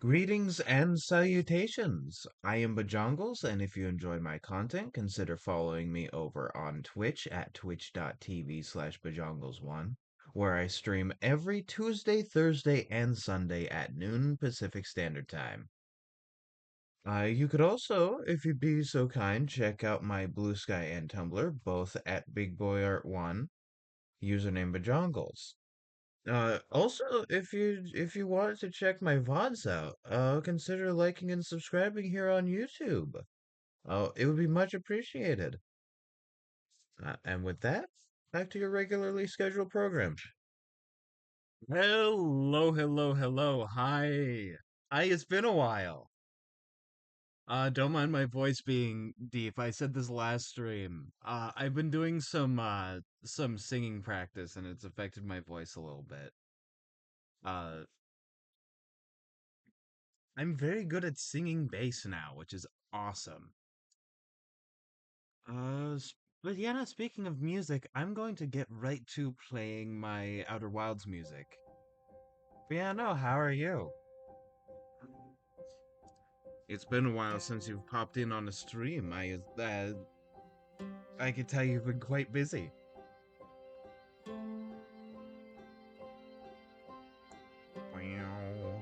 Greetings and salutations. I am Bajongles, and if you enjoy my content, consider following me over on Twitch at twitch.tv/Bajongles1, where I stream every Tuesday, Thursday, and Sunday at noon Pacific Standard Time. You could also, if you'd be so kind, check out my Bluesky and Tumblr, both at BigBoyArt1, username Bajongles. Also, if you wanted to check my VODs out, consider liking and subscribing here on YouTube. It would be much appreciated. And with that, back to your regularly scheduled program. Hello, hello, hello. Hi. Hi, it's been a while. Don't mind my voice being deep. I said this last stream. I've been doing some singing practice and it's affected my voice a little bit. Uh, I'm very good at singing bass now, which is awesome. But yeah, no, speaking of music, I'm going to get right to playing my Outer Wilds music. But yeah, no, how are you? It's been a while since you've popped in on a stream. I could tell you've been quite busy. Meow.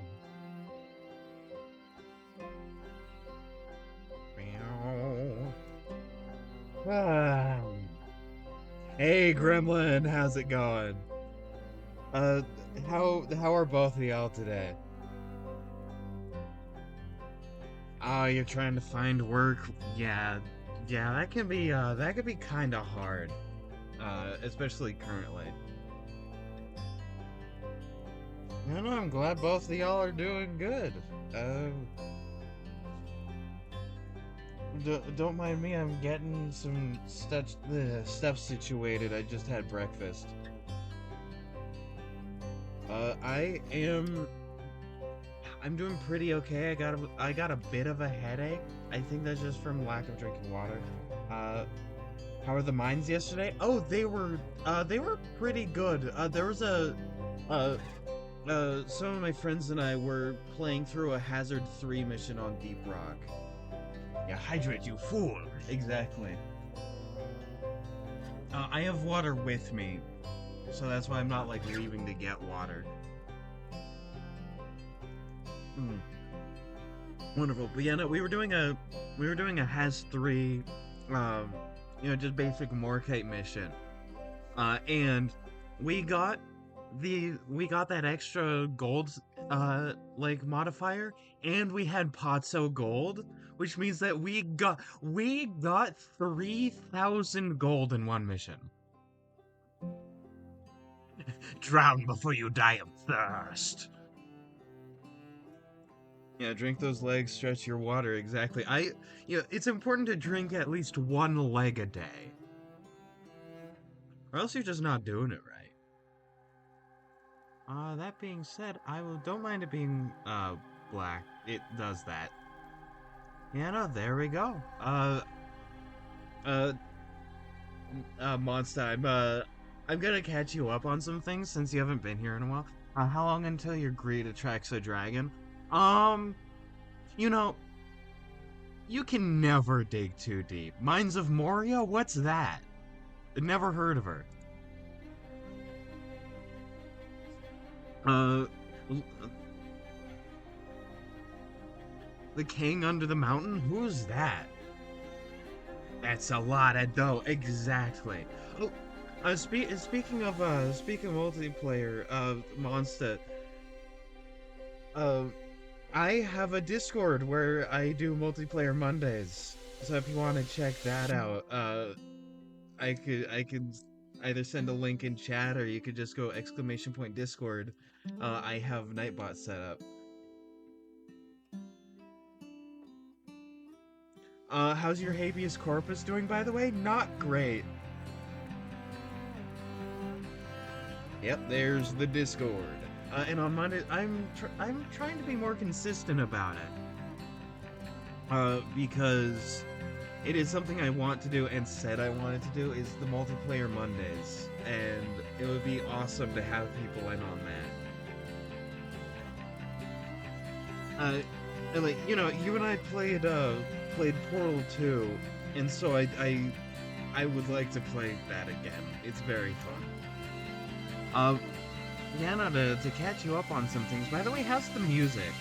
Meow. Ah. Hey, Gremlin, how's it going? Uh, how are both of y'all today? Oh, you're trying to find work? Yeah, yeah, that could be kind of hard. Especially currently. No, I'm glad both of y'all are doing good. Uh, don't mind me, I'm getting some stuff situated. I just had breakfast. I am I'm doing pretty okay. I got a bit of a headache. I think that's just from lack of drinking water. Uh, how were the mines yesterday? Oh, they were pretty good. There was uh, some of my friends and I were playing through a Hazard 3 mission on Deep Rock. Yeah, hydrate, you fool! Exactly. I have water with me, so that's why I'm not like leaving to get water. Mm. Wonderful. But yeah, no, we were doing a Has 3 um just basic Morkite mission. And we got we got that extra gold like modifier, and we had Potso gold, which means that we got 3,000 gold in one mission. Drown before you die of thirst. Yeah, drink those legs, stretch your water. Exactly. It's important to drink at least one leg a day, or else you're just not doing it right. That being said, don't mind it being black. It does that. Yeah, no, there we go. Uh, Monster, I'm gonna catch you up on some things since you haven't been here in a while. How long until your greed attracts a dragon? Um, you know, you can never dig too deep. Mines of Moria? What's that? Never heard of her. Uh, the king under the mountain? Who's that? That's a lot of dough. Exactly. Oh, speaking of multiplayer, Monster, uh, I have a Discord where I do multiplayer Mondays. So if you want to check that out, I could either send a link in chat or you could just go !Discord. I have Nightbot set up. How's your habeas corpus doing, by the way? Not great. Yep, there's the Discord. And on Monday, I'm trying to be more consistent about it. Because it is something I want to do and said I wanted to do is the multiplayer Mondays, and it would be awesome to have people in on Uh, like, you and I played Portal 2, and so I would like to play that again. It's very fun. Yeah, no, to catch you up on some things. By the way, how's the music?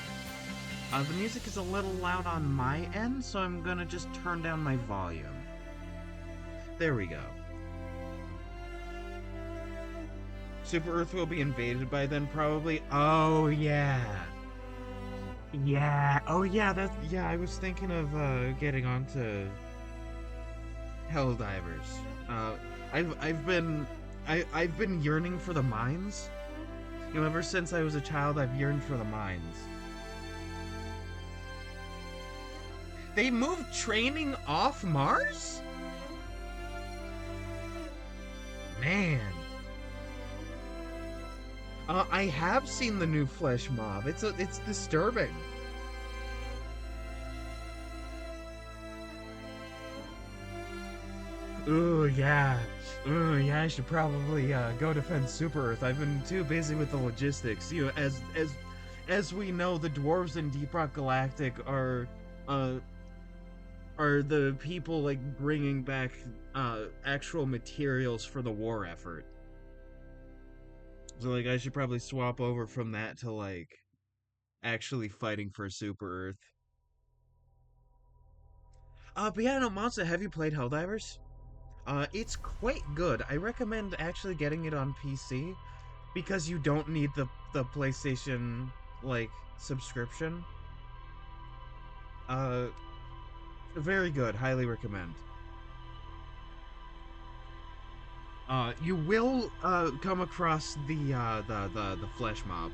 The music is a little loud on my end, so I'm gonna just turn down my volume. There we go. Super Earth will be invaded by then, probably. Oh, yeah. Yeah. Oh, yeah, yeah, I was thinking of, getting onto Helldivers. Uh, I've been... I've been yearning for the mines. Ever since I was a child, I've yearned for the mines. They moved training off Mars? Man. I have seen the new Flesh Mob. It's disturbing. Ooh, yeah. Ooh, yeah, I should probably go defend Super Earth. I've been too busy with the logistics. As we know, the dwarves in Deep Rock Galactic uh are the people like bringing back actual materials for the war effort. So like I should probably swap over from that to like actually fighting for Super Earth. But yeah, no, Monster, have you played Helldivers? It's quite good. I recommend actually getting it on PC because you don't need the PlayStation like subscription. Uh, very good. Highly recommend. You will come across the flesh mob.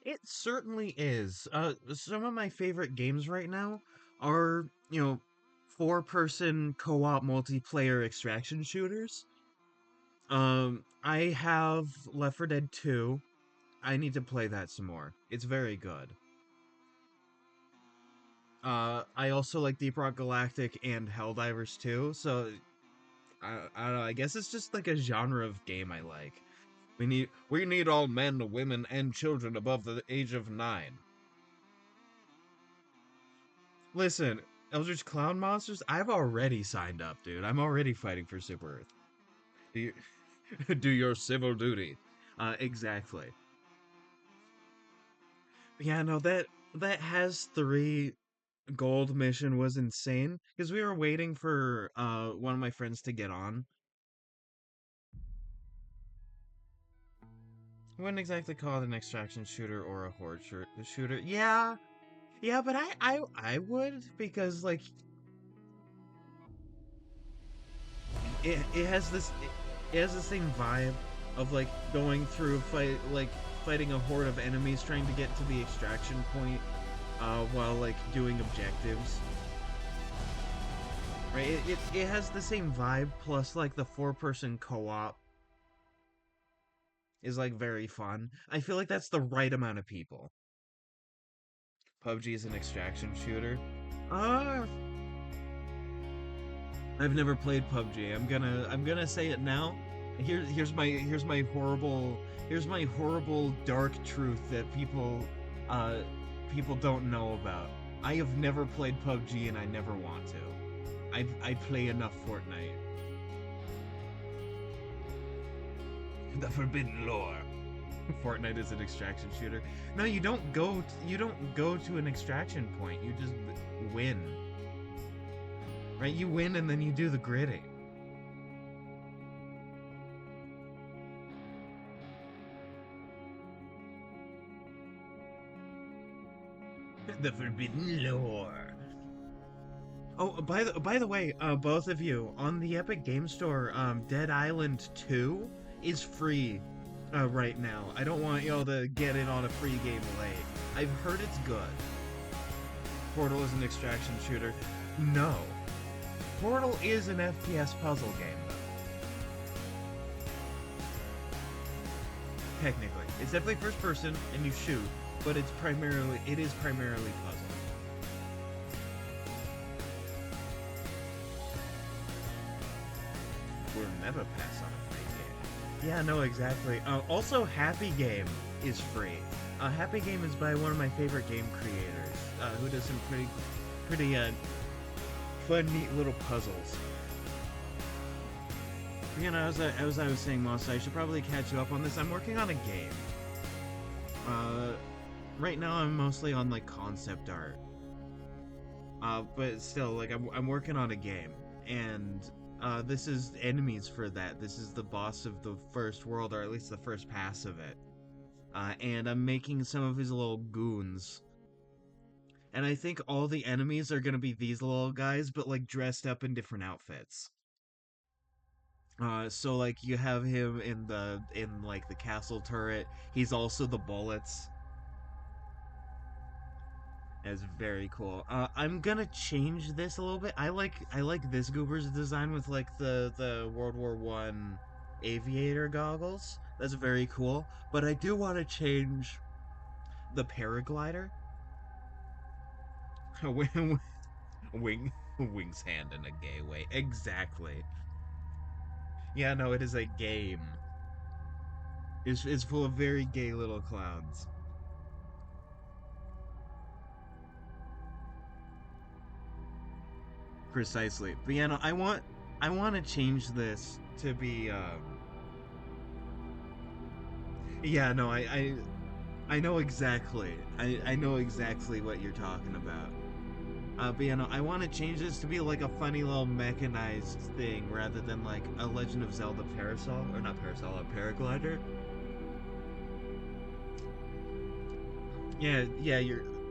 It certainly is. Some of my favorite games right now are, four-person co-op multiplayer extraction shooters. I have Left 4 Dead 2. I need to play that some more. It's very good. I also like Deep Rock Galactic and Helldivers 2, so I don't know, I guess it's just like a genre of game I like. We need all men, women, and children above the age of 9. Listen, Eldritch Clown Monsters, I've already signed up, dude. I'm already fighting for Super Earth. Do, you, do your civil duty. Exactly. Yeah, no, that has 3 gold mission was insane because we were waiting for one of my friends to get on. I wouldn't exactly call it an extraction shooter or a horde shooter. Yeah, yeah, but I would because like it has it has the same vibe of like going through fighting a horde of enemies trying to get to the extraction point while like doing objectives. Right? It has the same vibe plus like the 4-person co-op is like very fun. I feel like that's the right amount of people. PUBG is an extraction shooter. Uh I've never played PUBG. I'm gonna say it now. Here's my horrible dark truth that uh people don't know about. I have never played PUBG and I never want to. I play enough Fortnite. The forbidden lore. Fortnite is an extraction shooter. No, you don't go to an extraction point. You just win. Right? You win and then you do the gridding. The forbidden lore. Oh, by the way, both of you on the Epic Game Store, Dead Island 2 is free right now. I don't want y'all to get in on a free game late. I've heard it's good. Portal is an extraction shooter. No. Portal is an FPS puzzle game, though. Technically. It's definitely first person, and you shoot, but it is primarily puzzle. We'll never pass on a free game. Yeah, no, exactly. Also, Happy Game. is free. Happy Game is by one of my favorite game creators, who does some pretty fun, neat little puzzles. You know, as I was saying, Moss, I should probably catch you up on this. I'm working on a game. Uh, right now I'm mostly on like concept art. But still, like I'm working on a game, and this is enemies for that. This is the boss of the first world, or at least the first pass of it. And I'm making some of his little goons. And I think all the enemies are gonna be these little guys, but like dressed up in different outfits. So like you have him in like the castle turret. He's also the bullets. It's very cool. I'm gonna change this a little bit. I like this Goober's design with like the World War One aviator goggles. That's very cool. But I do want to change the paraglider. Wings hand in a gay way. Exactly. Yeah, no, it is a game. It's full of very gay little clowns. Precisely. But yeah, no, I want to change this to be yeah, no, I know exactly. I know exactly what you're talking about. But yeah, no, I want to change this to be like a funny little mechanized thing rather than like a Legend of Zelda parasol, or not parasol, a paraglider. Yeah, yeah,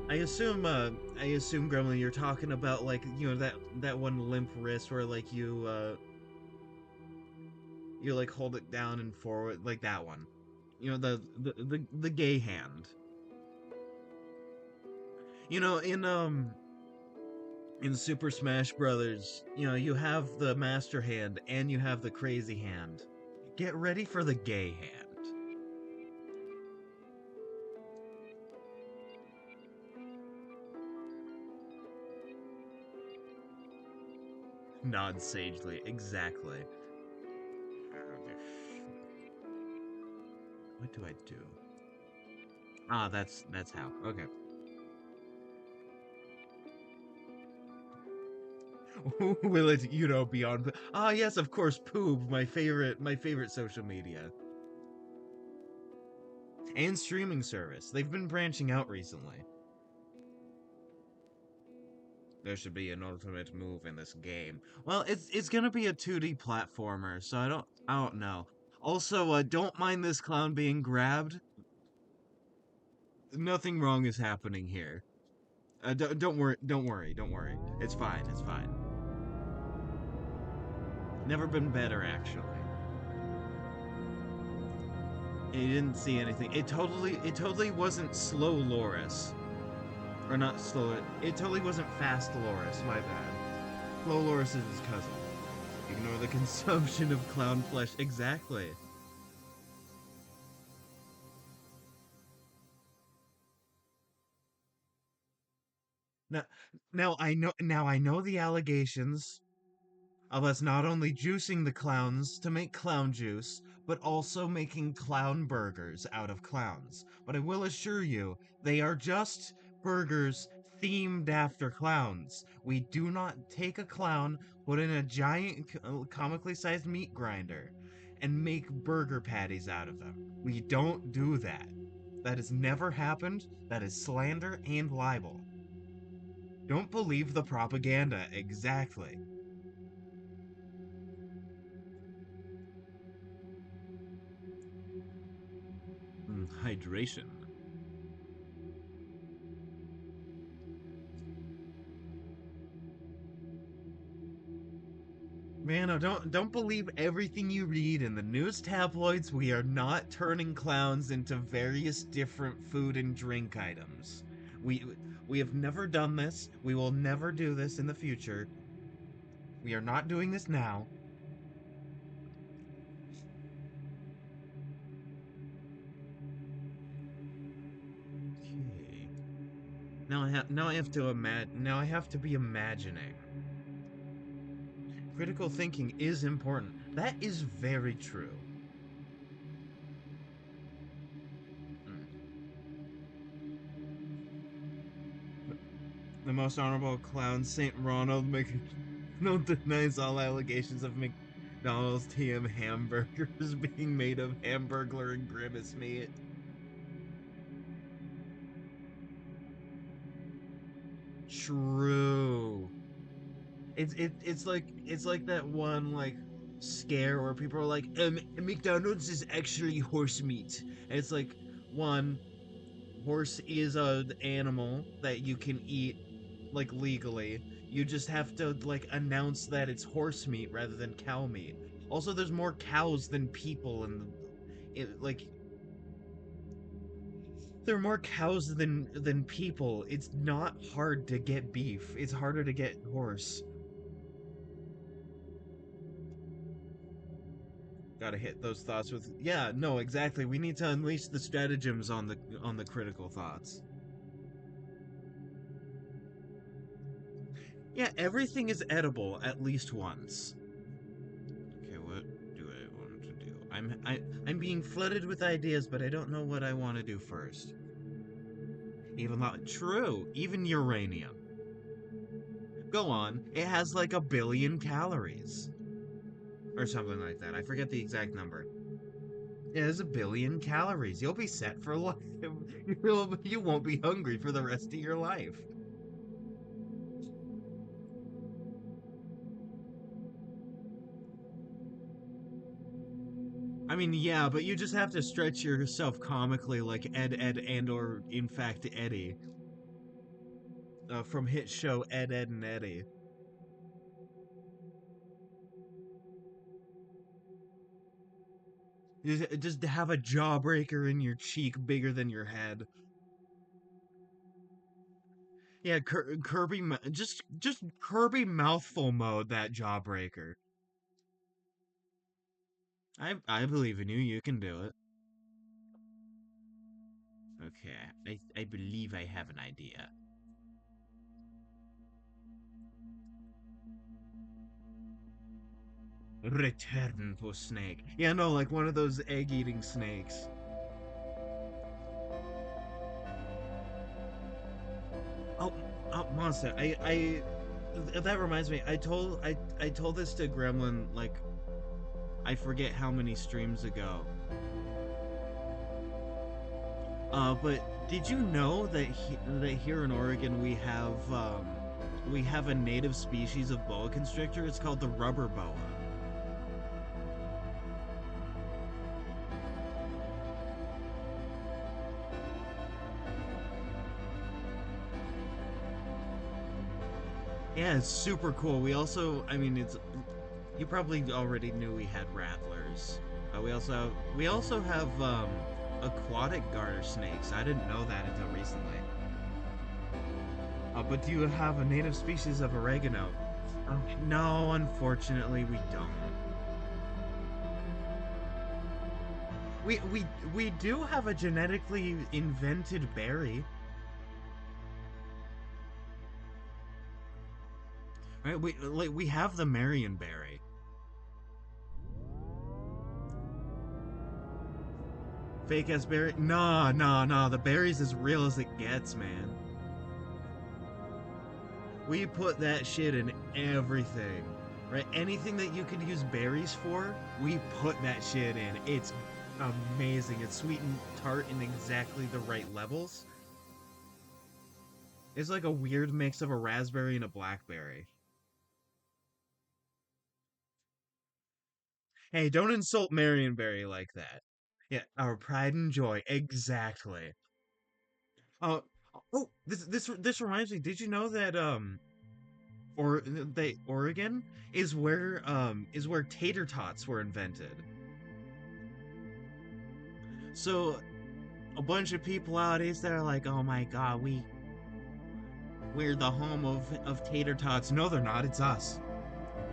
I assume Gremlin, you're talking about like that one limp wrist where like you like hold it down and forward like that one. You know the gay hand. You know in Super Smash Brothers, you know, you have the master hand and you have the crazy hand. Get ready for the gay hand. Nod sagely, exactly. What do I do? Ah, that's how. Okay. Will it, beyond? Ah, yes, of course. Poob, my favorite social media and streaming service. They've been branching out recently. There should be an ultimate move in this game. Well, it's gonna be a 2D platformer, so I don't know. Also, don't mind this clown being grabbed. Nothing wrong is happening here. Don't worry, don't worry, don't worry. It's fine, it's fine. Never been better, actually. And you didn't see anything. It totally wasn't slow Loris. Or not slow, it totally wasn't fast Loris, my bad. Slow Loris is his cousin. Ignore the consumption of clown flesh. Exactly. Now, now I know the allegations of us not only juicing the clowns to make clown juice, but also making clown burgers out of clowns. But I will assure you, they are just burgers themed after clowns. We do not take a clown, put in a giant comically sized meat grinder, and make burger patties out of them. We don't do that. That has never happened. That is slander and libel. Don't believe the propaganda. Exactly. Hydration. Man, oh, don't believe everything you read in the news tabloids. We are not turning clowns into various different food and drink items. We we have never done this. We will never do this in the future. We are not doing this now. Okay. Now I have to be imagining. Critical thinking is important. That is very true. The most honorable clown, Saint Ronald McDonald, denies all allegations of McDonald's TM hamburgers being made of Hamburglar and Grimace meat. True. It's like that one like scare where people are like, McDonald's is actually horse meat, and it's like one horse is a animal that you can eat like legally. You just have to like announce that it's horse meat rather than cow meat. Also, there's more cows than people, and like there are more cows than people. It's not hard to get beef. It's harder to get horse. Gotta hit those thoughts with, yeah, no, exactly. We need to unleash the stratagems on the critical thoughts. Yeah, everything is edible at least once. Okay, what do I want to do? I'm being flooded with ideas, but I don't know what I want to do first. Even though true, even uranium. Go on, it has like 1 billion calories or something like that. I forget the exact number. It has 1 billion calories. You'll be set for life. You won't be hungry for the rest of your life. I mean, yeah, but you just have to stretch yourself comically like Ed, and or in fact Eddie from hit show Ed, and Eddie. Just have a jawbreaker in your cheek bigger than your head. Yeah, Kirby, just Kirby mouthful mode that jawbreaker. I believe in you. You can do it. Okay, I believe I have an idea. Return to snake. Yeah, no, like one of those egg-eating snakes. Oh, monster. That reminds me. I told this to Gremlin like I forget how many streams ago. But did you know that that here in Oregon we have a native species of boa constrictor? It's called the rubber boa. Yeah, it's super cool. We also, I mean, it's you probably already knew we had rattlers. We also have aquatic garter snakes. I didn't know that until recently. But do you have a native species of oregano? No, unfortunately, we don't. We do have a genetically invented berry. Right? We have the Marionberry. Fake ass berry? Nah, nah, nah. The berry's as real as it gets, man. We put that shit in everything. Right? Anything that you could use berries for, we put that shit in. It's amazing. It's sweet and tart in exactly the right levels. It's like a weird mix of a raspberry and a blackberry. Hey, don't insult Marionberry like that. Yeah, our pride and joy. Exactly. Uh, oh, this reminds me. Did you know that or they Oregon is where tater tots were invented? So a bunch of people out east that are like, oh my god, we're the home of tater tots. No, they're not. It's us.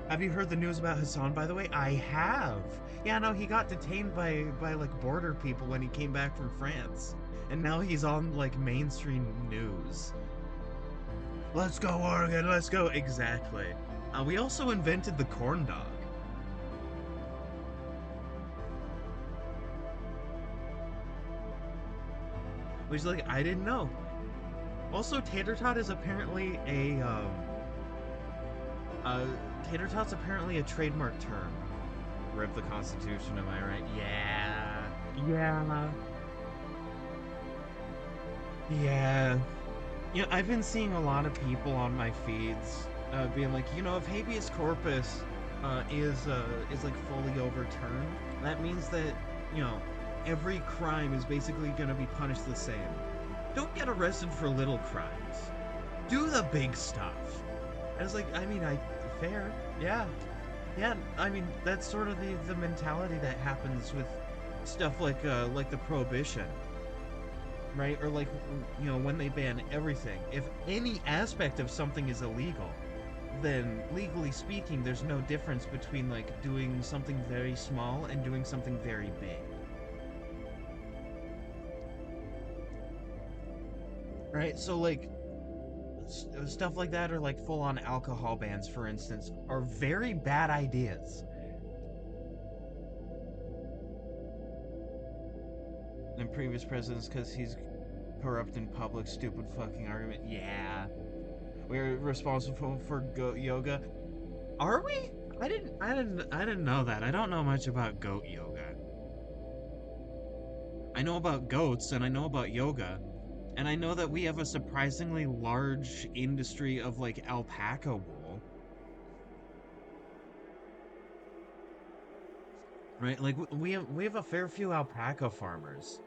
Have you heard the news about Hassan, by the way? I have. Yeah, no, he got detained by like border people when he came back from France, and now he's on like mainstream news. Let's go, Oregon. Let's go. Exactly. We also invented the corn dog. Which, like, I didn't know. Also, tater tot is apparently uh, tater tot's apparently a trademark term. Rip the Constitution, am I right? Yeah. Yeah. Yeah. You know, I've been seeing a lot of people on my feeds being like, if habeas corpus is like fully overturned, that means that, you know, every crime is basically going to be punished the same. Don't get arrested for little crimes. Do the big stuff. I was like, I mean, fair. Yeah. Yeah, I mean, that's sort of the mentality that happens with stuff like the prohibition, right? Or like, when they ban everything. If any aspect of something is illegal, then legally speaking, there's no difference between like doing something very small and doing something very big. Right? So like stuff like that, or like full on alcohol bans, for instance, are very bad ideas. And previous presidents, because he's corrupt in public, stupid fucking argument. Yeah. We're responsible for goat yoga. Are we? I didn't know that. I don't know much about goat yoga. I know about goats and I know about yoga. And I know that we have a surprisingly large industry of like alpaca wool, right? Like we have a fair few alpaca farmers.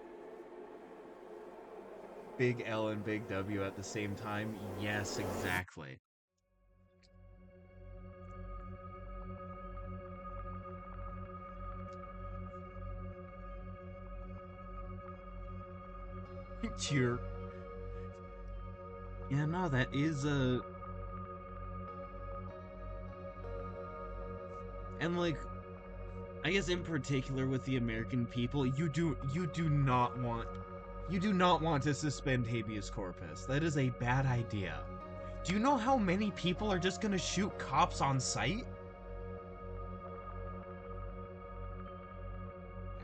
Big L and big W at the same time. Yes, exactly. Cheer. Yeah, no, that is a and like I guess in particular with the American people, you do not want to suspend habeas corpus. That is a bad idea. Do you know how many people are just gonna shoot cops on sight?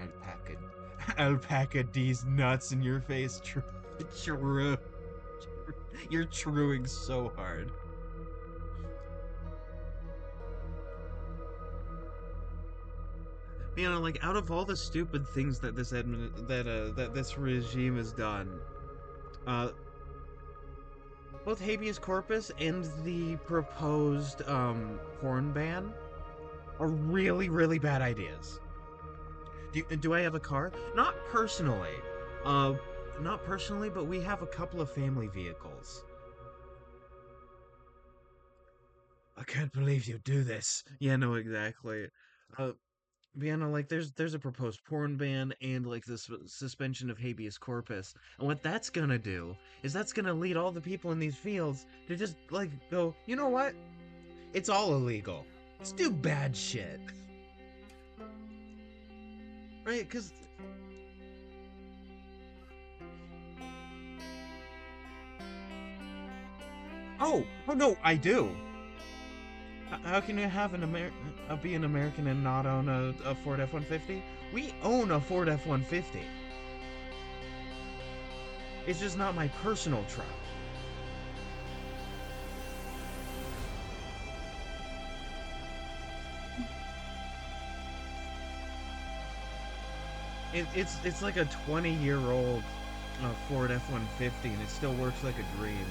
Alpaca, alpaca D's nuts in your face. True. You're truing so hard. Like out of all the stupid things that that this regime has done, uh, both habeas corpus and the proposed porn ban are really, really bad ideas. Do I have a car? Not personally. Uh, not personally, but we have a couple of family vehicles. I can't believe you do this. Yeah, no, exactly. Uh, like there's a proposed porn ban and like this suspension of habeas corpus, and what that's gonna do is that's gonna lead all the people in these fields to just like go, you know what? It's all illegal. Let's do bad shit, right? Because oh no, I do. How can you have be an American and not own a Ford F-150? We own a Ford F-150. It's just not my personal truck. It's like a 20-year-old Ford F-150, and it still works like a dream.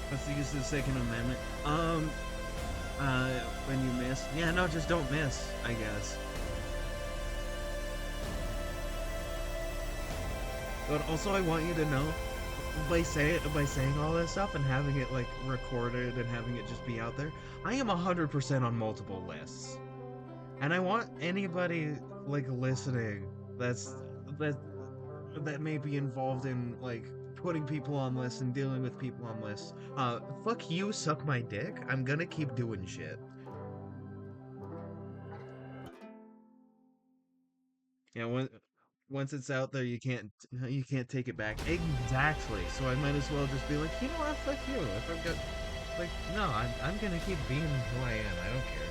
What's the use of the Second Amendment? Uh, when you miss, yeah, no, just don't miss, I guess. But also, I want you to know, by saying all this stuff and having it like recorded and having it just be out there, I am 100% on multiple lists. And I want anybody like listening that's that that may be involved in like putting people on lists and dealing with people on lists. Fuck you, suck my dick. I'm gonna keep doing shit. Yeah, once it's out there, you can't take it back. Exactly. So I might as well just be like, you know what, fuck you. If I've got Like, no, I'm gonna keep being who I am. I don't care.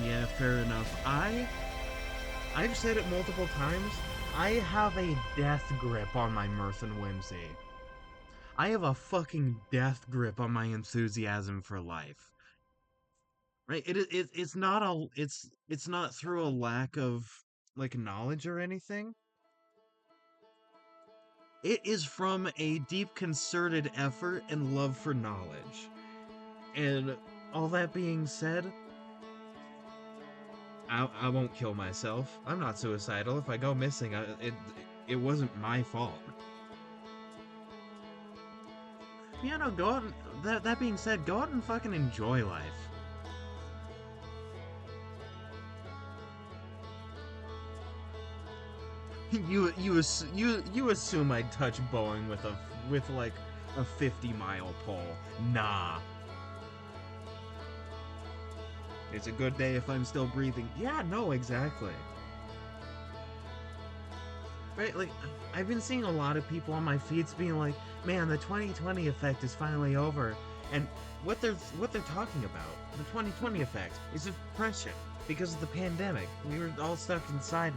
Yeah, fair enough. I've said it multiple times. I have a death grip on my mirth and whimsy. I have a fucking death grip on my enthusiasm for life. Right? It's not it's not through a lack of like knowledge or anything. It is from a deep concerted effort and love for knowledge. And all that being said, I won't kill myself. I'm not suicidal. If I go missing, it wasn't my fault. Yeah, no, go out and, that being said, go out and fucking enjoy life. You assume I'd touch Boeing with like a 50-mile pole. Nah. It's a good day if I'm still breathing. Yeah, no, exactly. Right, like I've been seeing a lot of people on my feeds being like, "Man, the 2020 effect is finally over." And what they're talking about, the 2020 effect, is depression because of the pandemic. We were all stuck inside,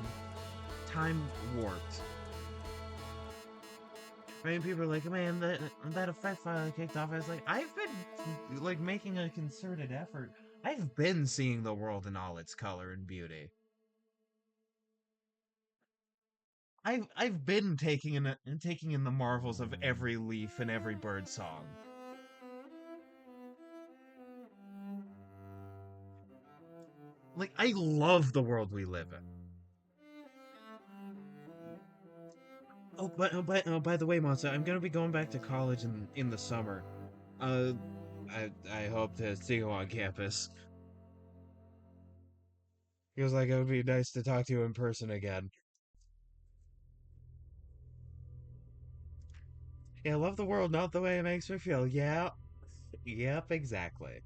time warped. Right? And people are like, "Man, that effect finally kicked off." I was like, I've been like making a concerted effort. I've been seeing the world in all its color and beauty. I've been taking in the marvels of every leaf and every bird song. Like I love the world we live in. By the way, Monster, I'm gonna be going back to college in the summer. Uh, I hope to see you on campus. Feels like it would be nice to talk to you in person again. Yeah, I love the world, not the way it makes me feel. Yeah, yep, exactly.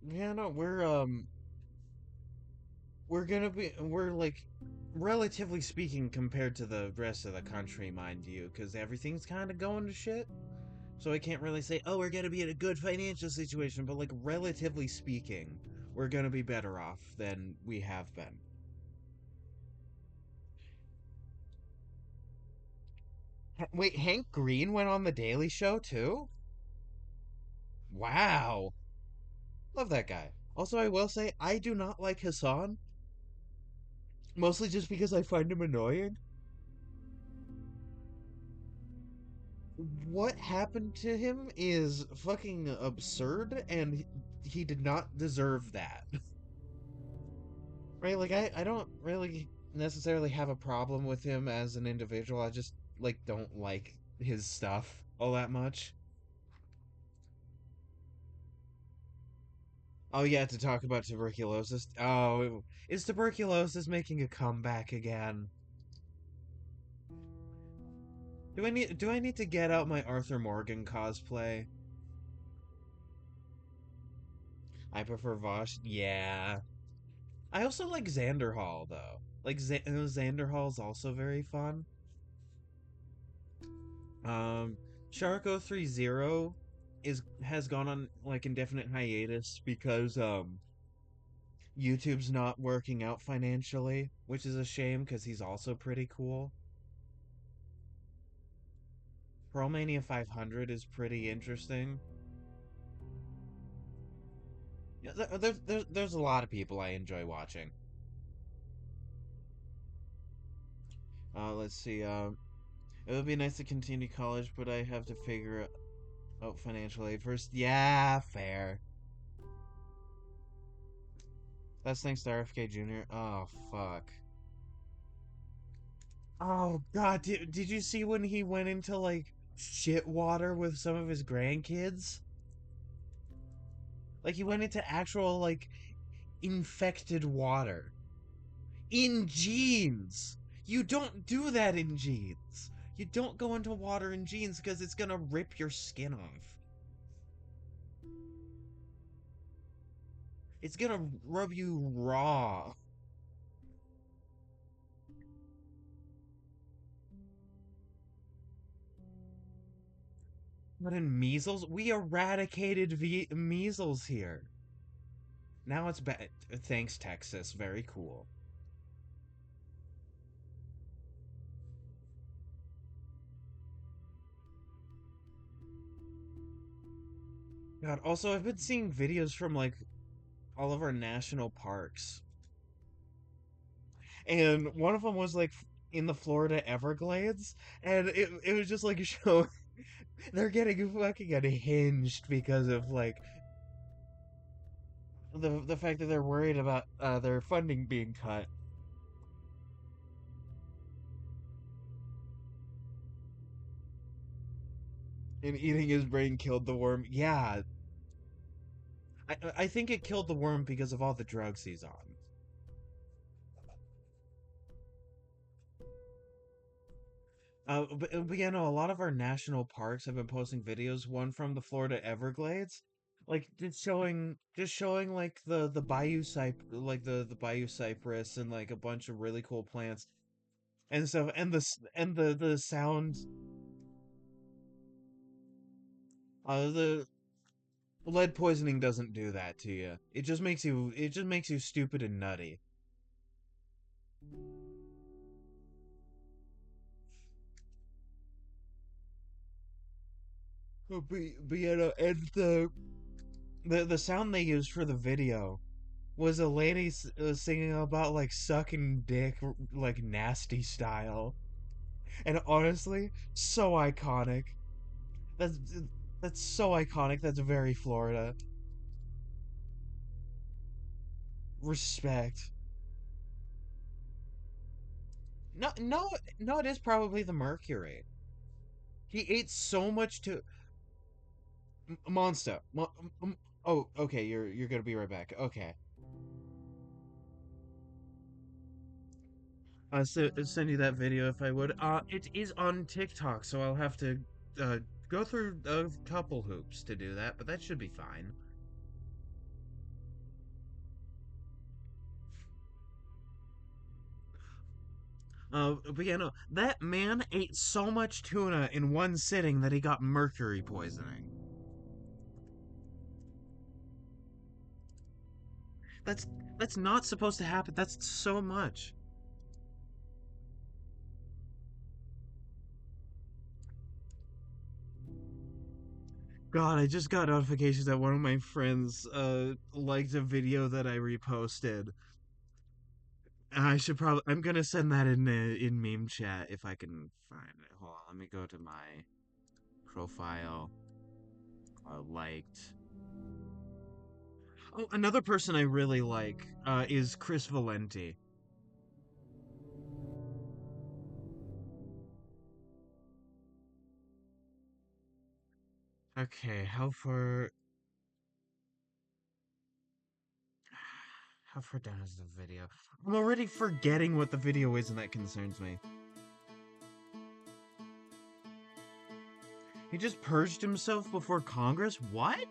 Yeah, no, we're like relatively speaking compared to the rest of the country, mind you, because everything's kind of going to shit. So I can't really say, oh, we're gonna be in a good financial situation, but like relatively speaking, we're gonna be better off than we have been. Wait, Hank Green went on the Daily Show too? Wow, love that guy. Also, I will say I do not like Hassan, mostly just because I find him annoying. What happened to him is fucking absurd, and he did not deserve that. Right? Like, I don't really necessarily have a problem with him as an individual. I just, like, don't like his stuff all that much. Oh, yeah, to talk about tuberculosis. Oh, is tuberculosis making a comeback again? Do I need to get out my Arthur Morgan cosplay? I prefer Vosh. Yeah. I also like Xander Hall though. Like Xander Hall's also very fun. Um, Shark 030 is has gone on like indefinite hiatus because YouTube's not working out financially, which is a shame because he's also pretty cool. Pearlmania 500 is pretty interesting. Yeah, there's a lot of people I enjoy watching. Let's see. It would be nice to continue college, but I have to figure out financial aid first. Yeah, fair. That's thanks to RFK Jr. Oh, fuck. Oh, God. Did you see when he went into, like, shit water with some of his grandkids? Like, he went into actual, like, infected water. In jeans! You don't do that in jeans! You don't go into water in jeans because it's gonna rip your skin off. It's gonna rub you raw. But in measles, we eradicated measles here. Now it's bad. Thanks, Texas. Very cool. God, also, I've been seeing videos from like all of our national parks, and one of them was like in the Florida Everglades, and it was just like showing they're getting fucking unhinged because of like the fact that they're worried about their funding being cut. And eating his brain killed the worm. Yeah, I think it killed the worm because of all the drugs he's on. But yeah, no, a lot of our national parks have been posting videos. One from the Florida Everglades, like just showing like the bayou like the bayou cypress and like a bunch of really cool plants and stuff, and the sound. The lead poisoning doesn't do that to you. It just makes you stupid and nutty. But yeah, no, and the sound they used for the video was a lady singing about like sucking dick like nasty style, and honestly, so iconic. That's that's so iconic. That's very Florida. Respect. No, no, no. It is probably the mercury. He ate so much to Monster. Oh, okay. You're gonna be right back. Okay. Send you that video if I would. It is on TikTok, so I'll have to uh go through a couple hoops to do that, but that should be fine. But yeah, no, that man ate so much tuna in one sitting that he got mercury poisoning. That's that's not supposed to happen. That's so much. God, I just got notifications that one of my friends liked a video that I reposted. I'm gonna send that in meme chat if I can find it. Hold on, let me go to my profile. Liked. Oh, another person I really like is Chris Valenti. Okay, how far down is the video? I'm already forgetting what the video is, and that concerns me. He just purged himself before Congress? What?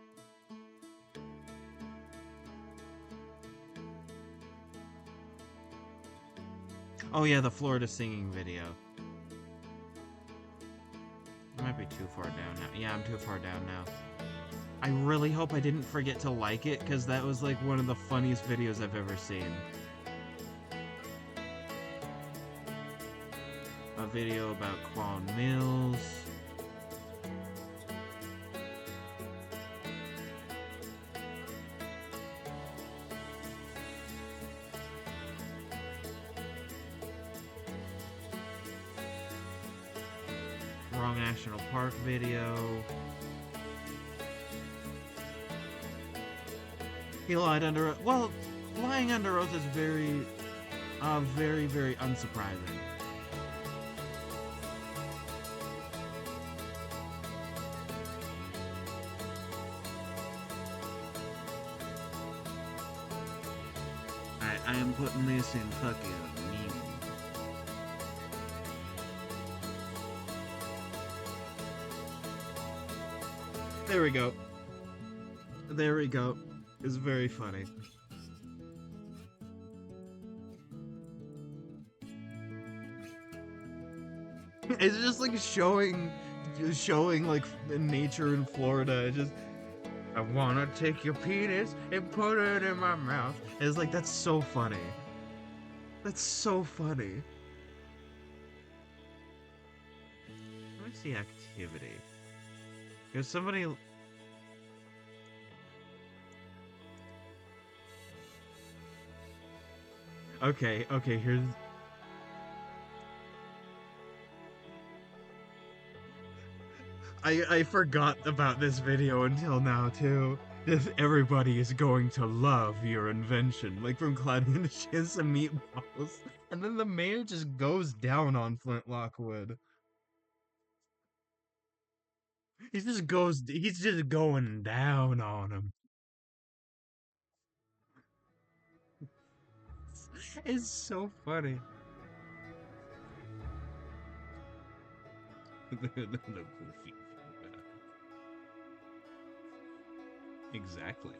Oh yeah, the Florida singing video. I might be too far down now. Yeah, I'm too far down now. I really hope I didn't forget to like it, because that was like one of the funniest videos I've ever seen. A video about Quan Mills. Wrong National Park video. He lied under oath. Well, lying under oath is very, very unsurprising. I am putting this in fucking meme. There we go. There we go. It's very funny. It's just like showing like nature in Florida. It just, I wanna take your penis and put it in my mouth. It's like, that's so funny. That's so funny. Let me see activity. There's somebody. Okay, here's. I forgot about this video until now too. Just everybody is going to love your invention, like from Claudia and she has some meatballs, and then the mayor just goes down on Flint Lockwood. He's just going down on him. It's so funny. the goofy. Exactly.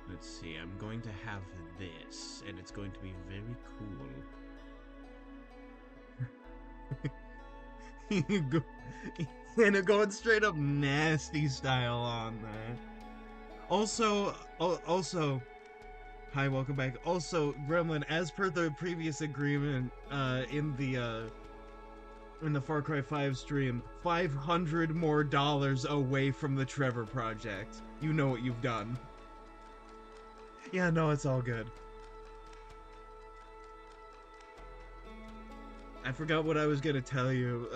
Let's see, I'm going to have this, and it's going to be very cool. And going straight up nasty style on there. Also, hi, welcome back. Also, Gremlin, as per the previous agreement, in the Far Cry 5 stream, $500 more away from the Trevor Project. You know what you've done. Yeah, no, it's all good. I forgot what I was gonna tell you.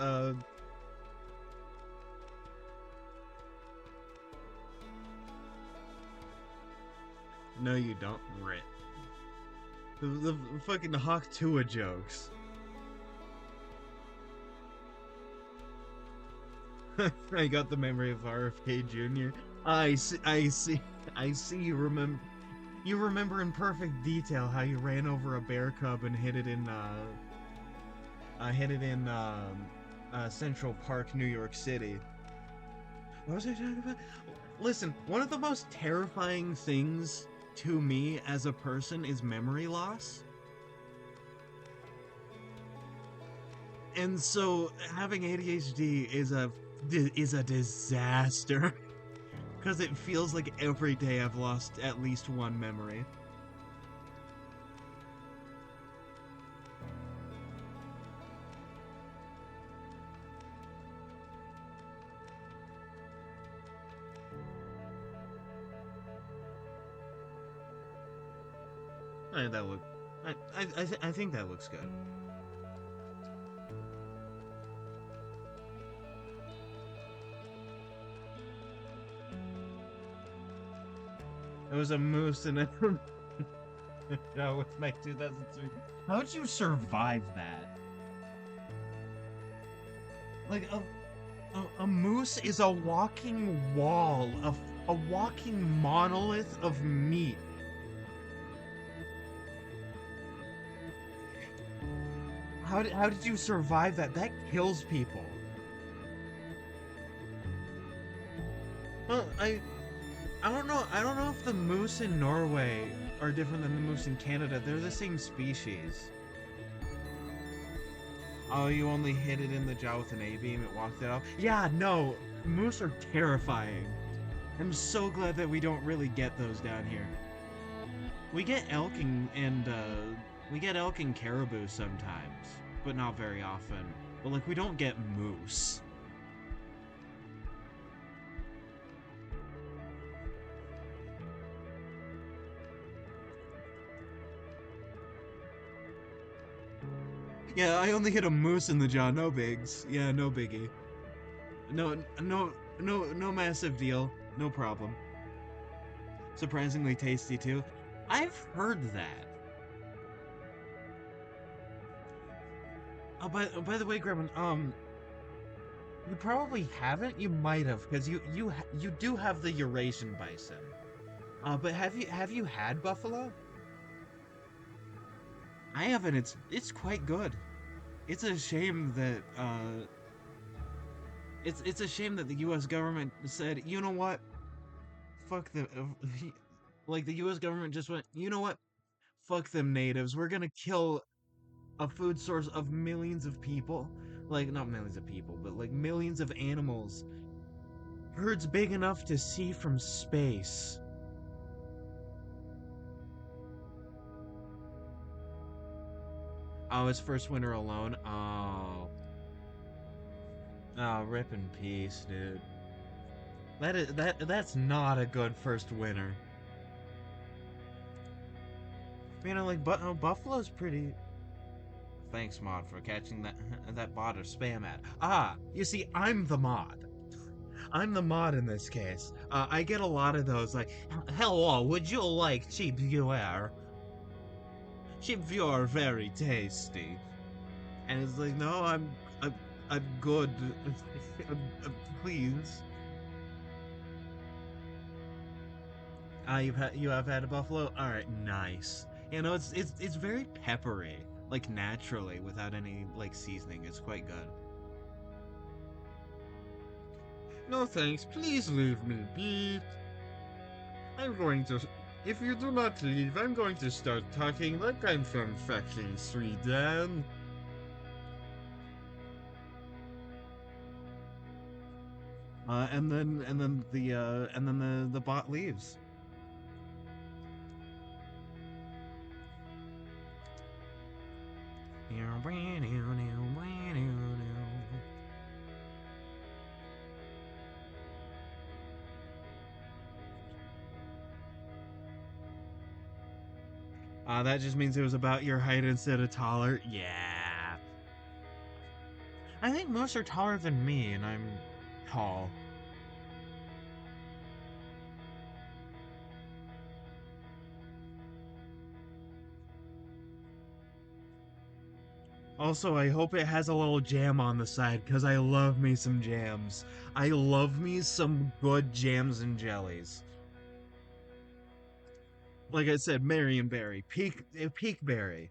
No, you don't, Rit. The fucking Hawk Tua jokes. I got the memory of RFK Jr. I see you remember in perfect detail how you ran over a bear cub and hit it in Central Park, New York City. What was I talking about? Listen, one of the most terrifying things to me as a person is memory loss. And so having ADHD is a disaster. Because it feels like every day I've lost at least one memory. I think that looks good. It was a moose and no, with my 2003. How'd you survive that? Like a moose is a walking wall of a walking monolith of meat. How did you survive that? That kills people. Well, I don't know. I don't know if the moose in Norway are different than the moose in Canada. They're the same species. Oh, you only hit it in the jaw with an A-beam. It walked it off. Yeah, no. Moose are terrifying. I'm so glad that we don't really get those down here. We get elk and caribou sometimes, but not very often. But like, we don't get moose. Yeah, I only hit a moose in the jaw, no bigs. Yeah, no biggie. No massive deal. No problem. Surprisingly tasty too. I've heard that. Oh, by the way, Gremlin, you probably haven't. You might have, because you do have the Eurasian bison. But have you had buffalo? I haven't. It's quite good. It's a shame that it's a shame that the U.S. government said, you know what, fuck them. Like the U.S. government just went, you know what, fuck them natives. We're gonna kill a food source of millions of people. Like not millions of people, but like millions of animals. Herds big enough to see from space. Oh, his first winter alone. Oh, rip in peace, dude. That's not a good first winter. You know, like, but Buffalo's pretty. Thanks, mod, for catching that bot or spam ad. Ah, you see, I'm the mod. I'm the mod in this case. I get a lot of those, like, hello, would you like cheap viewer? Cheap viewer, very tasty. And it's like, no, I'm good. Please. You have had a buffalo. All right, nice. You know, it's very peppery, like naturally, without any like seasoning. It's quite good. No thanks. Please leave me be. I'm going to. If you do not leave, I'm going to start talking like I'm from fucking Sweden. And then the bot leaves. That just means it was about your height instead of taller. Yeah. I think most are taller than me, and I'm tall. Also, I hope it has a little jam on the side, because I love me some jams. I love me some good jams and jellies. Like I said, Marionberry, Peakberry.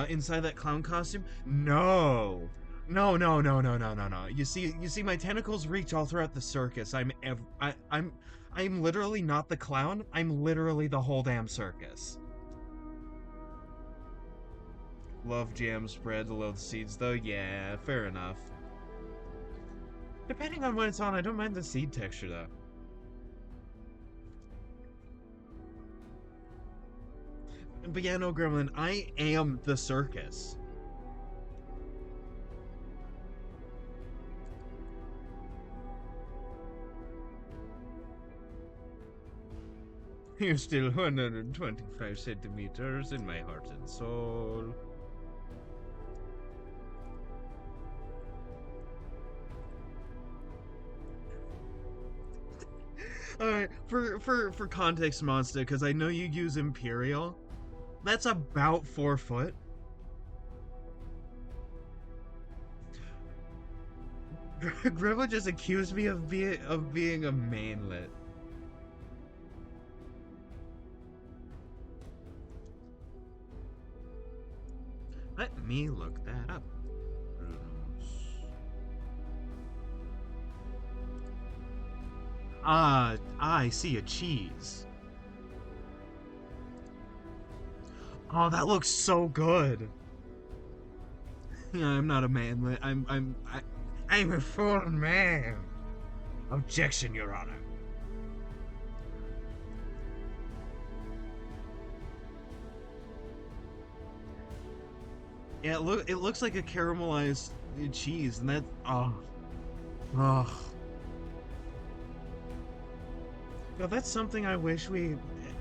Inside that clown costume? No. No, no, no, no, no, no, no. You see, my tentacles reach all throughout the circus. I'm literally not the clown. I'm literally the whole damn circus. Love jam spread, love seeds though. Yeah, fair enough. Depending on when it's on, I don't mind the seed texture though. But yeah, no, Gremlin, I am the circus. You're still 125 centimeters in my heart and soul. Alright, for context, Monster, because I know you use Imperial. That's about 4 foot. Grandma just accused me of being a mainlet. Let me look that up. I see a cheese. Oh, that looks so good. Yeah, I'm not a manlet. I'm a full man. Objection, Your Honor. Yeah, it looks like a caramelized cheese, and that oh. Now that's something I wish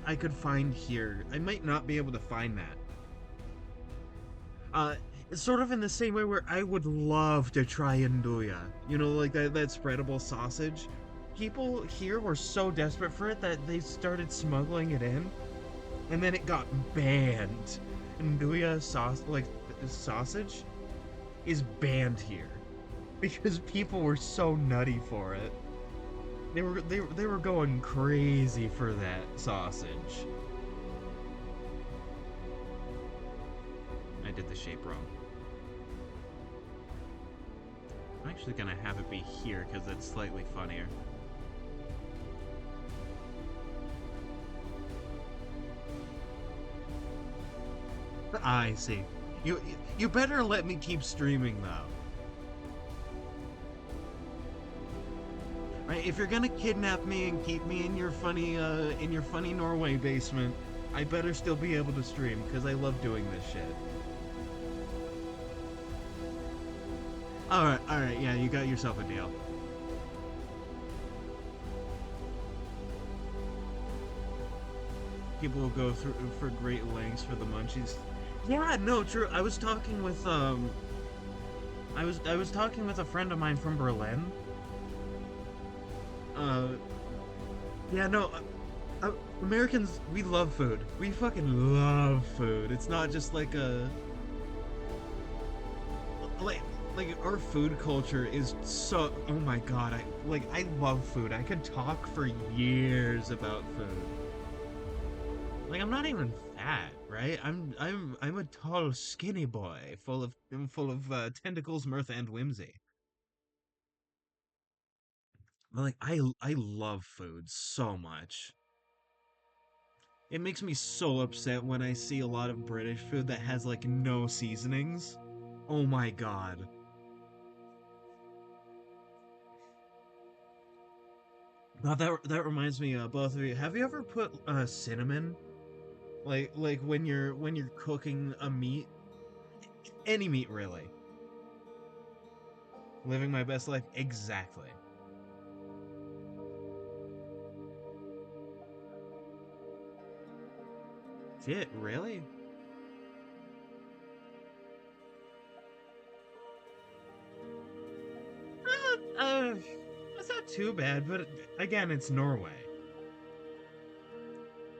I could find here. I might not be able to find that. It's sort of in the same way where I would love to try nduja. You know, like that spreadable sausage. People here were so desperate for it that they started smuggling it in, and then it got banned. Nduja sausage is banned here because people were so nutty for it. They were going crazy for that sausage. I did the shape wrong. I'm actually gonna have it be here because it's slightly funnier. I see. You better let me keep streaming though. Right? If you're gonna kidnap me and keep me in your funny Norway basement, I better still be able to stream because I love doing this shit. All right, yeah, you got yourself a deal. People will go through for great lengths for the munchies. Yeah, no, true. I was talking with a friend of mine from Berlin. Uh, yeah, no, Americans, we love food. We fucking love food. It's not just like a like like our food culture is so, oh my god, I love food. I could talk for years about food. Like I'm not even fat, right? I'm a tall, skinny boy, full of tentacles, mirth, and whimsy. But like I love food so much. It makes me so upset when I see a lot of British food that has like no seasonings. Oh my god. Now that reminds me, both of you, have you ever put cinnamon, like when you're cooking a meat, any meat really? Living my best life, exactly. Shit, really? That's not too bad, but again, it's Norway.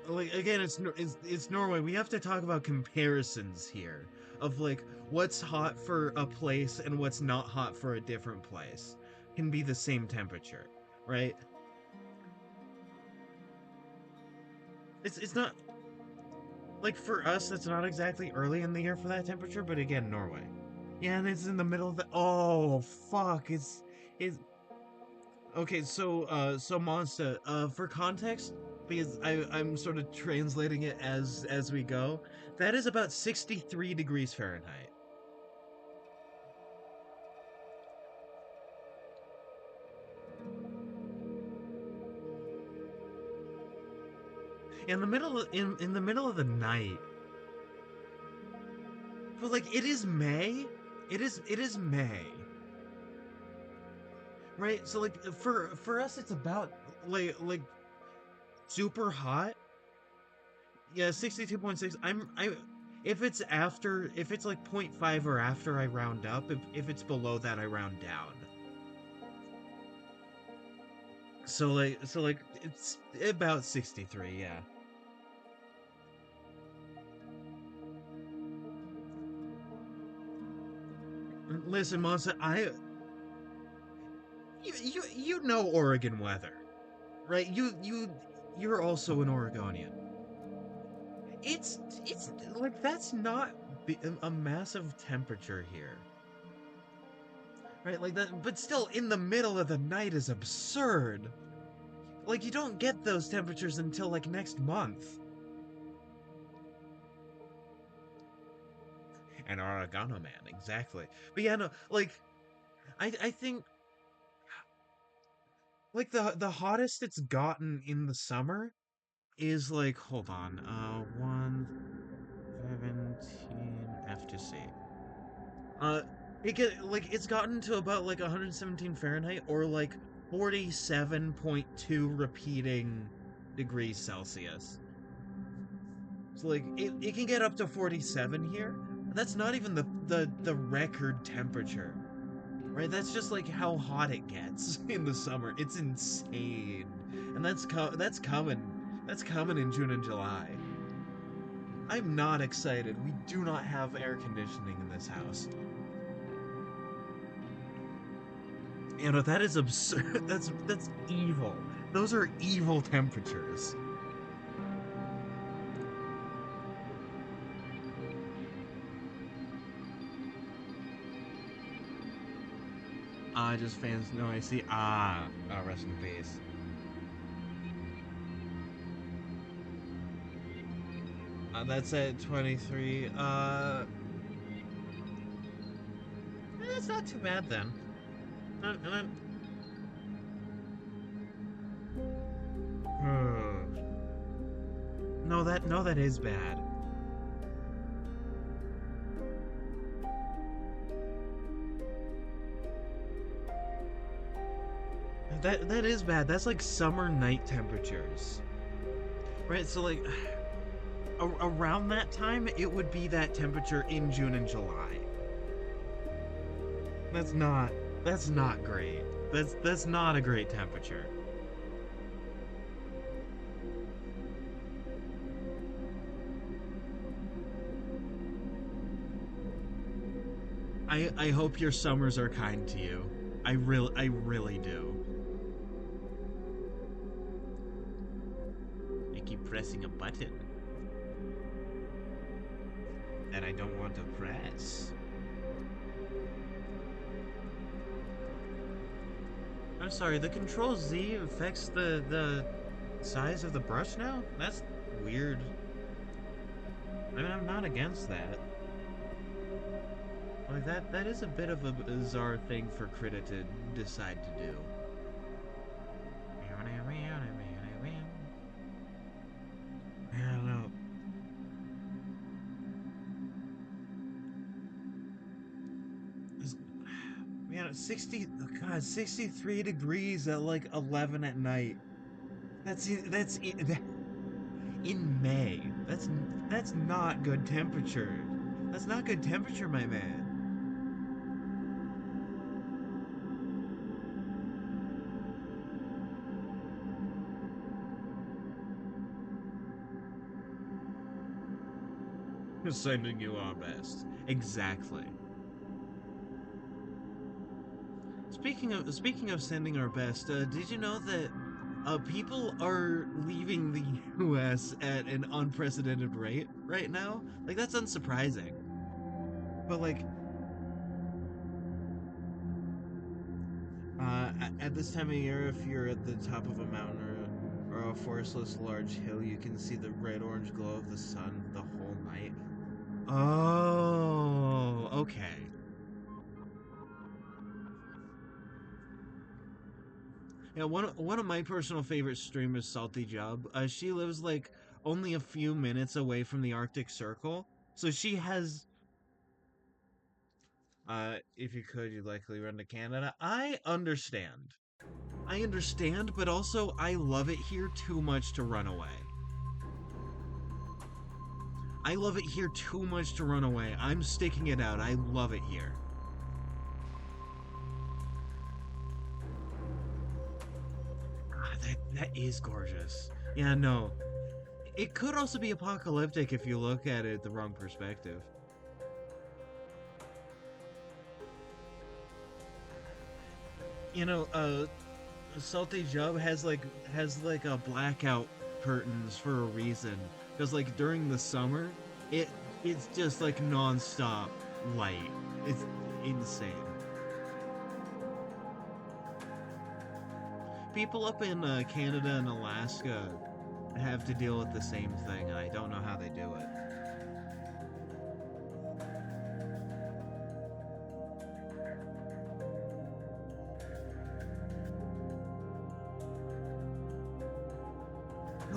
Like again, it's Norway. We have to talk about comparisons here of like what's hot for a place and what's not hot for a different place can be the same temperature, right? It's not like for us. It's not exactly early in the year for that temperature, but again, Norway. Yeah, and it's in the middle of the. Oh fuck! It's okay. So Monster. For context, because I'm sort of translating it as we go. That is about 63 degrees Fahrenheit. In the middle of the night. But like it is May. It is May. Right? So like for us it's about like super hot. Yeah, 62.6. I if it's after, if it's like point 0.5 or after, I round up. If it's below that, I round down. So like it's about 63, yeah. Listen, Monster, you know Oregon weather, right? You're also an Oregonian. It's like that's not a massive temperature here, right? Like that, but still, in the middle of the night is absurd. Like you don't get those temperatures until like next month. An oregano man, exactly. But yeah, no, like I think like the hottest it's gotten in the summer is like, hold on, 117 F to C. Uh, it's gotten to about like 117 Fahrenheit or like 47.2 repeating degrees Celsius. So like it can get up to 47 here. That's not even the record temperature. Right? That's just like how hot it gets in the summer. It's insane. And that's coming. That's coming in June and July. I'm not excited. We do not have air conditioning in this house. You know, that is absurd. That's evil. Those are evil temperatures. Just fans. No, I see. Rest in peace. That's at 23. That's not too bad then. Not, no, that is bad. That is bad. That's like summer night temperatures, right? So like around that time, it would be that temperature in June and July. That's not that's not great. That's not a great temperature. I hope your summers are kind to you. I really do. I keep pressing a button that I don't want to press. I'm sorry, the Control Z affects the size of the brush now? That's weird. I mean, I'm not against that. Like that is a bit of a bizarre thing for Krita to decide to do. I don't know. Man, 63 degrees at like 11 at night. That's in May. That's not good temperature. That's not good temperature, my man. Sending you our best. Exactly. Speaking of sending our best, did you know that people are leaving the U.S. at an unprecedented rate right now? Like that's unsurprising. But like, at this time of year, if you're at the top of a mountain or a forestless large hill, you can see the red-orange glow of the sun the whole night. Oh, okay. Yeah, one of my personal favorite streamers, Salty Job. She lives like only a few minutes away from the Arctic Circle, so she has. If you could, you'd likely run to Canada. I understand, but also I love it here too much to run away. I love it here too much to run away. I'm sticking it out. I love it here. That is gorgeous. Yeah, no. It could also be apocalyptic if you look at it the wrong perspective. You know, Salty Job has like a blackout curtains for a reason. Because like during the summer, it it's just like non-stop light. It's insane. People up in Canada and Alaska have to deal with the same thing, and I don't know how they do it.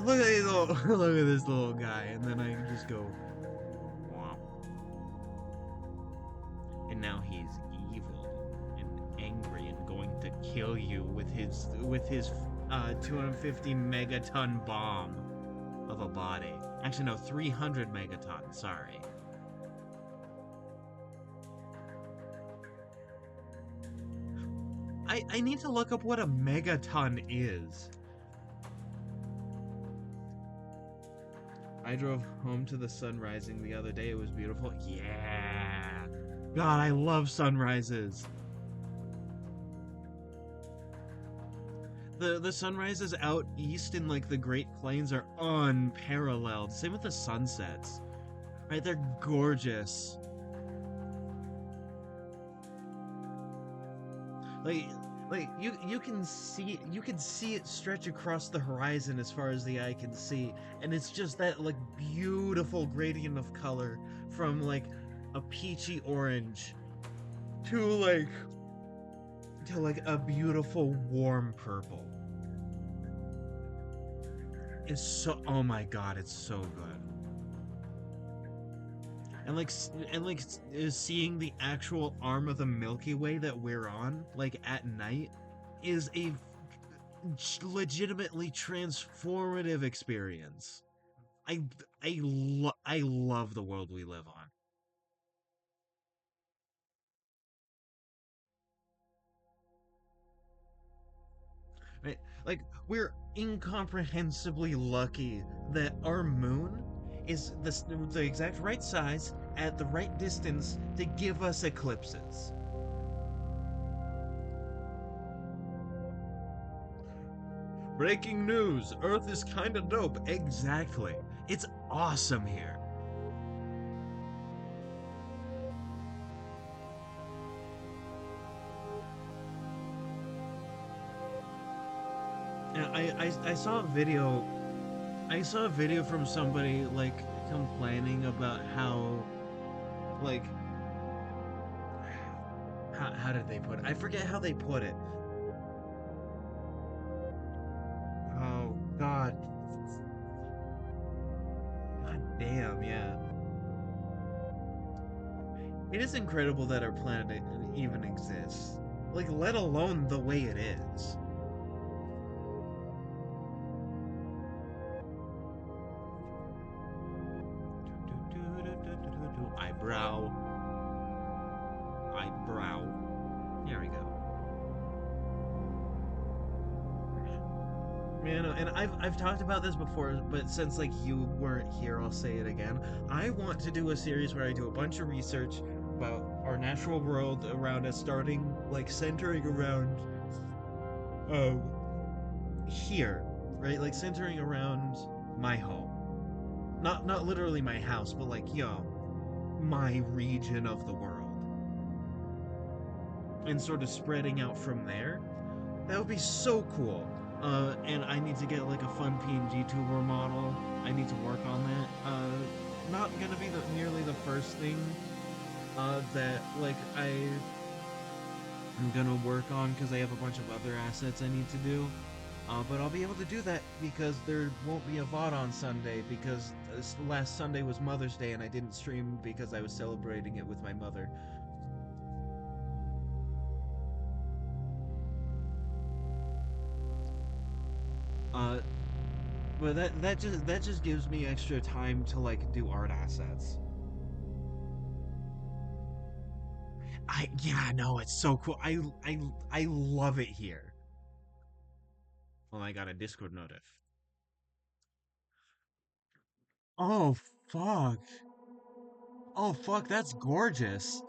Look at this little, look at this little guy, and then I can just go, wow. And now he's evil and angry and going to kill you with his 250 megaton bomb of a body. Actually, no, 300 megaton. Sorry. I need to look up what a megaton is. I drove home to the sun rising the other day. It was beautiful. Yeah. God, I love sunrises. The sunrises out east in like the Great Plains are unparalleled. Same with the sunsets. Right, they're gorgeous. Like you can see it stretch across the horizon as far as the eye can see, and it's just that like beautiful gradient of color from like a peachy orange to like a beautiful warm purple. It's so, oh my god, it's so good. And seeing the actual arm of the Milky Way that we're on like at night is a legitimately transformative experience. I I love the world we live on. Right? Like we're incomprehensibly lucky that our moon is the exact right size at the right distance to give us eclipses. Breaking news, Earth is kind of dope. Exactly. It's awesome here. And I saw a video. I saw a video from somebody like complaining about how like how did they put it? I forget how they put it. Oh God. God damn, yeah. It is incredible that our planet even exists. Like, let alone the way it is. Eyebrow. Eyebrow. There we go. Man, and I've talked about this before, but since like you weren't here, I'll say it again. I want to do a series where I do a bunch of research about our natural world around us, starting like centering around um here, right? Like centering around my home. Not literally my house, but like, my region of the world. And sort of spreading out from there. That would be so cool. And I need to get like a fun PNG tuber model. I need to work on that. Not gonna be nearly the first thing that like I'm gonna work on because I have a bunch of other assets I need to do. But I'll be able to do that because there won't be a VOD on Sunday because last Sunday was Mother's Day and I didn't stream because I was celebrating it with my mother. Uh, but that just gives me extra time to like do art assets. Yeah, no, it's so cool. I love it here. Oh, I got a Discord notif. Oh fuck. Oh fuck, that's gorgeous.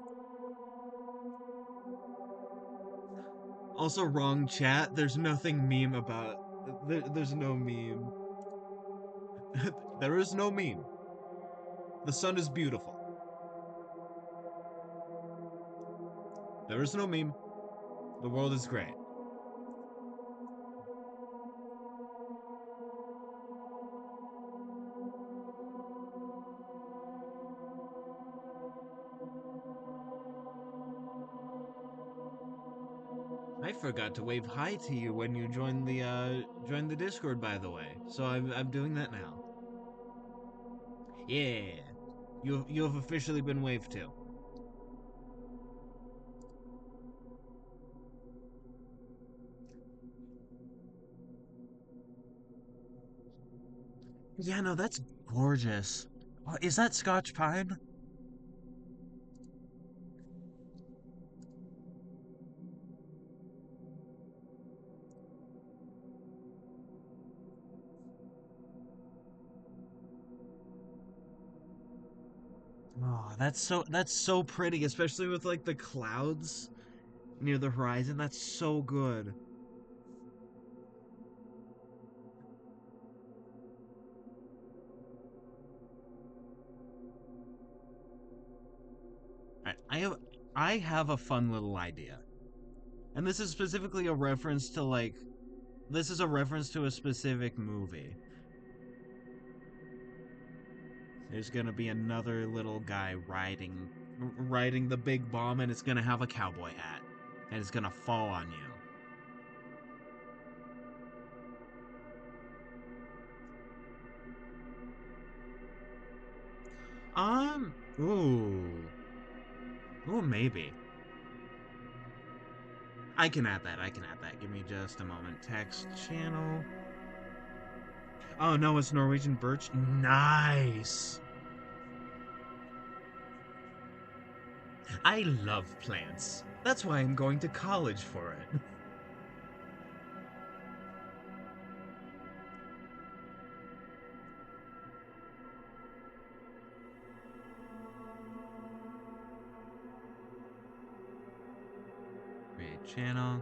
Also, wrong chat. There's nothing meme about. There's no meme. There is no meme. The sun is beautiful. There is no meme. The world is great. I forgot to wave hi to you when you joined the Discord, by the way. So I'm doing that now. Yeah, you have officially been waved to. Yeah, no, that's gorgeous. Is that Scotch pine? Oh, that's so pretty, especially with like the clouds near the horizon. That's so good. I have I have a fun little idea. And this is specifically a reference to like this is a reference to a specific movie. There's gonna be another little guy riding the big bomb, and it's gonna have a cowboy hat. And it's gonna fall on you. Ooh. Ooh, maybe. I can add that. I can add that. Give me just a moment. Text channel. Oh no, it's Norwegian birch. Nice. I love plants. That's why I'm going to college for it. Create channel.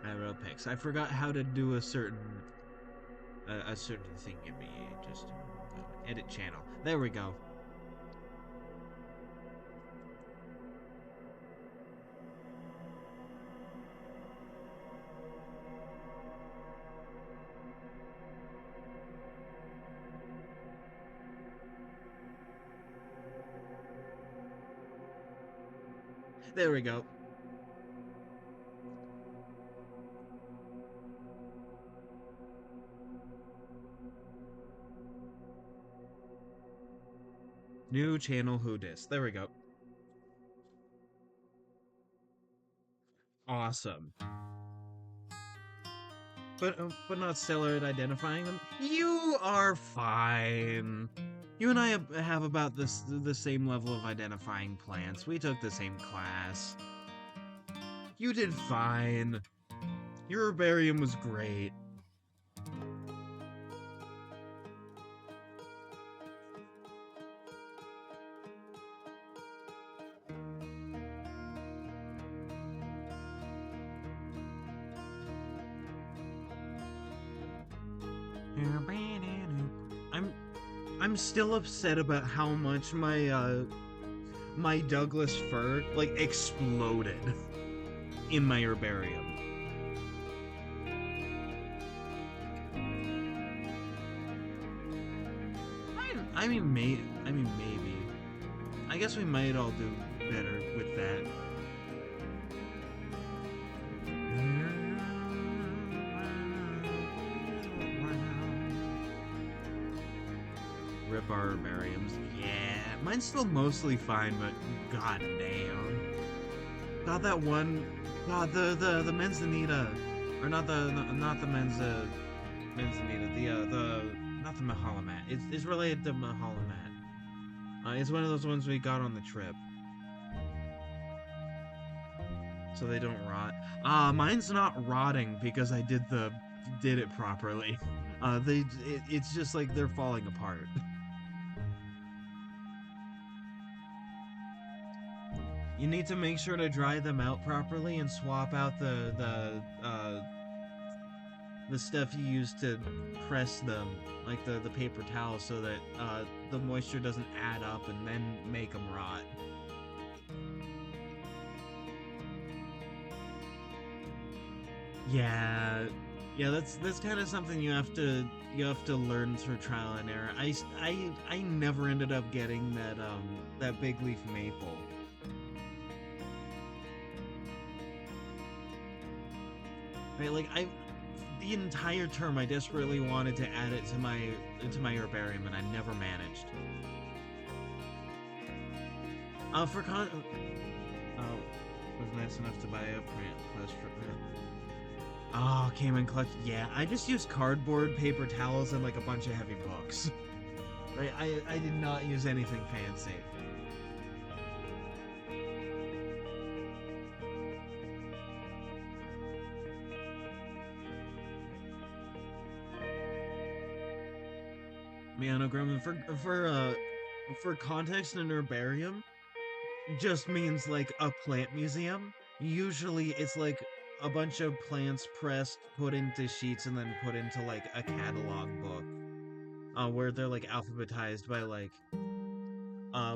I wrote pics. I forgot how to do a certain thing. Give me just edit channel. There we go. There we go. New channel who dis. There we go. Awesome. But not stellar at identifying them. You are fine. You and I have about the same level of identifying plants. We took the same class. You did fine. Your herbarium was great. I'm still upset about how much my Douglas fir like exploded in my herbarium. I mean maybe. I guess we might all do better with that. Rip our herbariums. Yeah, mine's still mostly fine, but god damn. God, that one. God, the Manzanita, or not the Manzanita, the not the Mahalamat. It's related to Mahalamat. It's one of those ones we got on the trip, so they don't rot. Mine's not rotting because I did it properly. It's just like they're falling apart. You need to make sure to dry them out properly and swap out the stuff you use to press them, like the paper towel, so that the moisture doesn't add up and then make them rot. Yeah, yeah, that's kind of something you have to learn through trial and error. I never ended up getting that big leaf maple. Right, like the entire term I desperately wanted to add it to my herbarium, and I never managed. For con was nice enough to buy a print plus for oh, came in clutch. Yeah, I just used cardboard, paper towels, and like a bunch of heavy books. Right, I did not use anything fancy. Meanogram for context, an herbarium just means like a plant museum. Usually it's like a bunch of plants pressed, put into sheets, and then put into like a catalog book. where they're like alphabetized by like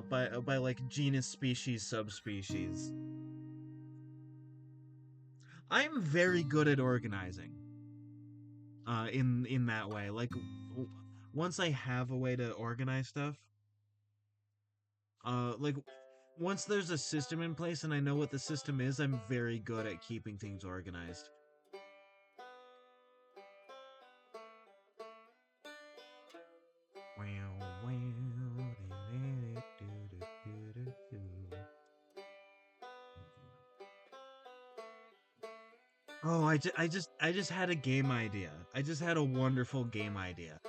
by like genus, species, subspecies. I'm very good at organizing in that way. Like once I have a way to organize stuff, like once there's a system in place and I know what the system is, I'm very good at keeping things organized. Oh, I just had a game idea. I just had a wonderful game idea.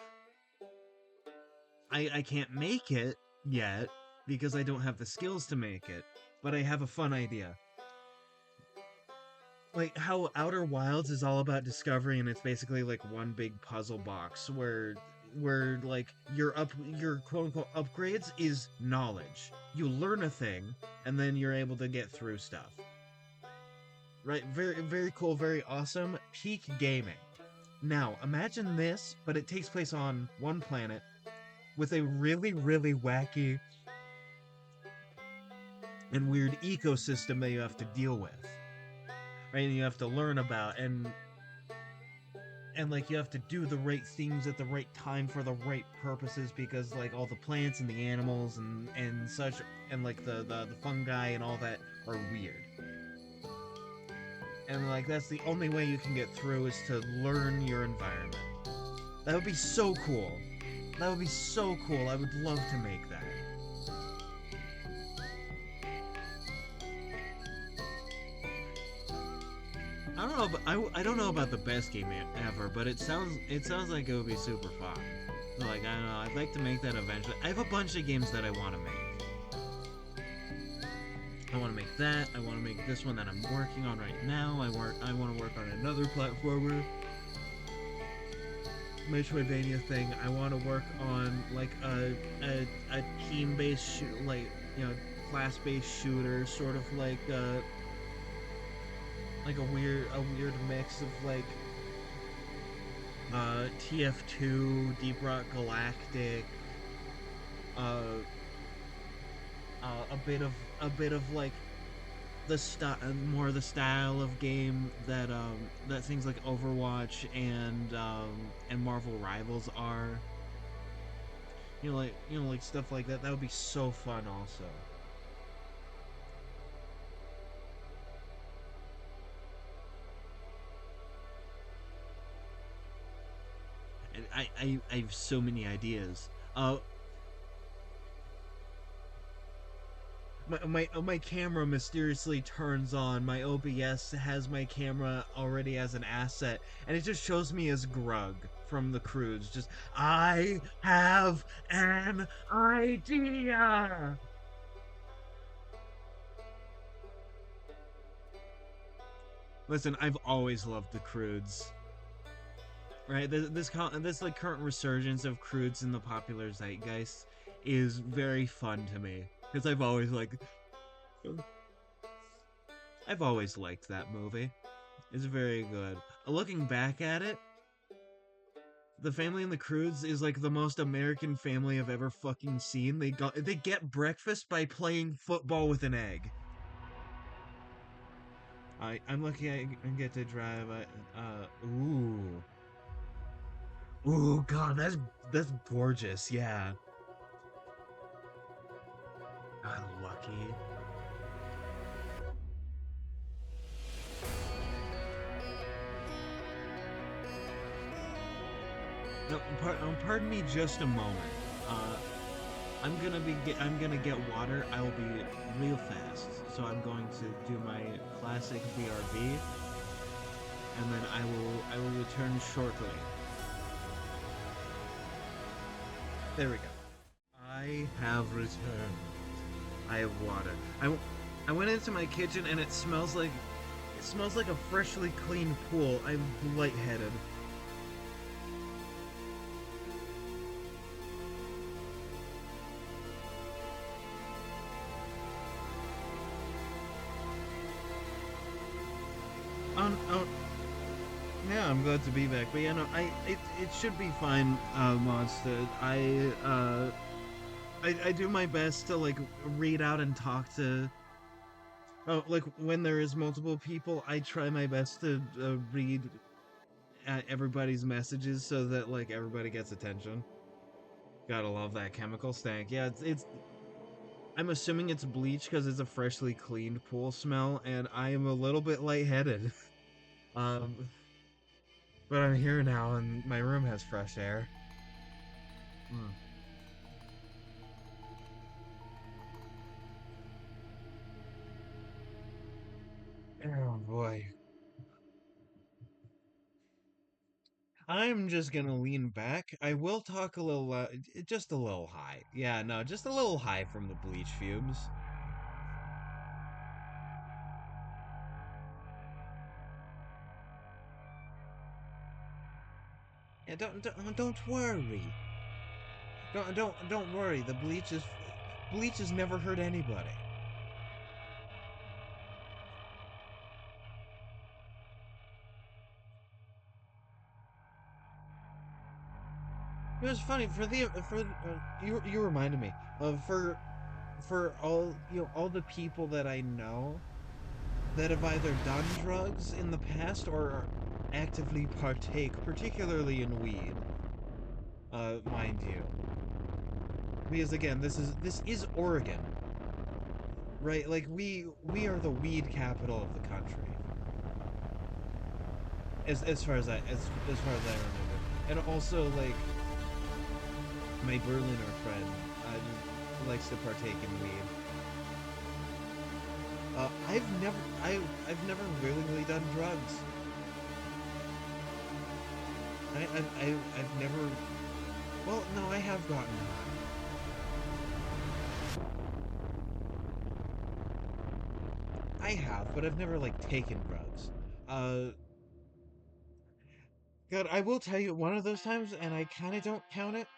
I can't make it yet because I don't have the skills to make it, but I have a fun idea. Like how Outer Wilds is all about discovery and it's basically like one big puzzle box where like your quote unquote upgrades is knowledge. You learn a thing and then you're able to get through stuff. Right? Very cool, very awesome. Peak gaming. Now, imagine this, but it takes place on one planet with a really wacky and weird ecosystem that you have to deal with. Right? And you have to learn about and like you have to do the right things at the right time for the right purposes because like all the plants and the animals and such and like the fungi and all that are weird. And like that's the only way you can get through is to learn your environment. That would be so cool. That would be so cool. I would love to make that. I don't know, but I don't know about the best game ever, but it sounds like it would be super fun. Like I don't know, I'd like to make that eventually. I have a bunch of games that I want to make. I want to make that. I want to make this one that I'm working on right now. I want to work on another platformer. Metroidvania thing. I want to work on like a team-based like class-based shooter, sort of like a weird mix of like TF2, Deep Rock Galactic, uh, a bit of like the more the style of game that things like Overwatch and Marvel Rivals are. Like stuff like that. That would be so fun also. And I have so many ideas. My camera mysteriously turns on. My OBS has my camera already as an asset, and it just shows me as Grug from the Croods. Just I have an idea. Listen, I've always loved the Croods. Right, this like current resurgence of Croods in the popular zeitgeist is very fun to me because I've always liked that movie. It's very good. Looking back at it, the family in the Croods is like the most American family I've ever fucking seen. They get breakfast by playing football with an egg. I'm lucky I get to drive. Ooh, God, that's gorgeous. Yeah. God, lucky. No, pardon me just a moment. Uh, I'm gonna get water. I will be real fast. So I'm going to do my classic BRB, and then I will return shortly. There we go. I have returned. I have water. I went into my kitchen and it smells like a freshly cleaned pool. I'm lightheaded. Oh, Yeah, I'm glad to be back. But yeah, no, it should be fine, Monster. I do my best to like read out and talk to. Oh, like when there is multiple people, I try my best to read everybody's messages so that like everybody gets attention. Gotta love that chemical stank. Yeah, it's. I'm assuming it's bleach because it's a freshly cleaned pool smell, and I am a little bit lightheaded. um, but I'm here now, and my room has fresh air. Mm. Oh boy. I'm just gonna lean back. I will talk a little, just a little high. Yeah, no, just a little high from the bleach fumes. Yeah, don't worry. Don't worry. The bleach has never hurt anybody. It was funny you reminded me of for all all the people that I know that have either done drugs in the past or actively partake, particularly in weed. Mind you, because again, this is Oregon, right? Like we are the weed capital of the country, as far as I remember, and also like my Berliner friend likes to partake in weed. I've never willingly done drugs. I've never. Well, no, I have gotten high. I have, but I've never like taken drugs. Uh, God, I will tell you one of those times, and I kind of don't count it.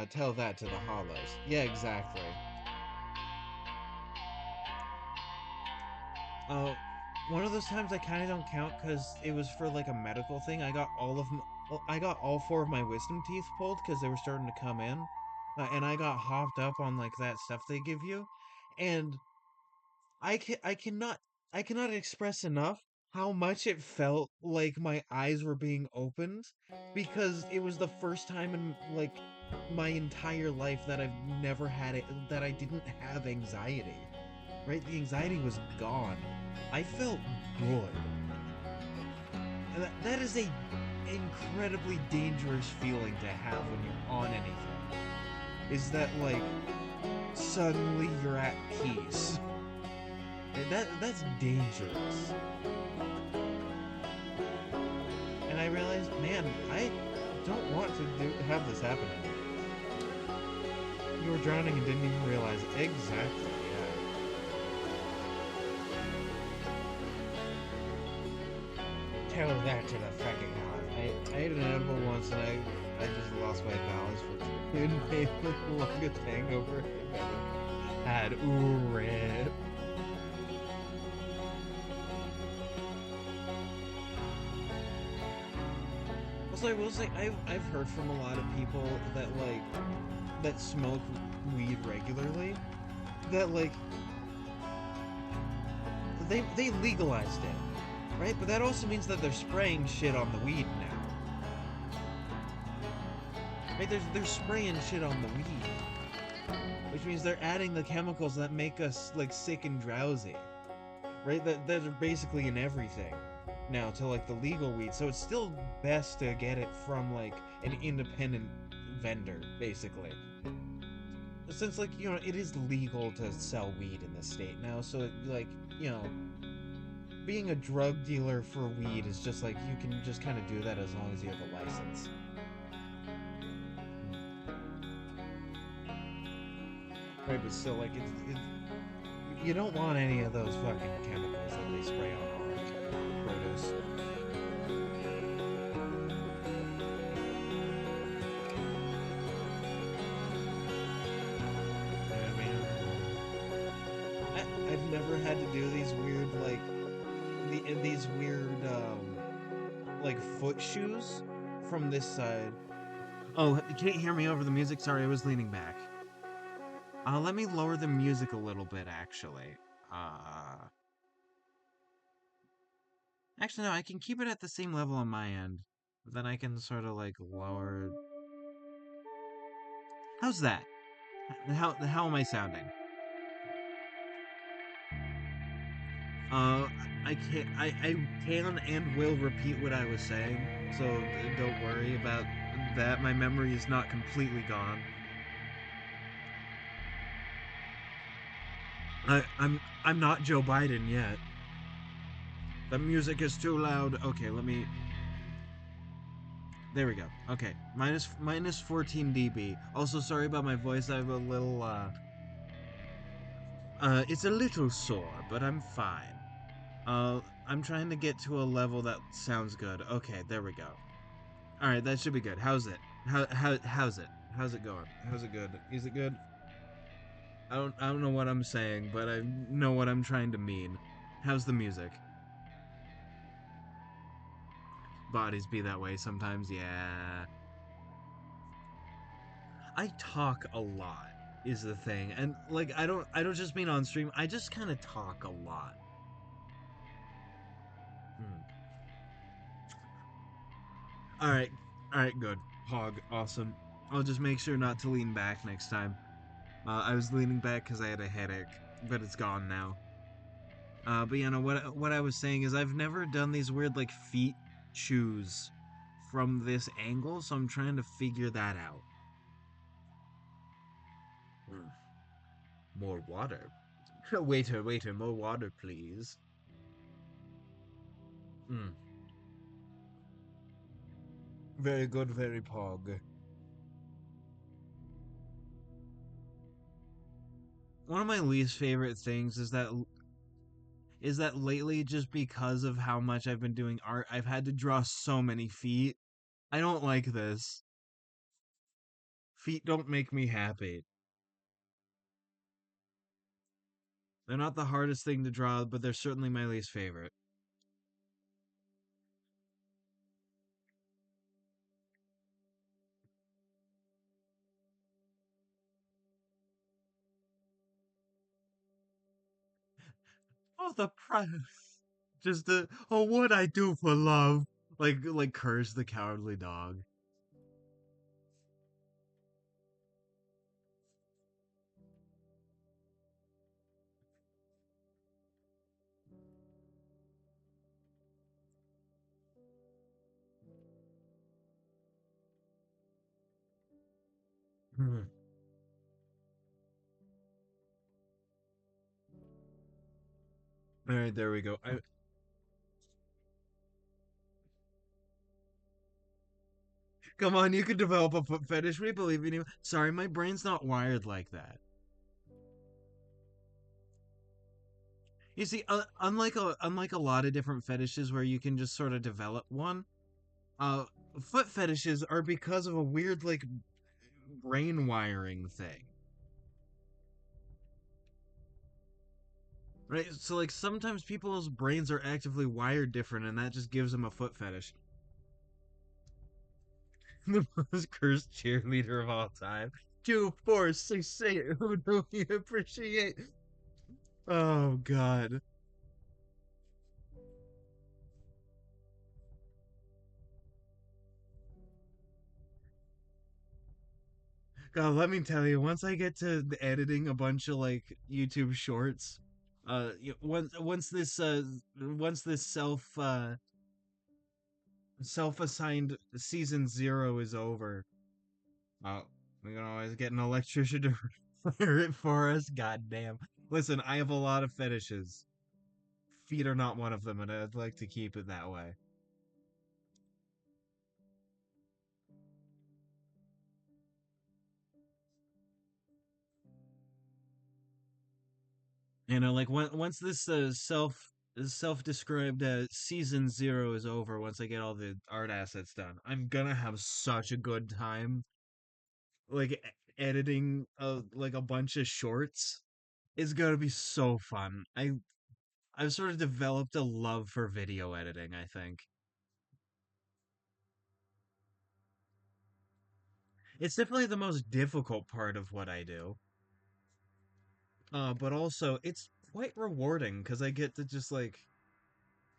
Tell that to the hollows. Yeah, exactly. Uh, one of those times I kind of don't count because it was for like a medical thing. I got all four of my wisdom teeth pulled because they were starting to come in, and I got hopped up on like that stuff they give you, and I cannot express enough how much it felt like my eyes were being opened because it was the first time in like my entire life that I've never had it that I didn't have anxiety. Right? The anxiety was gone. I felt good. And that is a incredibly dangerous feeling to have when you're on anything. Is that like suddenly you're at peace. And that's dangerous. And I realized, man, I don't want to have this happen anymore. You were drowning and didn't even realize it. Exactly. Tell that to the fucking god. I ate an edible once and I just lost my balance for 2 days. The longest hangover I've ever had. Ooh, rip. Also, I will say I've heard from a lot of people that like that smoke weed regularly that like they legalized it. Right? But that also means that they're spraying shit on the weed now. Right? They're spraying shit on the weed. Which means they're adding the chemicals that make us like sick and drowsy. Right? That are basically in everything now to like the legal weed. So it's still best to get it from like an independent vendor, basically. Since like, it is legal to sell weed in the state now, so like, being a drug dealer for weed is just like you can just kind of do that as long as you have a license. Right, but still, like, you don't want any of those fucking chemicals that they spray on our produce. I mean, I've never had to do these weird, like, these weird, like foot shoes from this side. Oh, you can't hear me over the music. Sorry, I was leaning back. Let me lower the music a little bit, actually. Uh, actually, no, I can keep it at the same level on my end. But then I can sort of like lower. How's that? How am I sounding? Uh, I can and will repeat what I was saying, so don't worry about that. My memory is not completely gone. I'm not Joe Biden yet. The music is too loud. Okay, let me. There we go. Okay, minus 14 dB. Also, sorry about my voice. I have a little it's a little sore, but I'm fine. I'm trying to get to a level that sounds good. Okay, there we go. All right, that should be good. How's it? How's it? How's it going? How's it good? Is it good? I don't know what I'm saying, but I know what I'm trying to mean. How's the music? Bodies be that way sometimes. Yeah. I talk a lot is the thing. And like I don't just mean on stream. I just kind of talk a lot. Hmm. All right. All right, good. Hog, awesome. I'll just make sure not to lean back next time. I was leaning back cuz I had a headache, but it's gone now. But you know what I was saying is I've never done these weird like feet shoes from this angle, so I'm trying to figure that out. Mm, more water. Waiter, more water, please. Mm, very good, very pog. One of my least favorite things is that lately, just because of how much I've been doing art, I've had to draw so many feet. I don't like this. Feet don't make me happy. They're not the hardest thing to draw, but they're certainly my least favorite. Oh, the price. Just the oh, what I do for love. Like curse the cowardly dog. Hmm. All right, there we go. Come on, you can develop a foot fetish. We believe in you. Sorry, my brain's not wired like that. You see, unlike a lot of different fetishes where you can just sort of develop one, uh, foot fetishes are because of a weird like brain wiring thing. Right? So like sometimes people's brains are actively wired different and that just gives them a foot fetish. The most cursed cheerleader of all time. 2, 4, 6, 8. Who do we appreciate? Oh God. God, let me tell you, once I get to editing a bunch of like YouTube shorts, once this self-assigned season 0 is over, uh, we can always get an electrician to repair it for us. God damn. Listen, I have a lot of fetishes. Feet are not one of them, and I'd like to keep it that way. Like once this self-described season 0 is over, once I get all the art assets done, I'm gonna have such a good time like editing like a bunch of shorts. It's gonna be so fun. I've sort of developed a love for video editing, I think. It's definitely the most difficult part of what I do. But also it's quite rewarding because I get to just like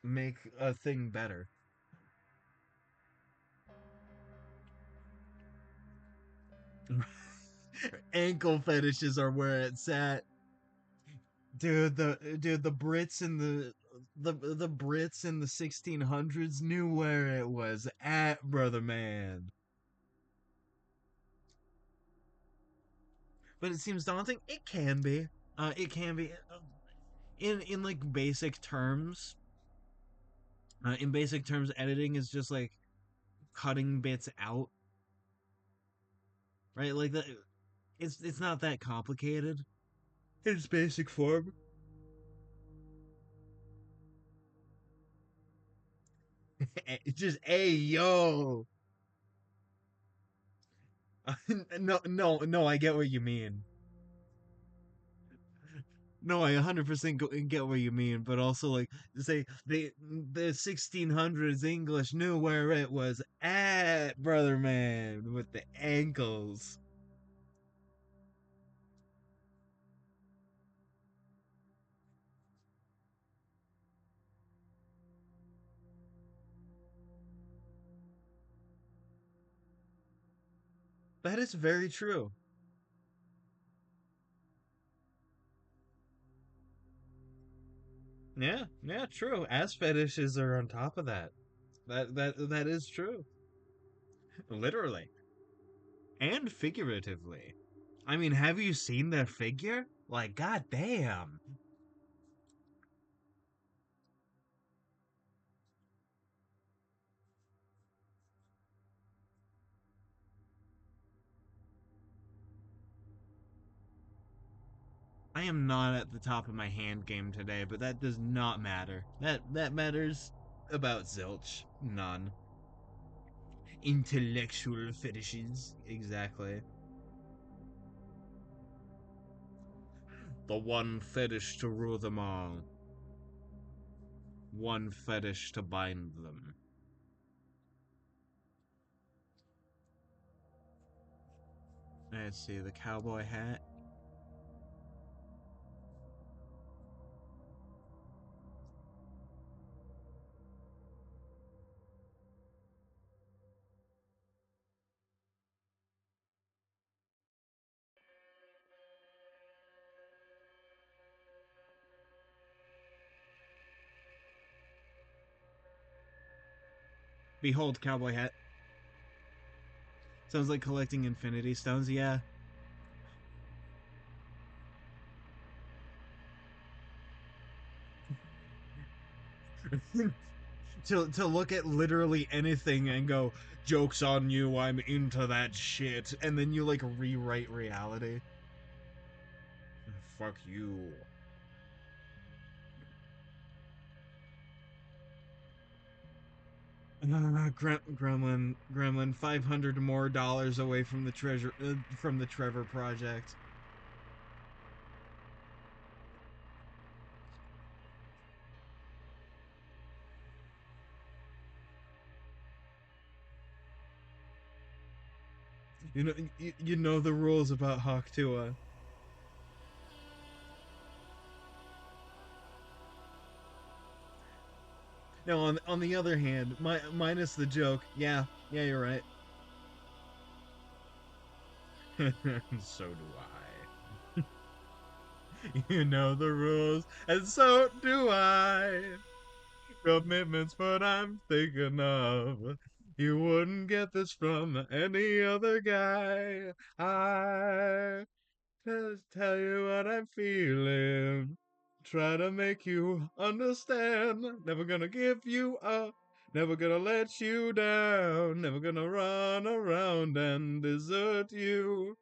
make a thing better. Ankle fetishes are where it's at. The Brits in the Brits in the 1600s knew where it was at, brother man. But it seems daunting. It can be. It can be in like basic terms. In basic terms, editing is just like cutting bits out, right? Like that. It's not that complicated. In its basic form. Just hey yo. No. I get what you mean. No, I 100% get what you mean, but also like say the 1600s English knew where it was at, brother man, with the ankles. That is very true. Yeah, true. Ass fetishes are on top of that. That is true. Literally and figuratively. I mean, have you seen their figure? Like, goddamn. I am not at the top of my hand game today, but that does not matter. That matters about zilch. None. Intellectual fetishes. Exactly. The one fetish to rule them all. One fetish to bind them. Let's see, the cowboy hat. Behold, cowboy hat. Sounds like collecting infinity stones, yeah. To look at literally anything and go, joke's on you, I'm into that shit. And then you like rewrite reality. Fuck you. Gremlin, $500 more away from the treasure, from the Trevor project. You know the rules about Hawk Tuah. Now on the other hand, minus the joke, yeah, you're right. So do I. You know the rules, and so do I. Commitment's what I'm thinking of. You wouldn't get this from any other guy. I just tell you what I'm feeling. Try to make you understand. Never gonna give you up. Never gonna let you down. Never gonna run around and desert you.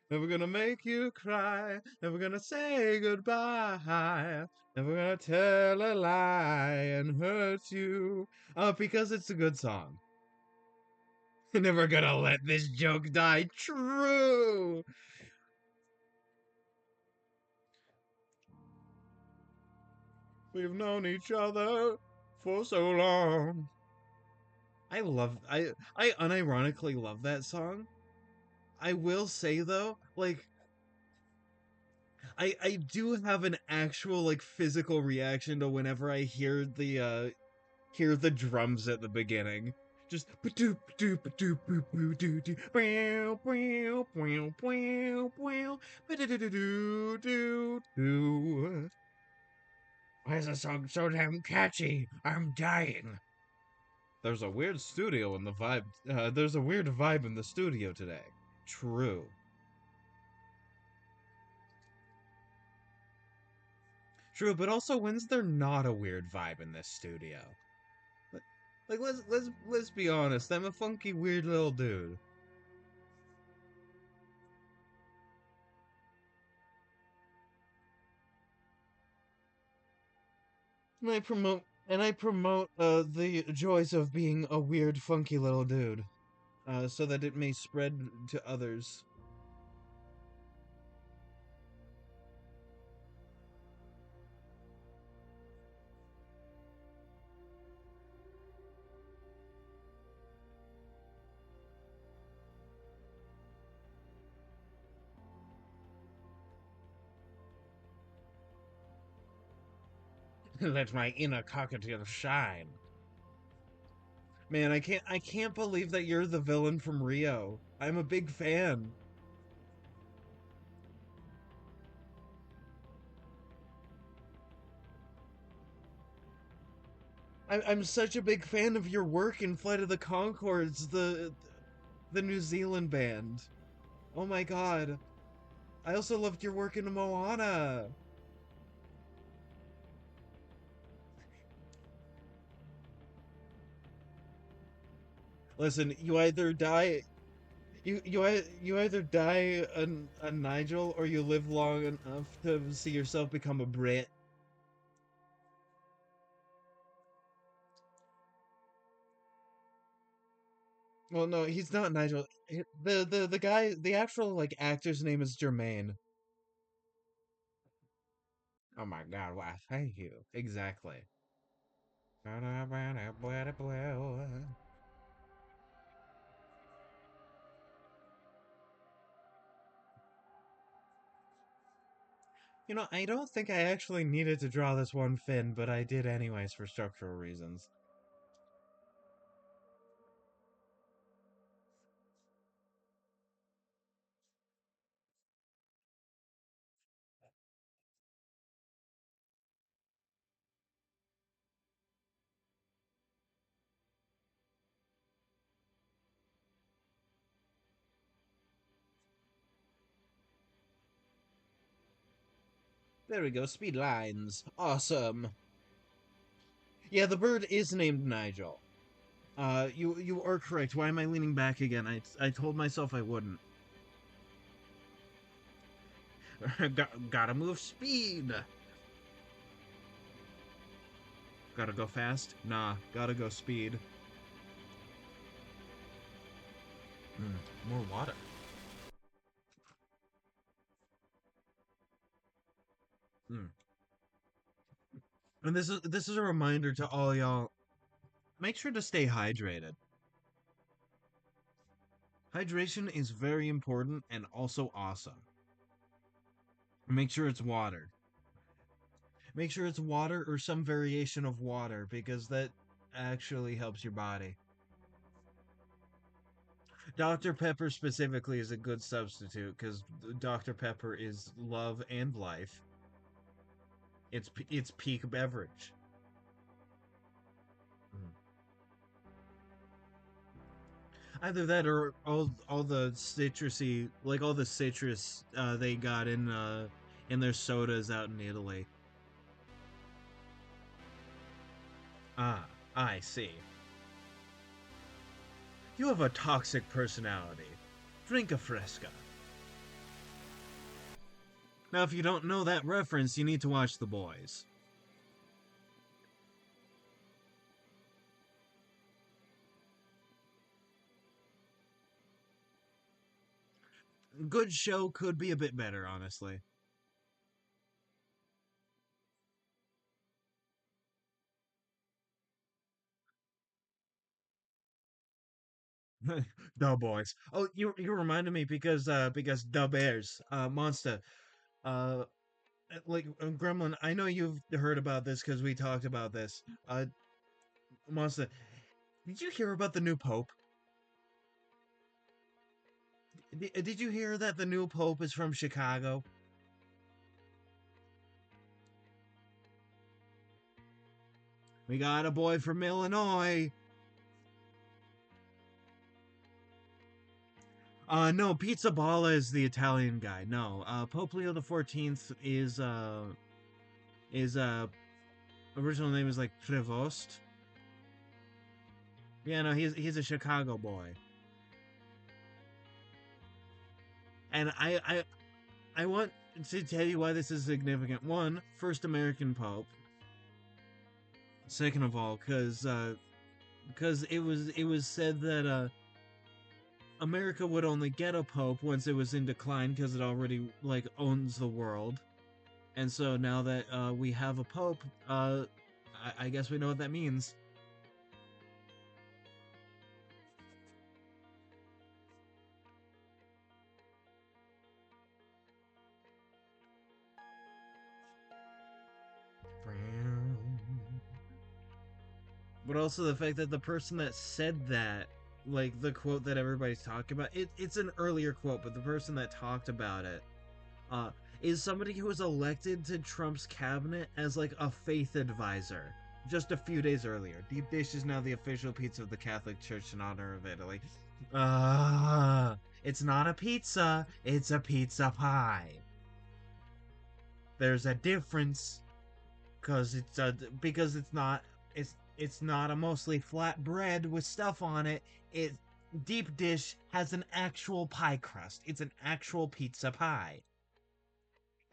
Never gonna make you cry. Never gonna say goodbye. Never gonna tell a lie and hurt you. Because it's a good song. Never gonna let this joke die. True. We've known each other for so long. I unironically love that song. I will say though, like I do have an actual like physical reaction to whenever I hear the drums at the beginning. Just ba-doop doop doop boop boo doo doo bow bow bow bow bow ba-do-do-do-do doo doo. Why is this song so damn catchy? I'm dying. There's a weird studio in the vibe. There's a weird vibe in the studio today. True. True, but also when's there not a weird vibe in this studio? Like, let's be honest. I'm a funky weird little dude. And I promote the joys of being a weird funky little dude, so that it may spread to others. Let my inner cockatiel shine. Man, I can't believe that you're the villain from Rio. I'm a big fan. I'm such a big fan of your work in Flight of the Conchords, the New Zealand band. Oh my god. I also loved your work in Moana. Listen, you either die a Nigel or you live long enough to see yourself become a Brit. Well, no, he's not Nigel. The guy, the actual like actor's name is Jermaine. Oh my god, wow, thank you. Exactly. I don't think I actually needed to draw this one fin, but I did anyways for structural reasons. There we go, speed lines. Awesome. Yeah, the bird is named Nigel. You are correct. Why am I leaning back again? I told myself I wouldn't. Gotta move speed. Gotta go fast? Nah, gotta go speed. More water. Mm. And this is a reminder to all y'all. Make sure to stay hydrated. Hydration is very important and also awesome. Make sure it's water. Make sure it's water or some variation of water because that actually helps your body. Dr. Pepper specifically is a good substitute because Dr. Pepper is love and life. It's peak beverage. Mm. Either that or all the citrusy, like all the citrus they got in their sodas out in Italy. Ah, I see. You have a toxic personality. Drink a Fresca. Now, if you don't know that reference, you need to watch The Boys. Good show could be a bit better, honestly. The boys. Oh, you reminded me because the bears monster uh like Gremlin. I know you've heard about this because we talked about this. Monster. Did you hear about the new pope? Did you hear that the new pope is from Chicago? We got a boy from Illinois. No, Pizza Balla is the Italian guy. No, Pope Leo the 14th is original name is like Prevost. Yeah, no, he's a Chicago boy. And I want to tell you why this is significant. One, first American Pope. Second of all, because it was said that America would only get a pope once it was in decline because it already like owns the world. And so now that we have a pope, I guess we know what that means. But also the fact that the person that said that, like the quote that everybody's talking about, it's an earlier quote, but the person that talked about it, uh, is somebody who was elected to Trump's cabinet as like a faith advisor just a few days earlier. Deep dish is now the official pizza of the Catholic Church in honor of Italy. It's not a pizza, it's a pizza pie. There's a difference because it's not a mostly flat bread with stuff on it. It deep dish has an actual pie crust. It's an actual pizza pie.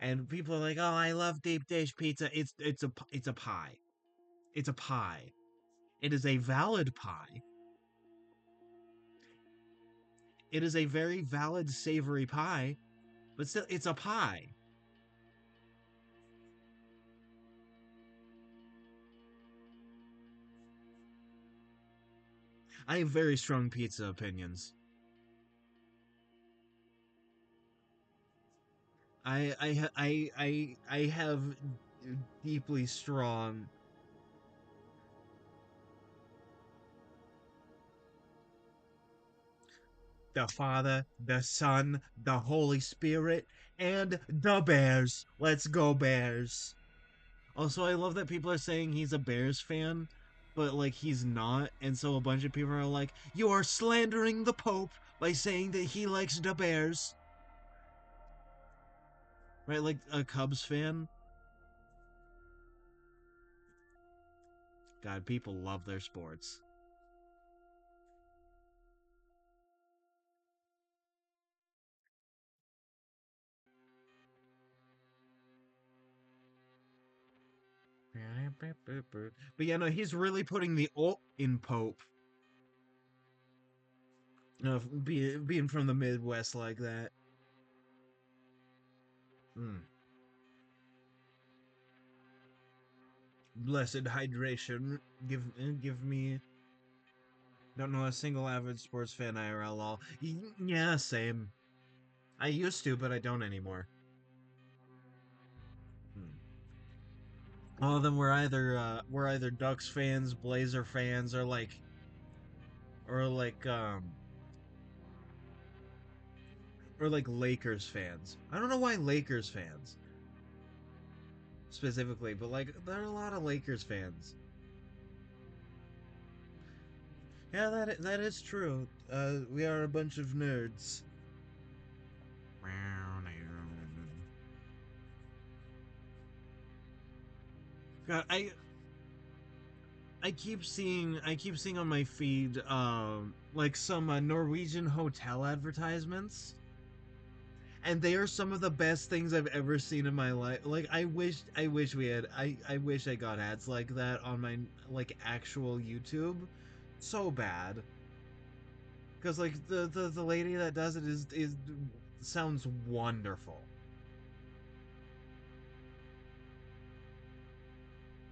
And people are like, "Oh, I love deep dish pizza." It's a pie. It's a pie. It is a valid pie. It is a very valid savory pie, but still it's a pie. I have very strong pizza opinions. I have deeply strong. The Father, the Son, the Holy Spirit, and the Bears. Let's go, Bears. Also, I love that people are saying he's a Bears fan, but like he's not. And so a bunch of people are like, you are slandering the Pope by saying that he likes the Bears. Right? Like a Cubs fan. God, people love their sports. But yeah, no, he's really putting the alt in Pope. Being from the Midwest like that. Mm. Blessed hydration. Give me. Don't know a single avid sports fan IRL. All. Yeah, same. I used to, but I don't anymore. Hmm. All of them were either Ducks fans, Blazer fans, or or like Lakers fans. I don't know why Lakers fans specifically, but like there are a lot of Lakers fans. Yeah, that is true. We are a bunch of nerds. God, I keep seeing on my feed like some Norwegian hotel advertisements, and they are some of the best things I've ever seen in my life. Like I wish we had I wish I got ads like that on my like actual YouTube. So bad. Cuz like the lady that does it is sounds wonderful.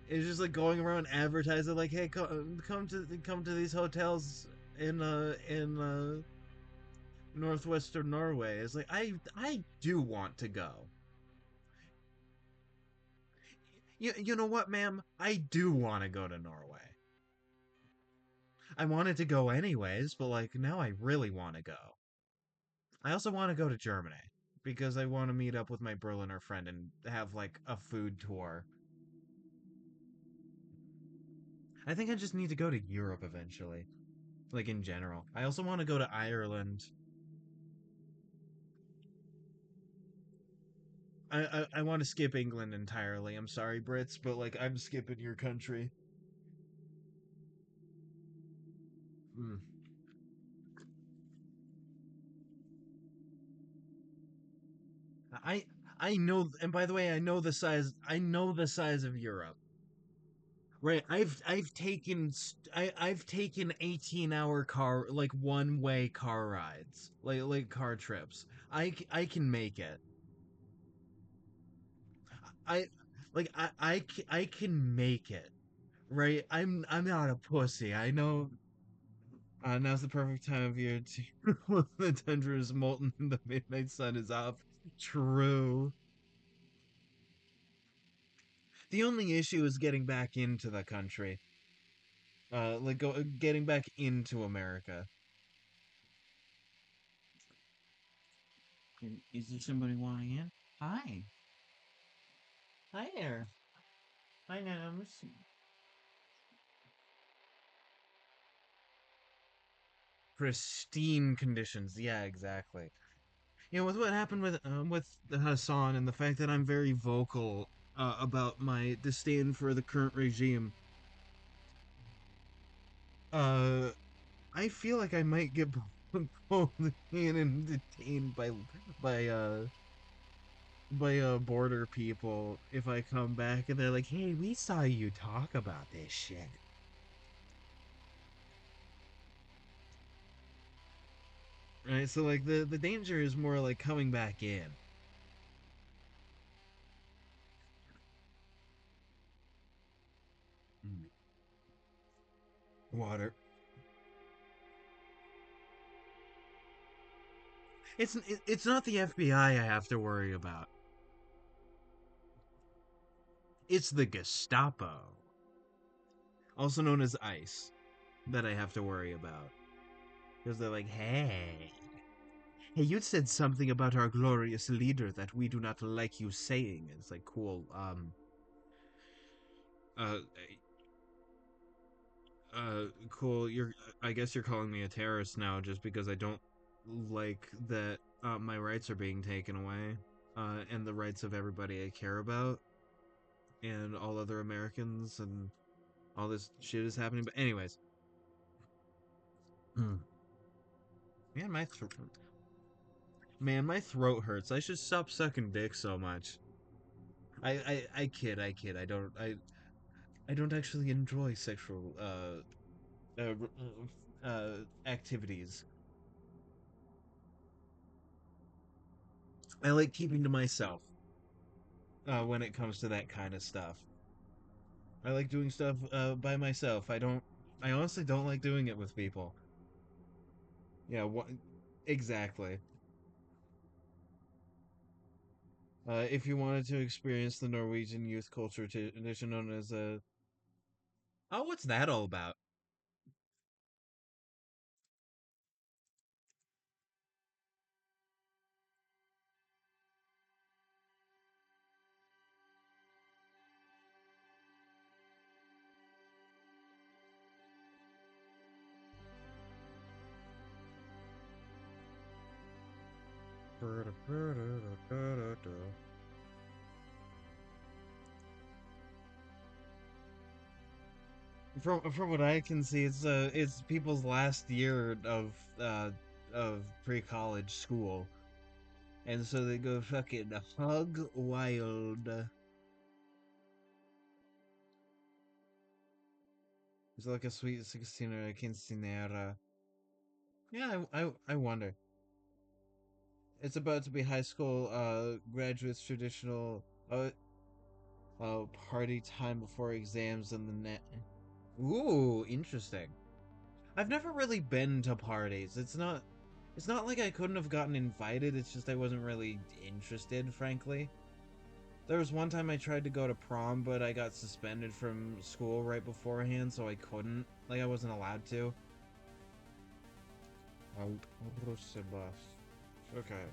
It's just like going around advertising like, "Hey, come to these hotels in northwestern Norway. It's like I do want to go. You know what, ma'am? I do want to go to Norway. I wanted to go anyways, but like now I really want to go. I also want to go to Germany because I want to meet up with my Berliner friend and have like a food tour. I think I just need to go to Europe eventually, like in general. I also want to go to Ireland. I want to skip England entirely. I'm sorry, Brits, but like I'm skipping your country. Mm. I I know, and by the way, I know the size. I know the size of Europe. Right, I've taken 18-hour car, like one way car rides, like car trips. I can make it. I I can make it. Right, I'm not a pussy. I know. Now's the perfect time of year to the tundra is molten and the midnight sun is up. True. The only issue is getting back into the country. Getting back into America. Is there somebody wanting in? Hi. Hi there. Hi, Nams. Pristine conditions. Yeah, exactly. You know, with what happened with Hassan and the fact that I'm very vocal about my disdain for the current regime, uh, I feel like I might get pulled in and detained by uh by border people if I come back and they're like, "Hey, we saw you talk about this shit." Right? So like the danger is more like coming back in. Mm. Water. It's not the FBI I have to worry about. It's the Gestapo, also known as ICE, that I have to worry about. Because they're like, hey, you said something about our glorious leader that we do not like you saying. It's like, cool. Uh, cool. I guess you're calling me a terrorist now just because I don't like that my rights are being taken away, and the rights of everybody I care about, and all other Americans, and all this shit is happening. But anyways, mm. man, my throat hurts. I should stop sucking dick so much. I kid, I kid. I don't actually enjoy sexual activities. I like keeping to myself when it comes to that kind of stuff. I like doing stuff by myself. I honestly don't like doing it with people. Yeah, exactly. If you wanted to experience the Norwegian youth culture tradition known as a oh, what's that all about? From what I can see, it's people's last year of pre college school, and so they go fucking hug wild. It's like a sweet 16 or a quinceanera. Yeah, I wonder. It's about to be high school graduates traditional party time before exams and the net. Ooh, interesting. I've never really been to parties. It's not like I couldn't have gotten invited, it's just I wasn't really interested, frankly. There was one time I tried to go to prom, but I got suspended from school right beforehand, so I couldn't. Like, I wasn't allowed to. Alt Okay,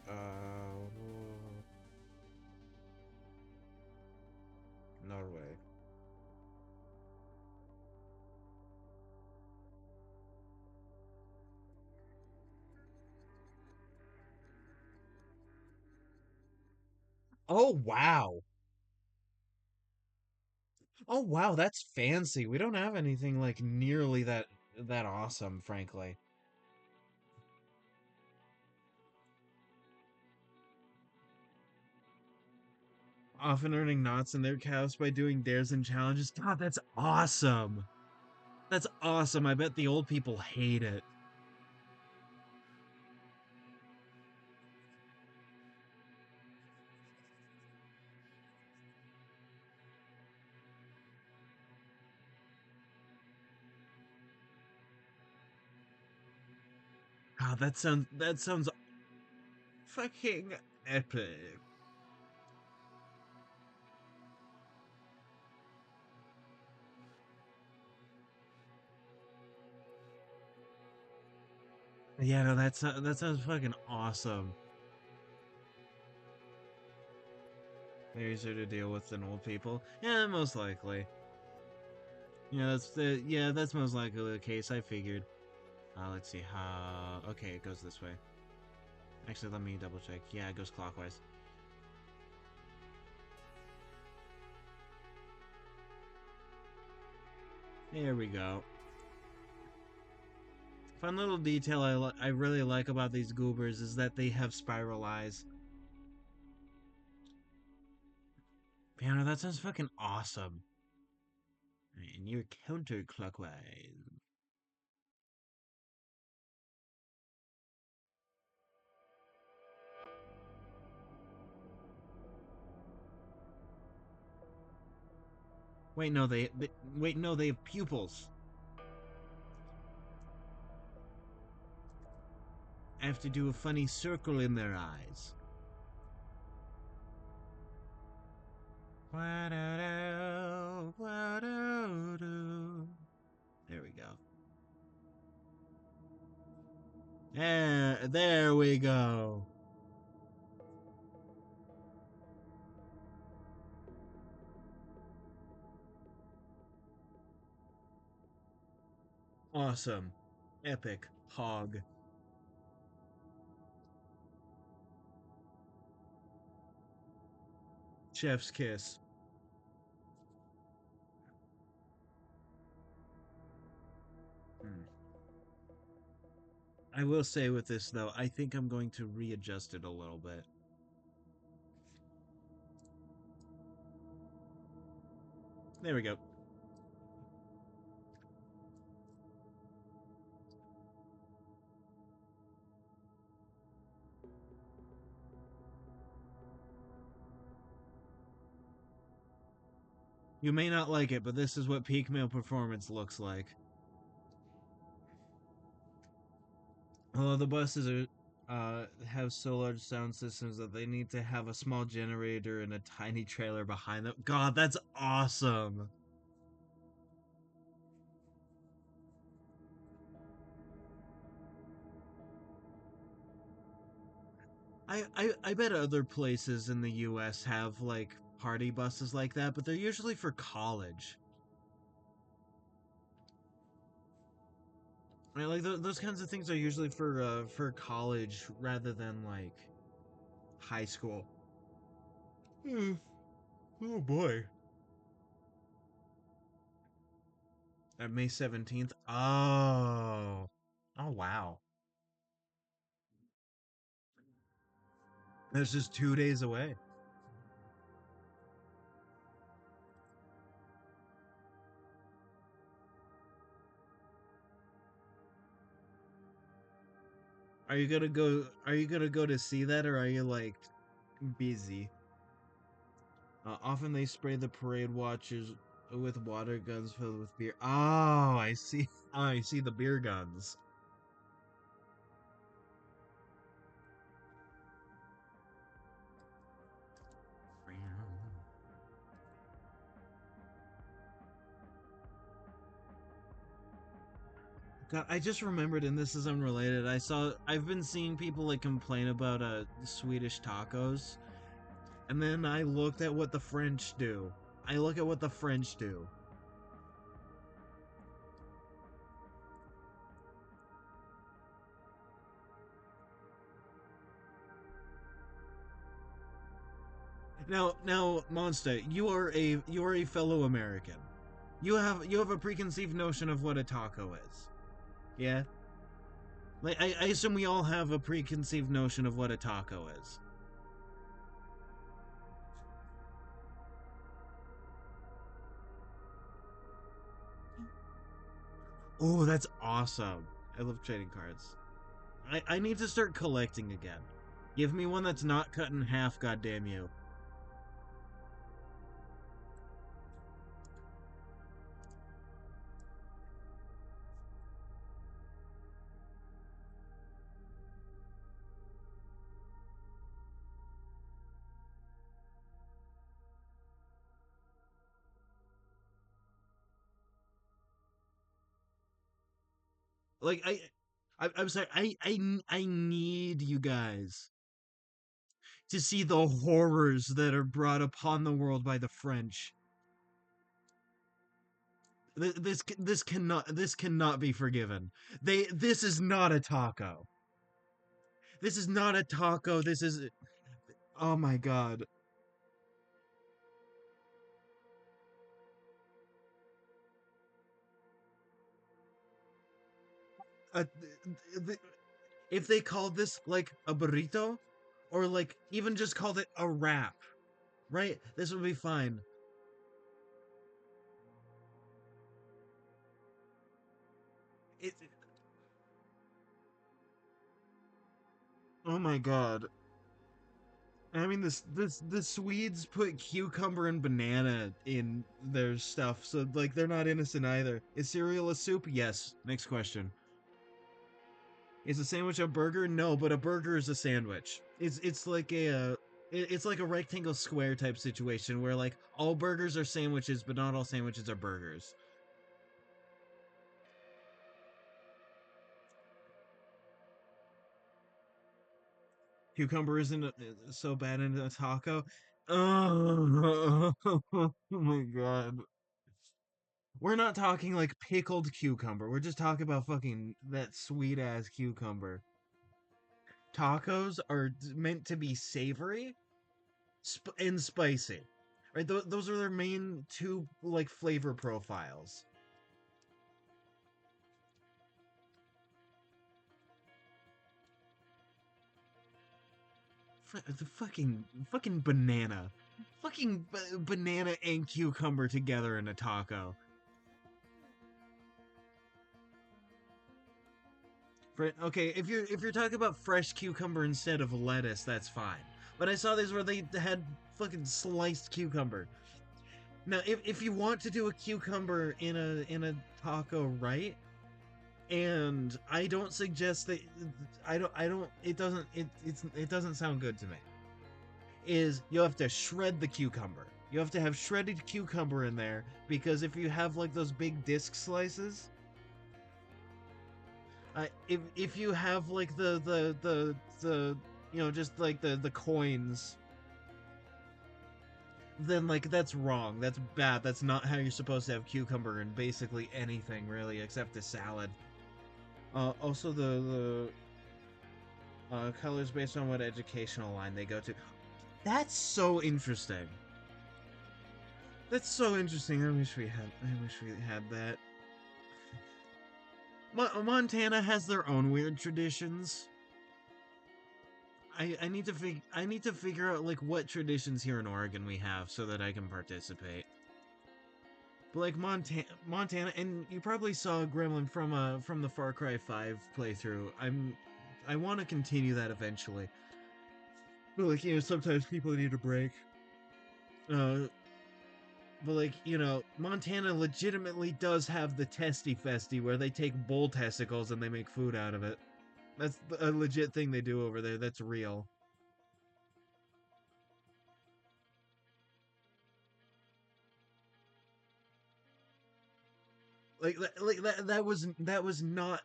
Norway. Oh, wow. Oh, wow, that's fancy. We don't have anything like nearly that awesome, frankly. Often earning knots in their calves by doing dares and challenges. God, that's awesome. That's awesome. I bet the old people hate it. God, that sounds fucking epic. Yeah, no, that sounds fucking awesome. They're easier to deal with than old people. Yeah, most likely. Yeah, that's most likely the case. I figured. Let's see how. Okay, it goes this way. Actually, let me double check. Yeah, it goes clockwise. There we go. Fun little detail I really like about these goobers is that they have spiral eyes. Piano, that sounds fucking awesome. And you're counterclockwise. Wait, no, wait, no, they have pupils. I have to do a funny circle in their eyes. There we go. There we go. Awesome. Epic. Hog. Chef's kiss. Hmm. I will say with this though, I think I'm going to readjust it a little bit. There we go. You may not like it, but this is what peak male performance looks like. Although the buses are have so large sound systems that they need to have a small generator and a tiny trailer behind them. God, that's awesome. I bet other places in the US have like party buses like that, but they're usually for college. I mean, like those kinds of things are usually for college rather than like high school. Hmm. Oh boy. May 17th. Oh. Oh wow. That's just 2 days away. Are you gonna go to see that, or are you like busy? Often they spray the parade watchers. with water guns filled with beer. Oh, I see. Oh, I see the beer guns. God, I just remembered, and this is unrelated. I've been seeing people like complain about Swedish tacos, and then I looked at what the French do. I look at what the French do. Now, Monster, you are a fellow American. You have a preconceived notion of what a taco is. Yeah, like I assume we all have a preconceived notion of what a taco is. Oh, that's awesome. I love trading cards. I need to start collecting again. Give me one that's not cut in half, goddamn you. Like I'm sorry. I need you guys to see the horrors that are brought upon the world by the French. This cannot be forgiven. This is not a taco. This is not a taco. This is, oh my god. Uh, if they called this like a burrito, or like even just called it a wrap, right? This would be fine. It, oh my god. I mean, the Swedes put cucumber and banana in their stuff, so like they're not innocent either. Is cereal a soup? Yes. Next question. Is a sandwich a burger? No, but a burger is a sandwich. It's like it's like a rectangle square type situation where like all burgers are sandwiches, but not all sandwiches are burgers. Cucumber isn't so bad in a taco. Oh, oh my god. We're not talking like pickled cucumber. We're just talking about fucking that sweet ass cucumber. Tacos are meant to be savory and spicy. Right? Those are their main two like flavor profiles. The fucking banana. Fucking banana and cucumber together in a taco. Okay, if you're talking about fresh cucumber instead of lettuce, that's fine. But I saw these where they had fucking sliced cucumber. Now, if you want to do a cucumber in a taco, right? And I don't suggest that I don't it doesn't sound good to me. Is you have to shred the cucumber. You have to have shredded cucumber in there because if you have like those big disc slices, if you have like the you know just like the coins, then like that's wrong. That's bad. That's not how you're supposed to have cucumber in basically anything really except a salad. Also the colors based on what educational line they go to. That's so interesting. That's so interesting. I wish we had that. Montana has their own weird traditions. I need to figure out like what traditions here in Oregon we have so that I can participate. But like Montana, and you probably saw Gremlin from the Far Cry 5 playthrough. I want to continue that eventually. But like you know, sometimes people need a break. Uh, But like, Montana legitimately does have the testy festy where they take bull testicles and they make food out of it. That's a legit thing they do over there. That's real. That was not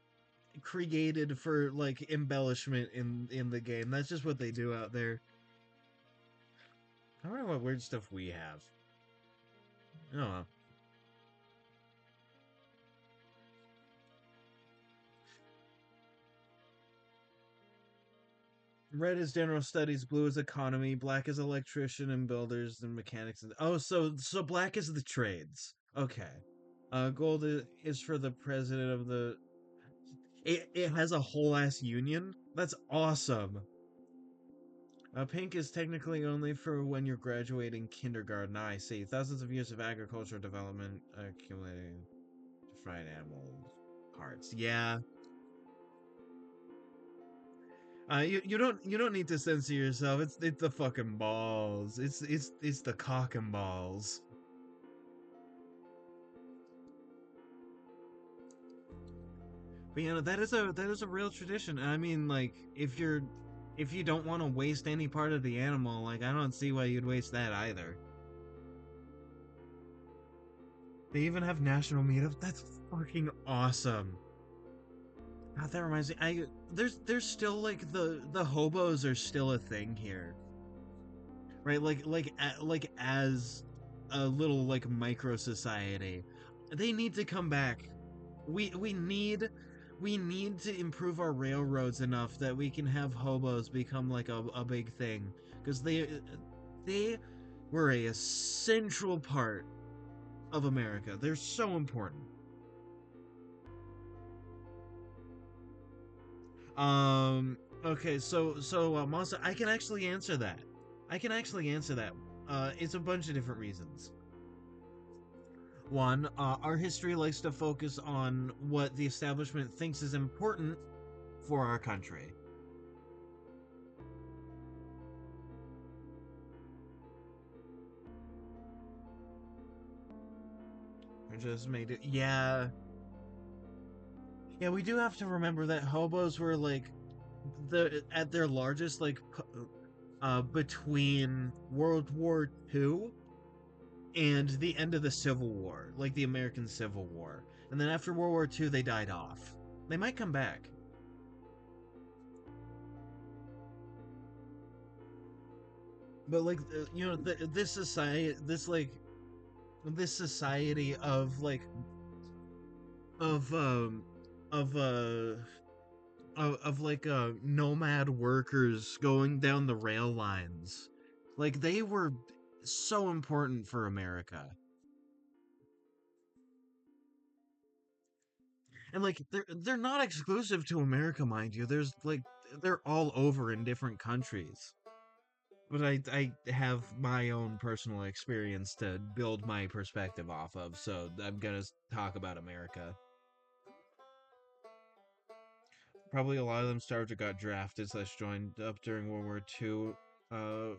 created for like embellishment in the game. That's just what they do out there. I don't know what weird stuff we have. Oh, red is general studies, blue is economy, black is electrician and builders and mechanics. Oh, so black is the trades. Okay. Gold is for the president of the. It has a whole ass union. That's awesome. Pink is technically only for when you're graduating kindergarten. I see. Thousands of years of agricultural development accumulating to find animal parts. Yeah. You don't need to censor yourself. It's the fucking balls. It's the cock and balls. But that is a real tradition. I mean, like if you don't want to waste any part of the animal, like I don't see why you'd waste that either. They even have national meetups. That's fucking awesome. God, that reminds me. There's still like the hobos are still a thing here, right? Like as a little like micro society, they need to come back. We need to improve our railroads enough that we can have hobos become like a big thing because they were a central part of America. They're so important. Okay, so Monster, I can actually answer that. I can actually answer that. It's a bunch of different reasons. One, our history likes to focus on what the establishment thinks is important for our country. I just made it. Yeah, yeah. We do have to remember that hobos were like at their largest, like between World War II and the end of the Civil War, like the American Civil War. And then after World War II, they died off. They might come back. But like this society of like of of like nomad workers going down the rail lines, like they were so important for America. And like they're not exclusive to America, mind you. There's like they're all over in different countries. But I have my own personal experience to build my perspective off of, so I'm gonna talk about America. Probably a lot of them starved or got drafted slash joined up during World War II. Uh,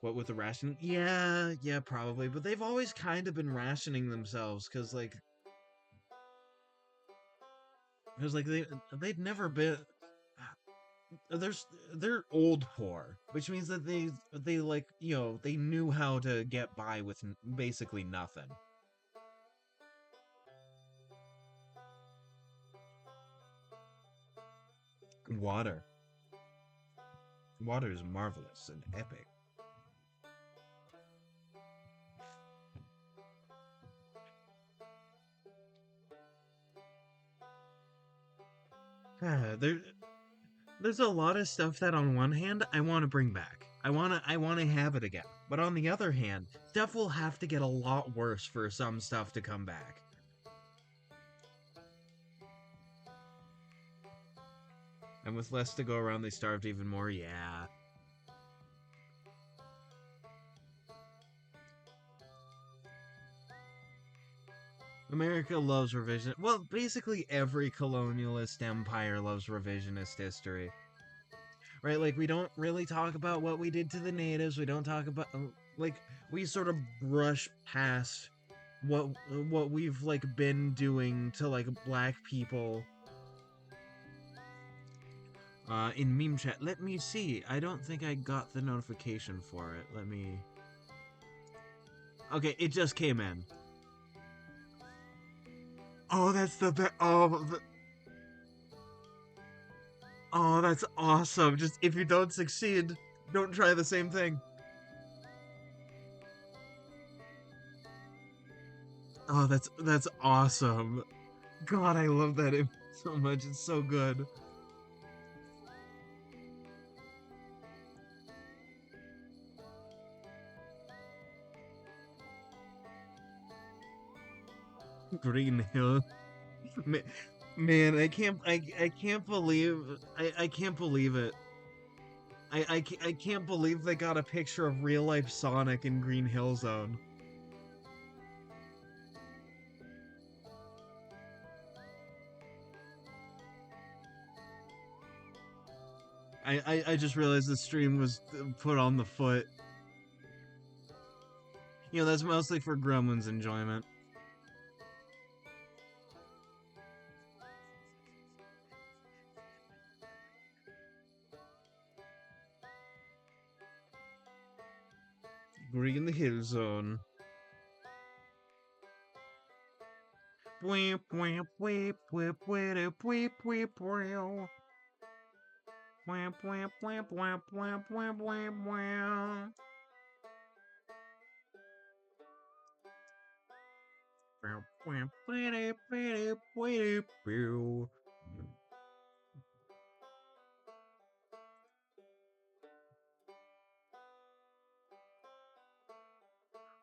what with the rationing? Yeah, yeah, probably. But they've always kind of been rationing themselves because like they'd never been. There's they're old poor, which means that they like they knew how to get by with basically nothing. Water, water is marvelous and epic. there there's a lot of stuff that on one hand I want to bring back. I want to have it again. But on the other hand, stuff will have to get a lot worse for some stuff to come back. And with less to go around, they starved even more. Yeah. America loves revision. Well, basically every colonialist empire loves revisionist history. Right? Like we don't really talk about what we did to the natives. We don't talk about like we sort of brush past what we've like been doing to like black people in meme chat. Let me see. I don't think I got the notification for it. Let me. Okay, it just came in. Oh, that's the best. Oh, that's awesome. Just if you don't succeed, don't try the same thing. Oh, that's awesome. God, I love that image so much. It's so good. Green Hill. Man, I can't believe I can't believe it. I can't believe they got a picture of real life Sonic in Green Hill Zone. I just realized the stream was put on the foot. You know, that's mostly for Gremlin's enjoyment. Green Hill Zone.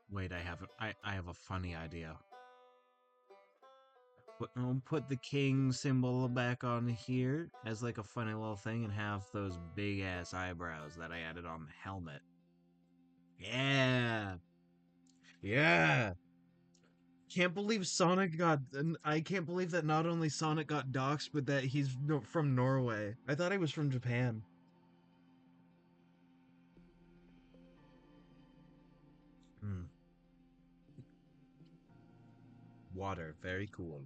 Wait, I have a funny idea. Put the king symbol back on here as like a funny little thing and have those big ass eyebrows that I added on the helmet. Yeah. Yeah. Can't believe Sonic got. I can't believe that not only Sonic got doxxed, but that he's from Norway. I thought he was from Japan. Hmm. Water, very cool.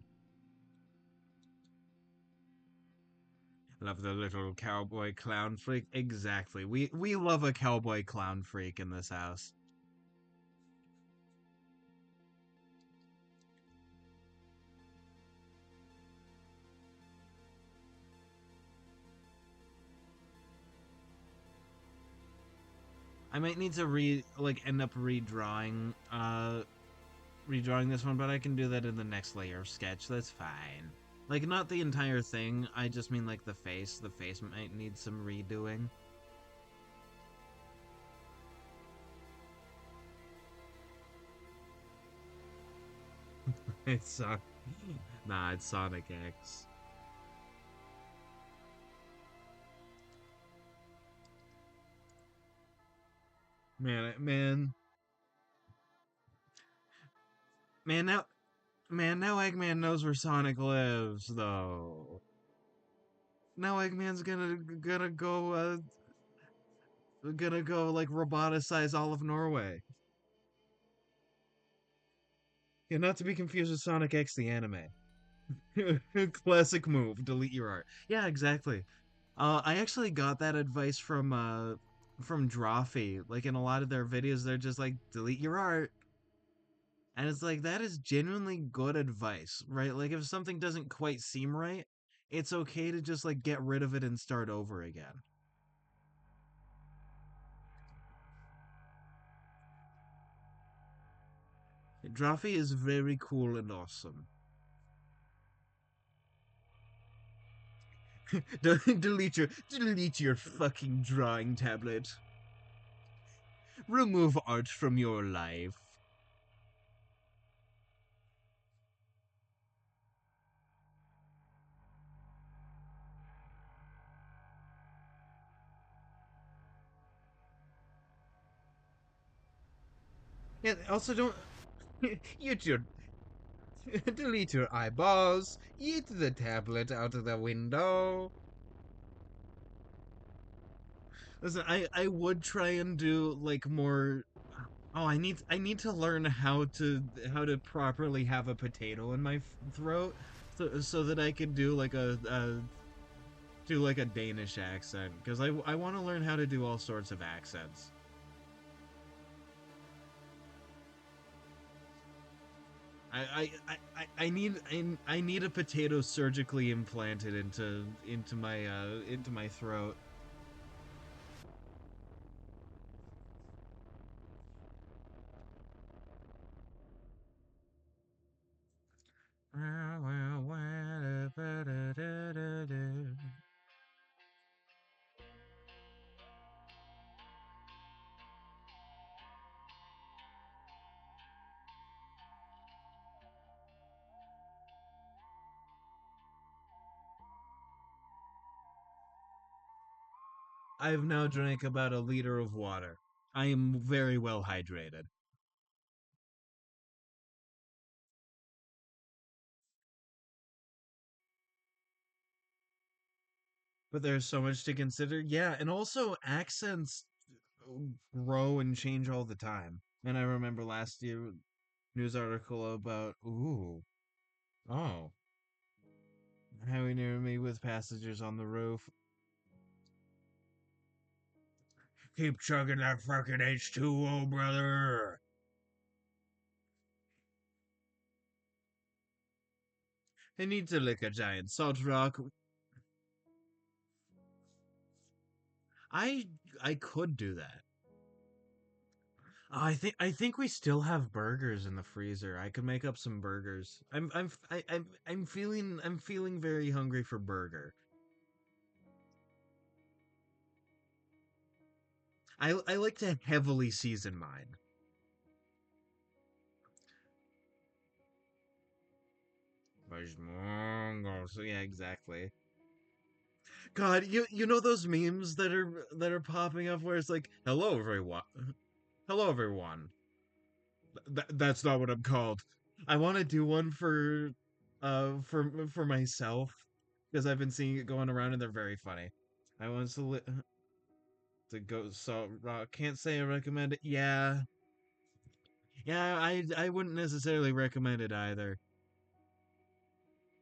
Love the little cowboy clown freak. Exactly. We love a cowboy clown freak in this house. I might need to end up redrawing this one, but I can do that in the next layer of sketch. That's fine. Like not the entire thing. I just mean like the face. The face might need some redoing. It's nah, it's Sonic X. Man, man, now, now Eggman knows where Sonic lives, though. Now Eggman's gonna go like roboticize all of Norway. Yeah, not to be confused with Sonic X the anime. Classic move, delete your art. Yeah, exactly. I actually got that advice from Drawfee. Like in a lot of their videos, they're just like delete your art. And it's like that is genuinely good advice, right? Like if something doesn't quite seem right, it's okay to just like get rid of it and start over again. Drawfee is very cool and awesome. Delete your fucking drawing tablet. Remove art from your life. Yeah, also don't eat your delete your eyeballs. Eat the tablet out of the window. Listen, I would try and do like more. Oh, I need to learn how to properly have a potato in my throat, so that I can do like a Danish accent, because I want to learn how to do all sorts of accents. I need a potato surgically implanted into my throat. I've now drank about a liter of water. I am very well hydrated. But there's so much to consider. Yeah, and also accents grow and change all the time. And I remember last year news article about oh, how he near me with passengers on the roof. Keep chugging that fucking H2O, brother. I need to lick a giant salt rock. I I could do that. I think we still have burgers in the freezer. I could make up some burgers. I'm feeling very hungry for burger. I like to heavily season mine. Bajongles. Yeah, exactly. God, you know those memes that are popping up where it's like, "Hello everyone. Hello everyone." That's not what I'm called. I want to do one for myself because I've been seeing it going around and they're very funny. I want to go so can't say I recommend it. Yeah. Yeah, I wouldn't necessarily recommend it either.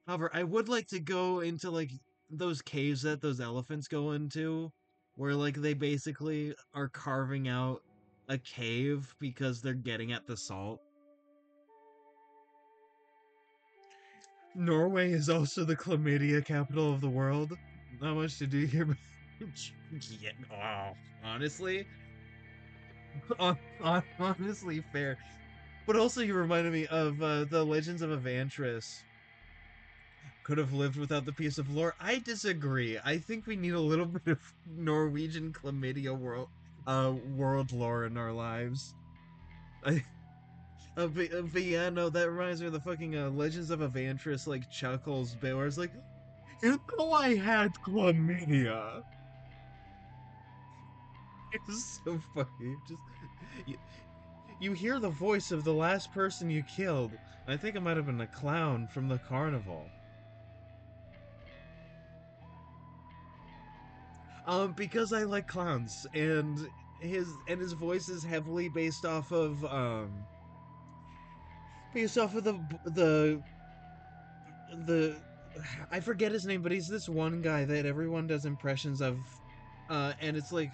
However, I would like to go into like those caves that those elephants go into where like they basically are carving out a cave because they're getting at the salt. Norway is also the chlamydia capital of the world. Not much to do here, but yeah, oh, honestly, honestly fair. But also, you reminded me of the Legends of Evantris. Could have lived without the piece of lore. I disagree. I think we need a little bit of Norwegian chlamydia world lore in our lives. I, but yeah, no, that reminds me of the fucking Legends of Evantris like chuckles bit where it's like, you know, I had chlamydia. It's so funny. Just you, you hear the voice of the last person you killed. I think it might have been a clown from the carnival. Because I like clowns, and his voice is heavily based off of the I forget his name, but he's this one guy that everyone does impressions of, and it's like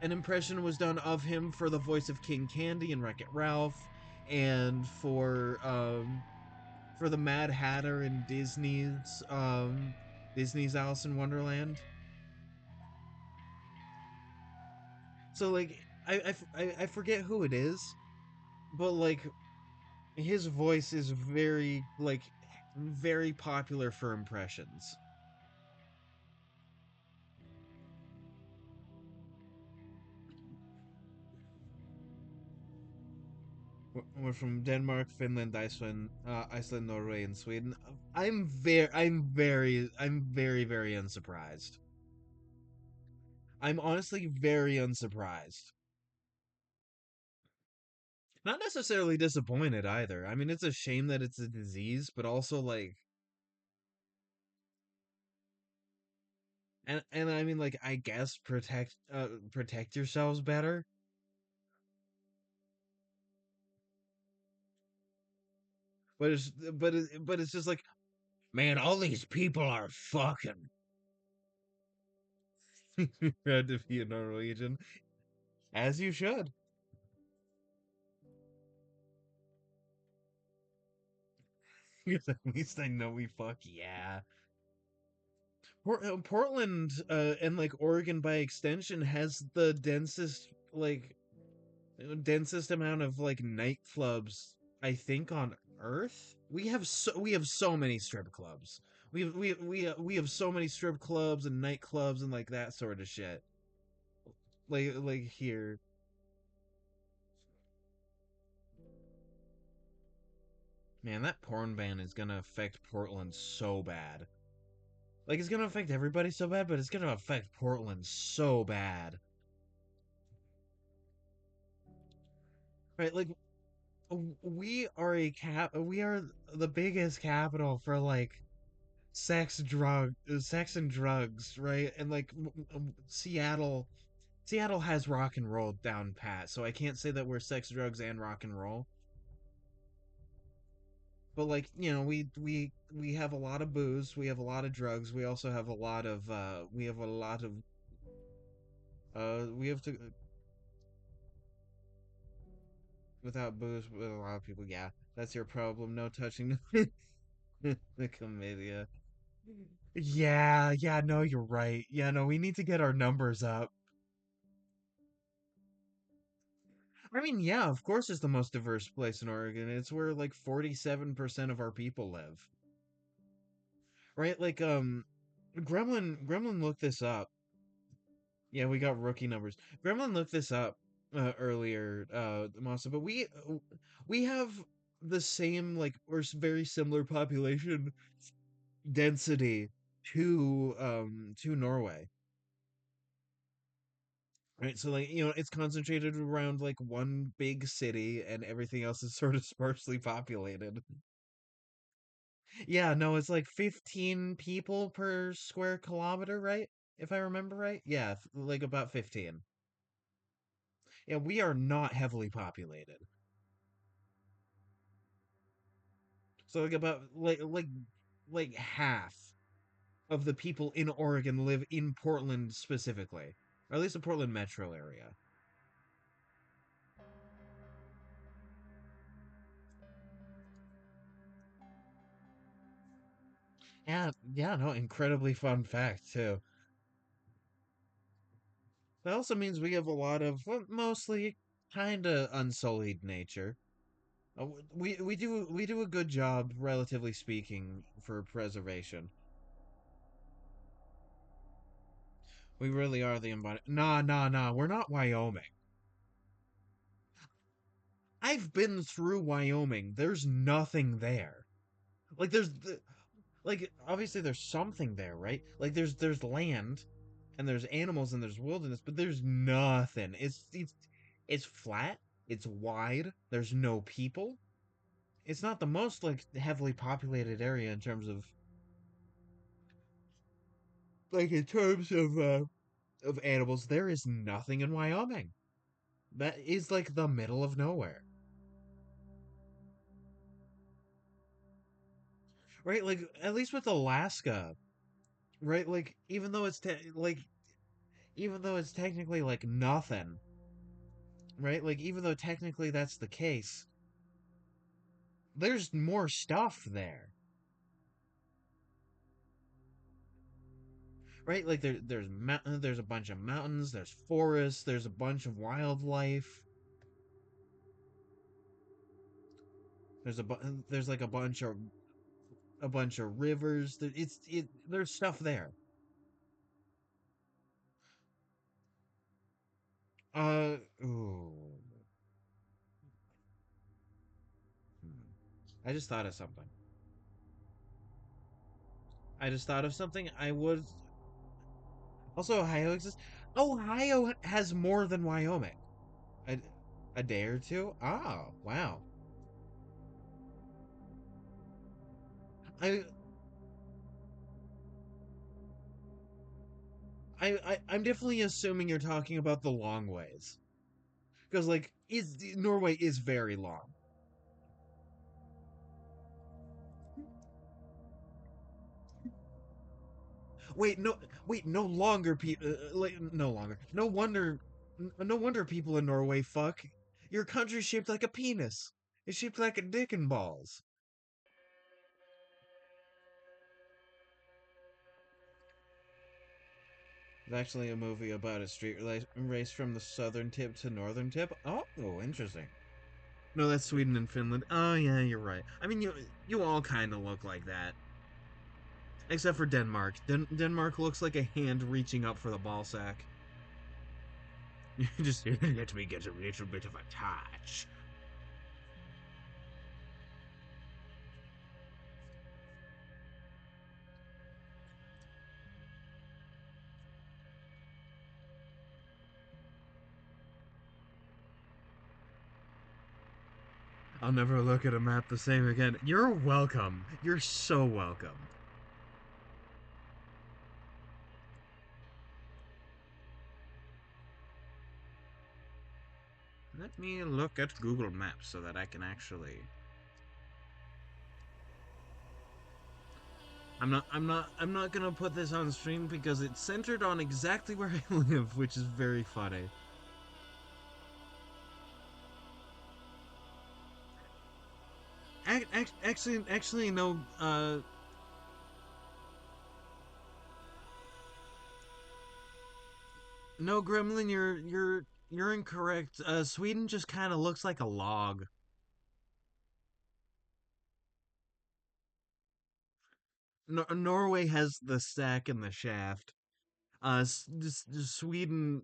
an impression was done of him for the voice of King Candy and Wreck It Ralph, and for the Mad Hatter in Disney's Alice in Wonderland. So like I forget who it is, but like his voice is very popular for impressions. We're from Denmark, Finland, Iceland, Norway, and Sweden. I'm very unsurprised. I'm honestly very unsurprised. Not necessarily disappointed either. I mean, it's a shame that it's a disease, but also like, and I mean, like, I guess protect yourselves better. but it's just like, man, all these people are fucking. Had to be a Norwegian, as you should. Because at least I know we fuck. Yeah. Portland and like Oregon by extension has the densest amount of like nightclubs I think on Earth. We have so many strip clubs. We have so many strip clubs and nightclubs and like that sort of shit. Like here, man, that porn ban is gonna affect Portland so bad. Like it's gonna affect everybody so bad, but it's gonna affect Portland so bad. Right? Like we are the biggest capital for like sex and drugs, right? And like Seattle has rock and roll down pat, so I can't say that we're sex, drugs, and rock and roll. But like, we have a lot of booze, we have a lot of drugs, we also have a lot of we have to without booze with a lot of people. Yeah, that's your problem. No touching the chlamydia. Yeah, yeah, no, you're right. Yeah, no, we need to get our numbers up. I mean, yeah, of course it's the most diverse place in Oregon. It's where like 47% of our people live. Right? Like Gremlin looked this up. Yeah, we got rookie numbers. Gremlin looked this up earlier, Masa, but we have the same like or very similar population density to Norway. Right? So like, it's concentrated around like one big city and everything else is sort of sparsely populated. Yeah, no, it's like 15 people per square kilometer, right? If I remember right. Yeah, like about 15. Yeah, we are not heavily populated. So like about like half of the people in Oregon live in Portland specifically, or at least the Portland metro area. Yeah, yeah, no, incredibly fun fact too. That also means we have a lot of mostly kind of unsullied nature. We do a good job, relatively speaking, for preservation. We really are the embodiment. Nah, nah, nah. We're not Wyoming. I've been through Wyoming. There's nothing there. Like like obviously there's something there, right? Like there's land and there's animals and there's wilderness, but there's nothing. It's flat, it's wide, there's no people. It's not the most like heavily populated area in terms of animals. There is nothing in Wyoming. That is like the middle of nowhere. Right? Like at least with Alaska, right? Like even though it's technically like nothing, right? Like even though technically that's the case, there's more stuff there. Right? Like there's a bunch of mountains, there's forests, there's a bunch of wildlife. There's like a bunch of rivers. There's stuff there. Ooh. Hmm. I just thought of something. I just thought of something. I would also Ohio exists. Ohio has more than Wyoming. A, a day or two. Oh, wow. I I'm definitely assuming you're talking about the long ways because like is Norway is very long. Wait, no, wait, no longer like, no longer. No wonder people in Norway fuck. Your country's shaped like a penis. It's shaped like a dick and balls. It's actually a movie about a street race from the southern tip to northern tip. Oh, interesting. No, that's Sweden and Finland. Oh yeah, you're right. I mean, you all kind of look like that, except for Denmark. Denmark looks like a hand reaching up for the ball sack. Just let me get a little bit of a touch. I'll never look at a map the same again. You're welcome. You're so welcome. Let me look at Google Maps so that I can actually. I'm not gonna put this on stream because it's centered on exactly where I live, which is very funny. Actually, no. No, Gremlin, you're incorrect. Sweden just kind of looks like a log. Norway has the stack and the shaft. Sweden,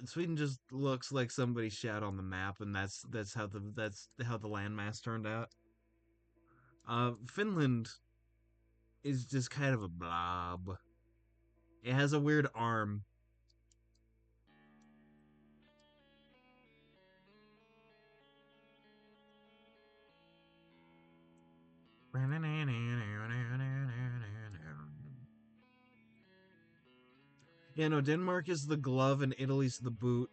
Sweden just looks like somebody shat on the map, and that's how the landmass turned out. Finland is just kind of a blob. It has a weird arm. Yeah, no, Denmark is the glove and Italy's the boot.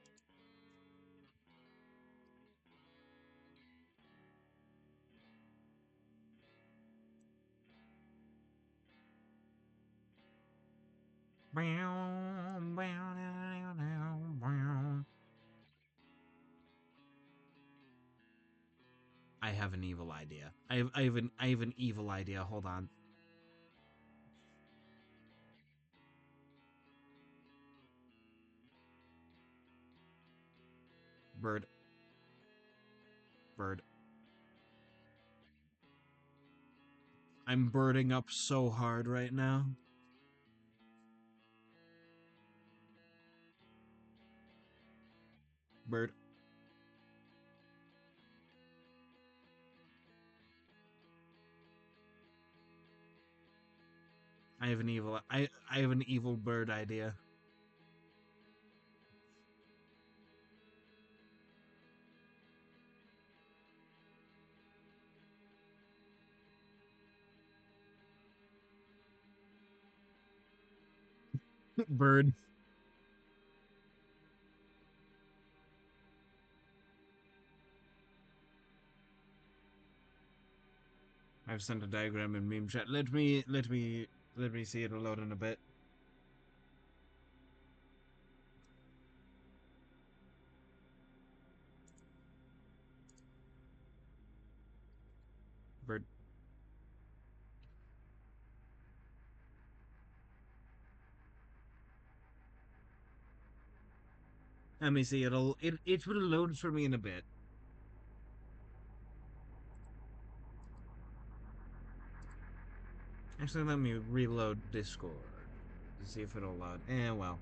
I have an evil idea. I have an evil idea. Hold on. Bird. Bird. I'm birding up so hard right now. Bird. I have an evil bird idea. Bird. I've sent a diagram in meme chat. Let me see it load in a bit. Bird. Let me see. It will load for me in a bit. Actually, let me reload Discord to see if it'll load. Well.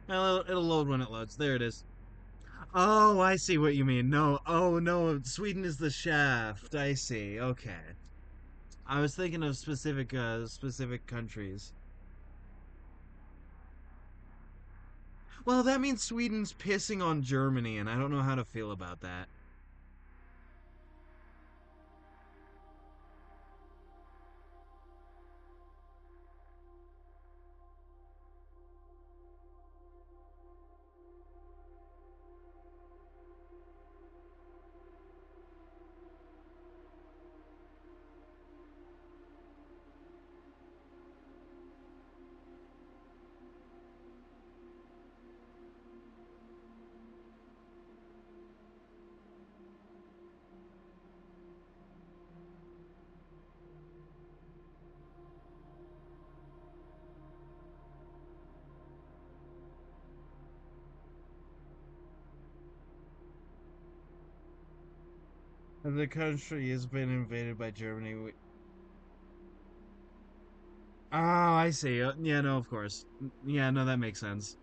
Well, it'll load when it loads. There it is. Oh, I see what you mean. No, oh no, Sweden is the shaft. I see. Okay. I was thinking of specific countries. Well, that means Sweden's pissing on Germany, and I don't know how to feel about that. The country has been invaded by Germany. Oh, I see. Yeah, no, of course. Yeah, no, that makes sense.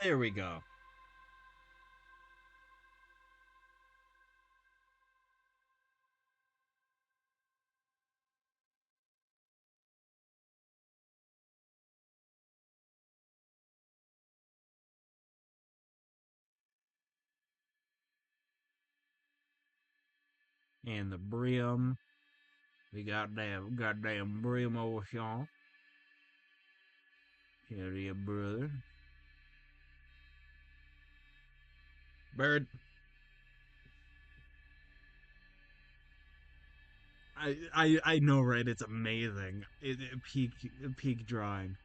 There we go. And the brim. We got goddamn brim over here. Here, you brother. Bird. I know, right? It's amazing. Peak drawing.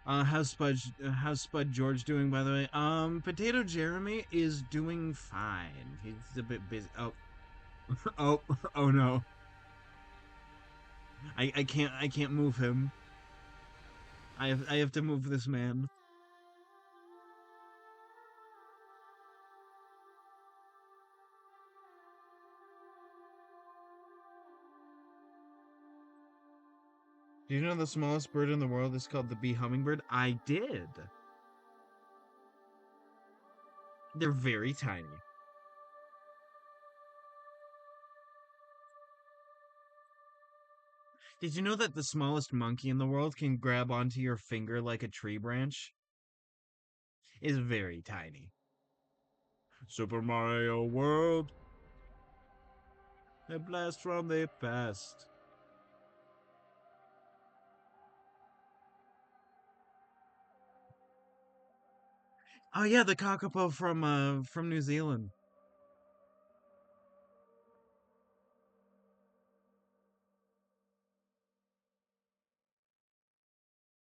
How's Spud George doing, by the way? Potato Jeremy is doing fine. He's a bit busy. Oh, oh, oh no. I can't move him. I have to move this man. Do you know the smallest bird in the world is called the bee hummingbird? I did. They're very tiny. Did you know that the smallest monkey in the world can grab onto your finger like a tree branch? Is very tiny. Super Mario World, a blast from the past. Oh yeah, the kakapo from New Zealand.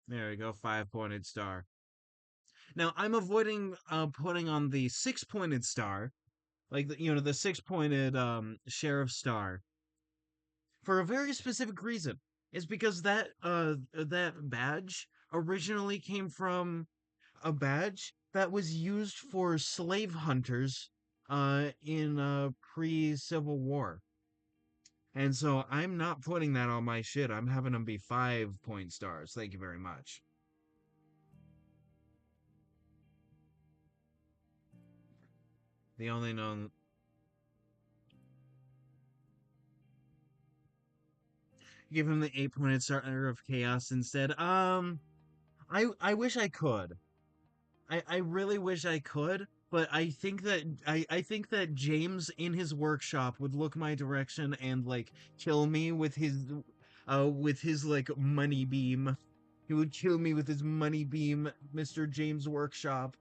There we go, 5 pointed star. Now I'm avoiding putting on the 6 pointed star, like the 6 pointed sheriff star, for a very specific reason. It's because that badge originally came from a badge that was used for slave hunters in pre-Civil War. And so I'm not putting that on my shit. I'm having them be 5 point stars. Thank you very much. The only known give him the 8 pointed star of chaos instead. I wish I could. I really wish I could, but I think that James in his workshop would look my direction and like kill me with his like money beam. He would kill me with his money beam, Mr. James Workshop.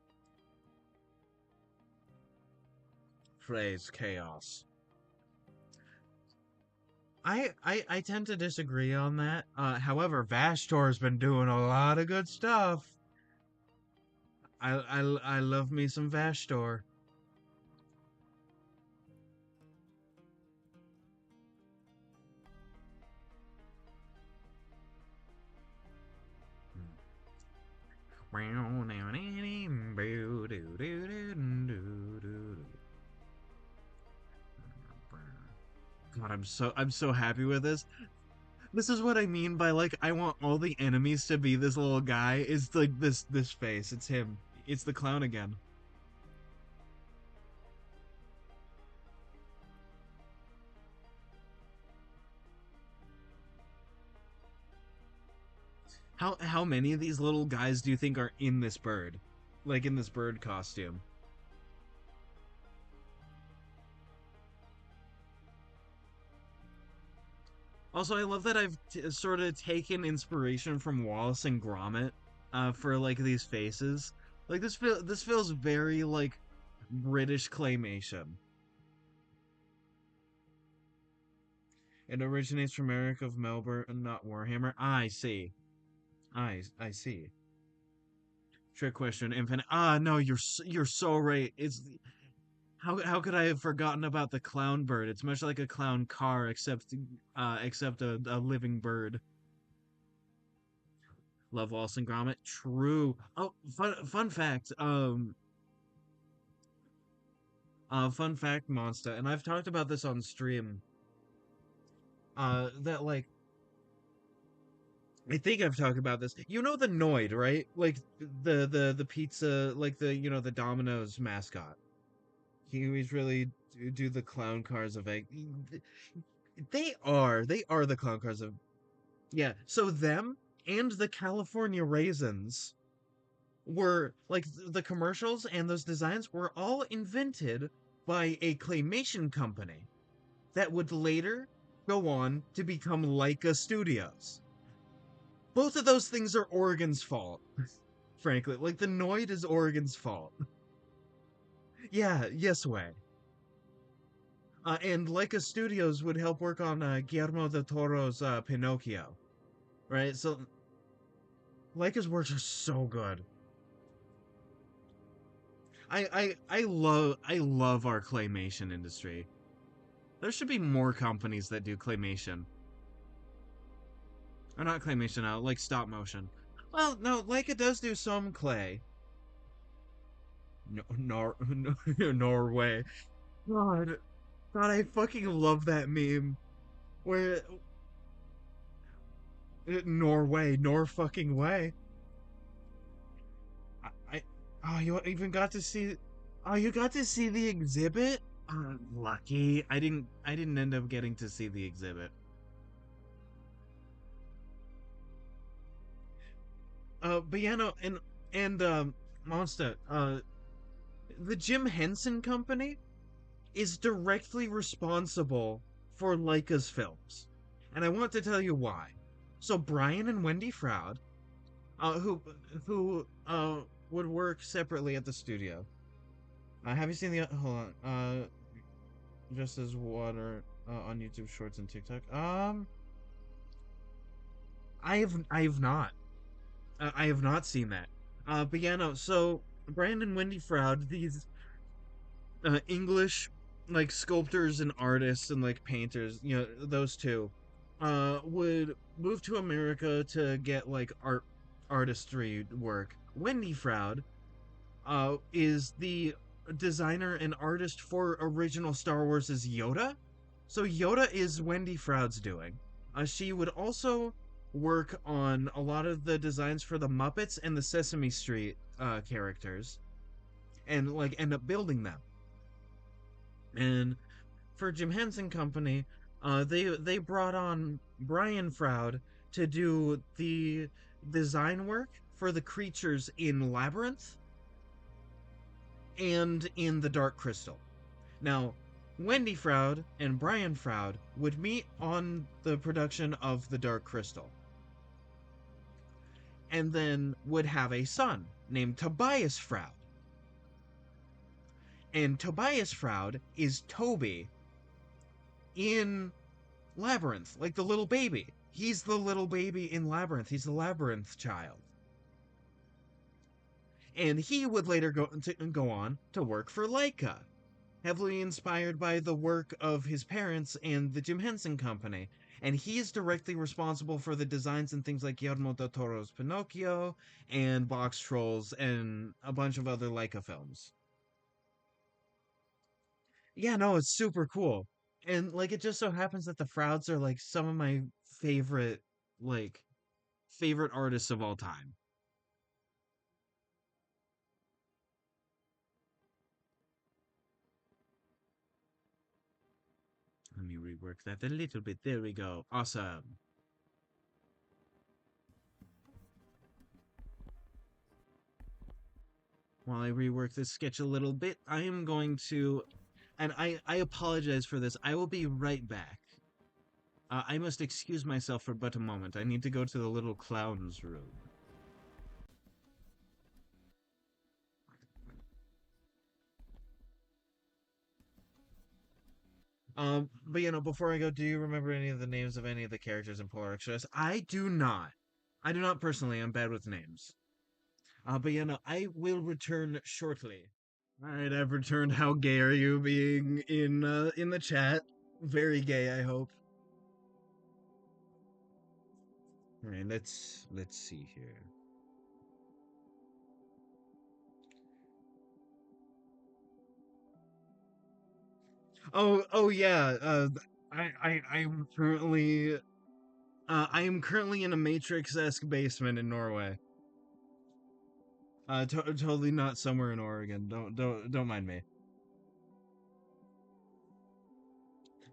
Phrase chaos. I tend to disagree on that. However, Vashtor's been doing a lot of good stuff. I love me some Vashtor. God, I'm so happy with this. This is what I mean by like I want all the enemies to be this little guy. It's like this face. It's him. It's the clown again. How many of these little guys do you think are in this bird? Like in this bird costume? Also, I love that I've sort of taken inspiration from Wallace and Gromit for like these faces. Like this feels very like British claymation. It originates from Eric of Melbourne, not Warhammer. I see. I see. Trick question, Infinite. No, you're so right. It's how could I have forgotten about the clown bird? It's much like a clown car, except a living bird. Love Wallace and Gromit. True. Oh, fun fact. Fun fact, Monster, and I've talked about this on stream. That like I think I've talked about this. You know the Noid, right? Like the pizza, like the Domino's mascot. He always really do the clown cars of egg. They are the clown cars of yeah. So them and the California Raisins were like the commercials and those designs were all invented by a claymation company that would later go on to become Leica Studios. Both of those things are Oregon's fault, frankly. Like the Noid is Oregon's fault. Yeah, yes way. And Leica Studios would help work on Guillermo del Toro's Pinocchio, right? So Leica's works are so good. I love our claymation industry. There should be more companies that do claymation. Or not claymation, like stop motion. Well, no, Leica does do some clay. No, Norway. God, God, I fucking love that meme where Norway, nor fucking way. I oh, you even got to see. Oh, you got to see the exhibit. Lucky. I didn't end up getting to see the exhibit. But yeah, no, and Monster. The Jim Henson Company is directly responsible for Leica's films, and I want to tell you why. So Brian and Wendy Froud, who would work separately at the studio. Have you seen the hold on? Just as water on YouTube Shorts and TikTok. I have not. I have not seen that. But yeah, no. So Brian and Wendy Froud, these English like sculptors and artists and like painters, those two, would move to America to get like artistry work. Wendy Froud is the designer and artist for original Star Wars' Yoda. So Yoda is Wendy Froud's doing. She would also work on a lot of the designs for the Muppets and the Sesame Street characters, and like end up building them. And for Jim Henson Company, they brought on Brian Froud to do the design work for the creatures in Labyrinth and in The Dark Crystal. Now, Wendy Froud and Brian Froud would meet on the production of The Dark Crystal, and then would have a son named Tobias Froud. And Tobias Froud is Toby in Labyrinth, like the little baby. He's the little baby in Labyrinth. He's the Labyrinth child. And he would later go on to work for Leica, heavily inspired by the work of his parents and the Jim Henson Company. And he is directly responsible for the designs and things like Guillermo del Toro's Pinocchio and Box Trolls and a bunch of other Leica films. Yeah, no, it's super cool. And like it just so happens that the Frouds are like some of my favorite like favorite artists of all time. Let me rework that a little bit. There we go. Awesome. While I rework this sketch a little bit, I am going to, and I apologize for this. I will be right back. I must excuse myself for but a moment. I need to go to the little clown's room. But before I go, do you remember any of the names of any of the characters in Polar Express? I do not. I do not personally. I'm bad with names. But I will return shortly. All right, I've returned. How gay are you being in the chat? Very gay, I hope. All right, let's see here. Oh yeah. I am currently in a Matrix-esque basement in Norway. Totally not somewhere in Oregon. Don't mind me.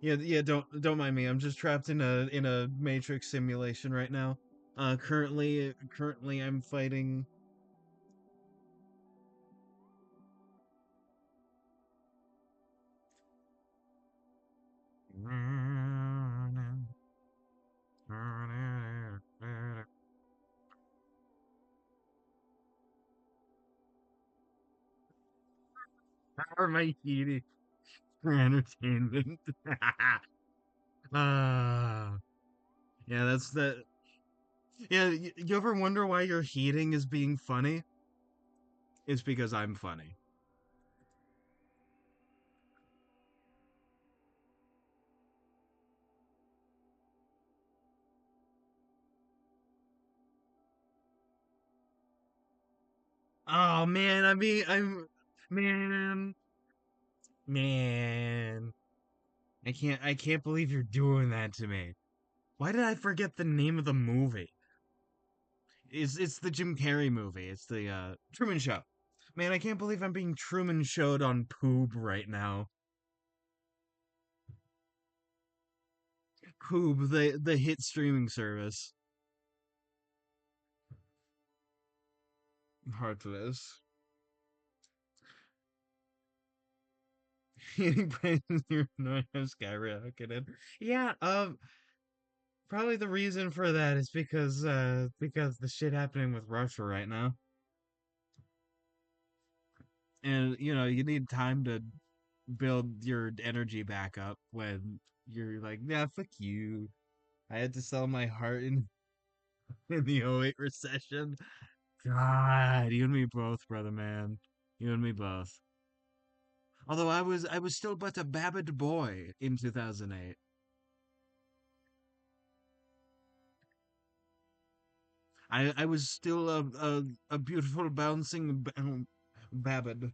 Yeah. Don't mind me. I'm just trapped in a Matrix simulation right now. Currently, I'm fighting. How am I eating for entertainment? uh, yeah, that's that. Yeah, you ever wonder why your heating is being funny? It's because I'm funny. Oh man, man, man. I can't believe you're doing that to me. Why did I forget the name of the movie? It's the Jim Carrey movie. It's the Truman Show. Man, I can't believe I'm being Truman Showed on Poob right now. Poob, the hit streaming service. Heartless. Eating brains your noise skyrocketed. Yeah, probably the reason for that is because the shit happening with Russia right now. And you need time to build your energy back up when you're like, yeah, fuck you. I had to sell my heart in the '08 recession. God, you and me both, brother man. You and me both. Although I was still but a babbid boy in 2008. I was still a beautiful bouncing babbid.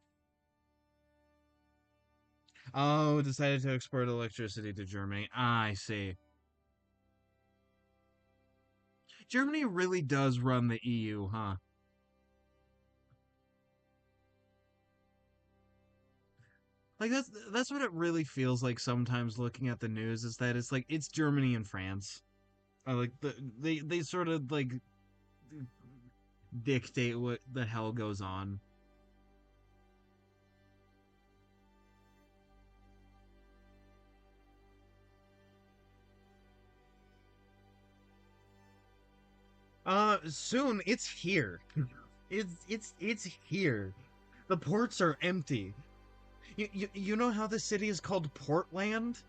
Oh, decided to export electricity to Germany. Ah, I see. Germany really does run the EU, huh? Like that's what it really feels like sometimes looking at the news is that it's like it's Germany and France. Like they sort of like dictate what the hell goes on. Soon it's here. It's here. The ports are empty. You know how the city is called Portland?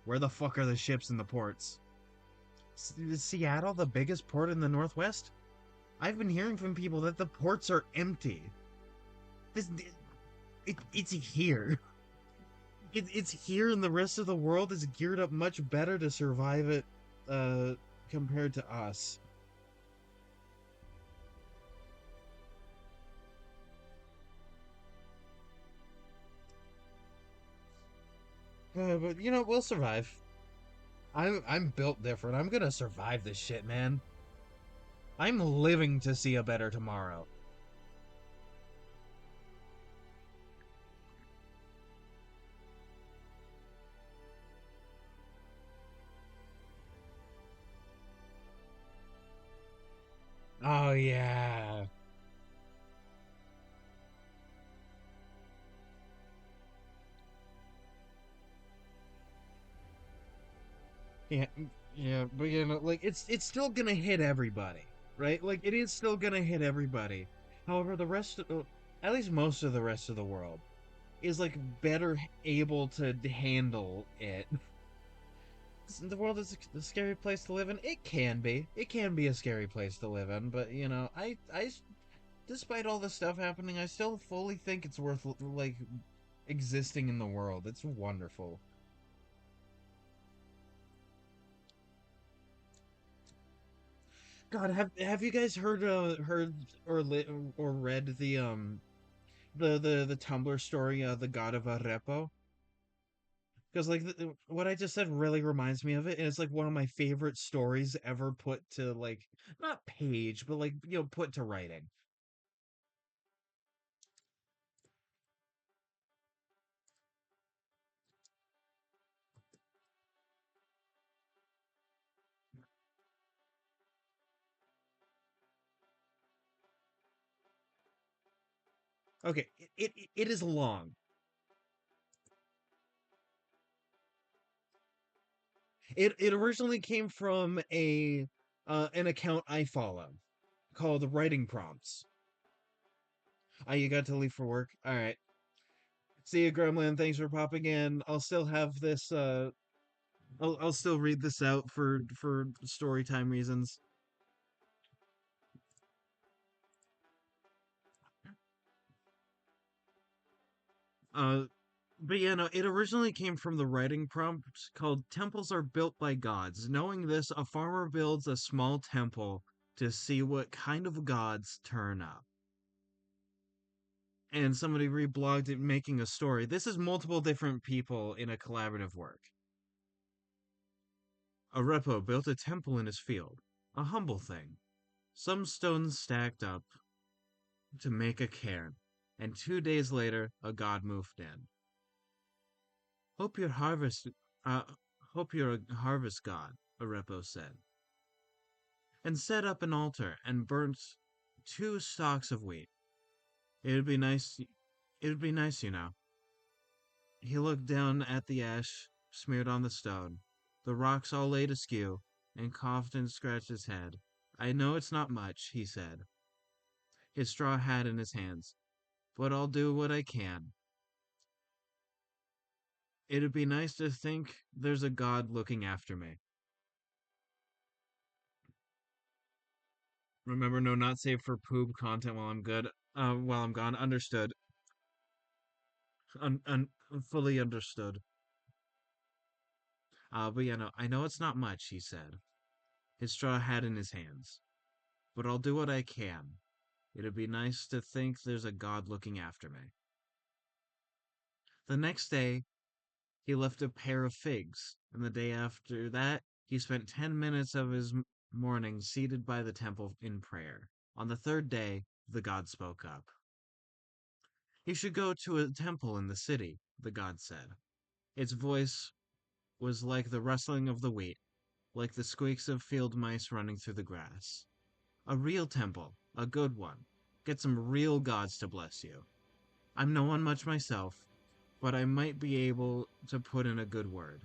Where the fuck are the ships in the ports? Is Seattle the biggest port in the Northwest? I've been hearing from people that the ports are empty. This it's here. It's here, and the rest of the world is geared up much better to survive it, uh, compared to us. But we'll survive. I'm built different. I'm gonna survive this shit, man. I'm living to see a better tomorrow. Oh yeah. Yeah, yeah, but like it's still gonna hit everybody, right? Like it is still gonna hit everybody. However, at least most of the rest of the world, is like better able to handle it. The world is a scary place to live in. It can be. It can be a scary place to live in, but you know, despite all this stuff happening, I still fully think it's worth like existing in the world. It's wonderful. God, have you guys heard or or read the Tumblr story, the God of Arepo? Because like what I just said really reminds me of it, and it's like one of my favorite stories ever put to like not page, but like put to writing. Okay, it is long. It originally came from a an account I follow called Writing Prompts. You got to leave for work. All right. See you, Gremlin. Thanks for popping in. I'll still have this. I'll still read this out for story time reasons. Uh, but yeah, no, it originally came from the writing prompt called "Temples are built by gods." Knowing this, a farmer builds a small temple to see what kind of gods turn up. And somebody reblogged it making a story. This is multiple different people in a collaborative work. Arepo built a temple in his field, a humble thing. Some stones stacked up to make a cairn, and 2 days later, a god moved in. Hope your harvest, uh, hope you're a harvest god, Arepo said, and set up an altar and burnt 2 stalks of wheat. It'd be nice, it'd be nice, you know. He looked down at the ash smeared on the stone, the rocks all laid askew, and coughed and scratched his head. I know it's not much, he said, his straw hat in his hands, but I'll do what I can. It'd be nice to think there's a God looking after me. Remember, no, not safe for poop content while I'm good. While I'm gone. Understood. Fully understood. But yeah, no, I know it's not much, he said, his straw hat in his hands. But I'll do what I can. It'd be nice to think there's a God looking after me. The next day, he left a pair of figs, and the day after that, he spent 10 minutes of his morning seated by the temple in prayer. On the third day, the god spoke up. You should go to a temple in the city, the god said. Its voice was like the rustling of the wheat, like the squeaks of field mice running through the grass. A real temple, a good one. Get some real gods to bless you. I'm no one much myself, but I might be able to put in a good word.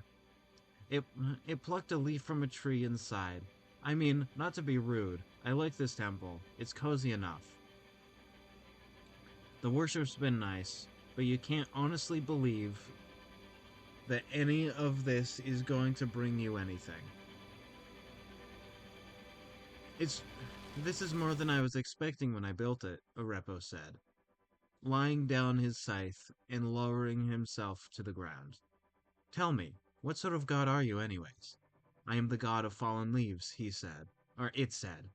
It it plucked a leaf from a tree and sighed. I mean, not to be rude, I like this temple. It's cozy enough. The worship's been nice, but you can't honestly believe that any of this is going to bring you anything. It's this is more than I was expecting when I built it, Arepo said, laying down his scythe and lowering himself to the ground. Tell me, what sort of god are you, anyways? I am the god of fallen leaves, he said, or it said.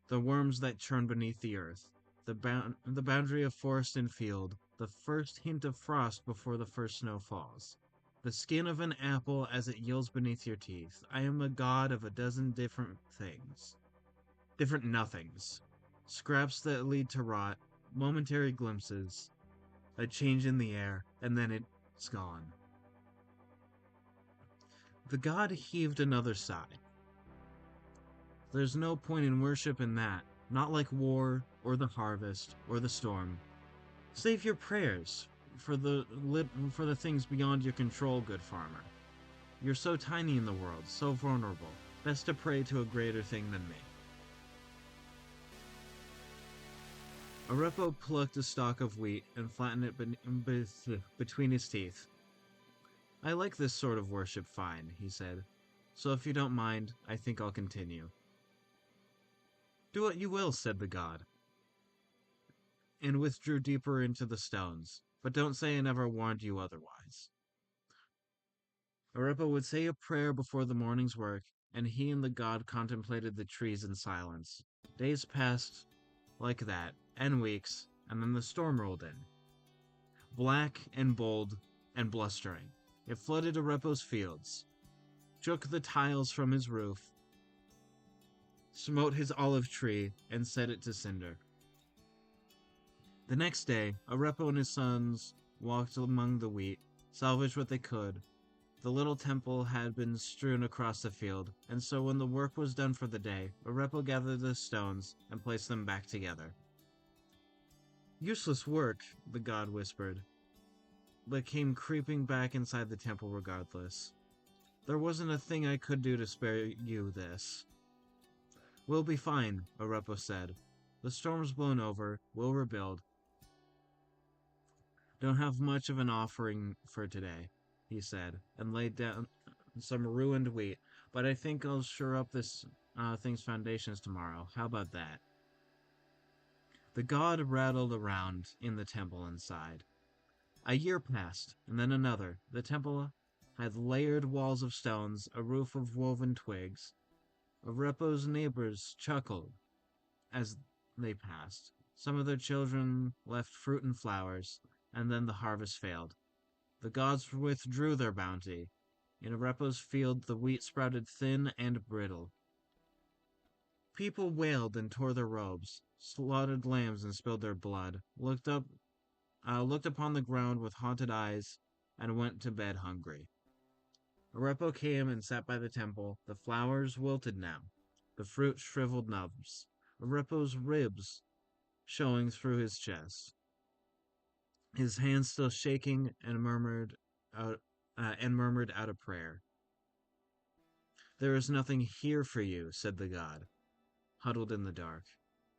The worms that churn beneath the earth, the boundary of forest and field, the first hint of frost before the first snow falls. The skin of an apple as it yields beneath your teeth. I am a god of a dozen different things. Different nothings. Scraps that lead to rot, momentary glimpses, a change in the air, and then it's gone. The god heaved another sigh. There's no point in worship in that, not like war, or the harvest, or the storm. Save your prayers for the things beyond your control, good farmer. You're so tiny in the world, so vulnerable. Best to pray to a greater thing than me. Arepo plucked a stalk of wheat and flattened it between his teeth. I like this sort of worship fine, he said. So if you don't mind, I think I'll continue. Do what you will, said the god, and withdrew deeper into the stones. But don't say I never warned you otherwise. Arepo would say a prayer before the morning's work, and he and the god contemplated the trees in silence. Days passed like that, and weeks, and then the storm rolled in. Black and bold and blustering. It flooded Arepo's fields, shook the tiles from his roof, smote his olive tree, and set it to cinder. The next day, Arepo and his sons walked among the wheat, salvaged what they could. The little temple had been strewn across the field, and so when the work was done for the day, Arepo gathered the stones and placed them back together. Useless work, the god whispered, but came creeping back inside the temple regardless. There wasn't a thing I could do to spare you this. We'll be fine, Arepo said. The storm's blown over, we'll rebuild. Don't have much of an offering for today, he said, and laid down some ruined wheat, but I think I'll shore up this thing's foundations tomorrow. How about that? The god rattled around in the temple inside. A year passed, and then another. The temple had layered walls of stones, a roof of woven twigs. Arepo's neighbors chuckled as they passed. Some of their children left fruit and flowers, and then the harvest failed. The gods withdrew their bounty. In Arepo's field, the wheat sprouted thin and brittle. People wailed and tore their robes, slaughtered lambs and spilled their blood, looked upon the ground with haunted eyes, and went to bed hungry. Arepo came and sat by the temple. The flowers wilted now, the fruit shriveled nubs, Arepo's ribs showing through his chest, his hands still shaking, and murmured out a prayer. There is nothing here for you, said the god, huddled in the dark.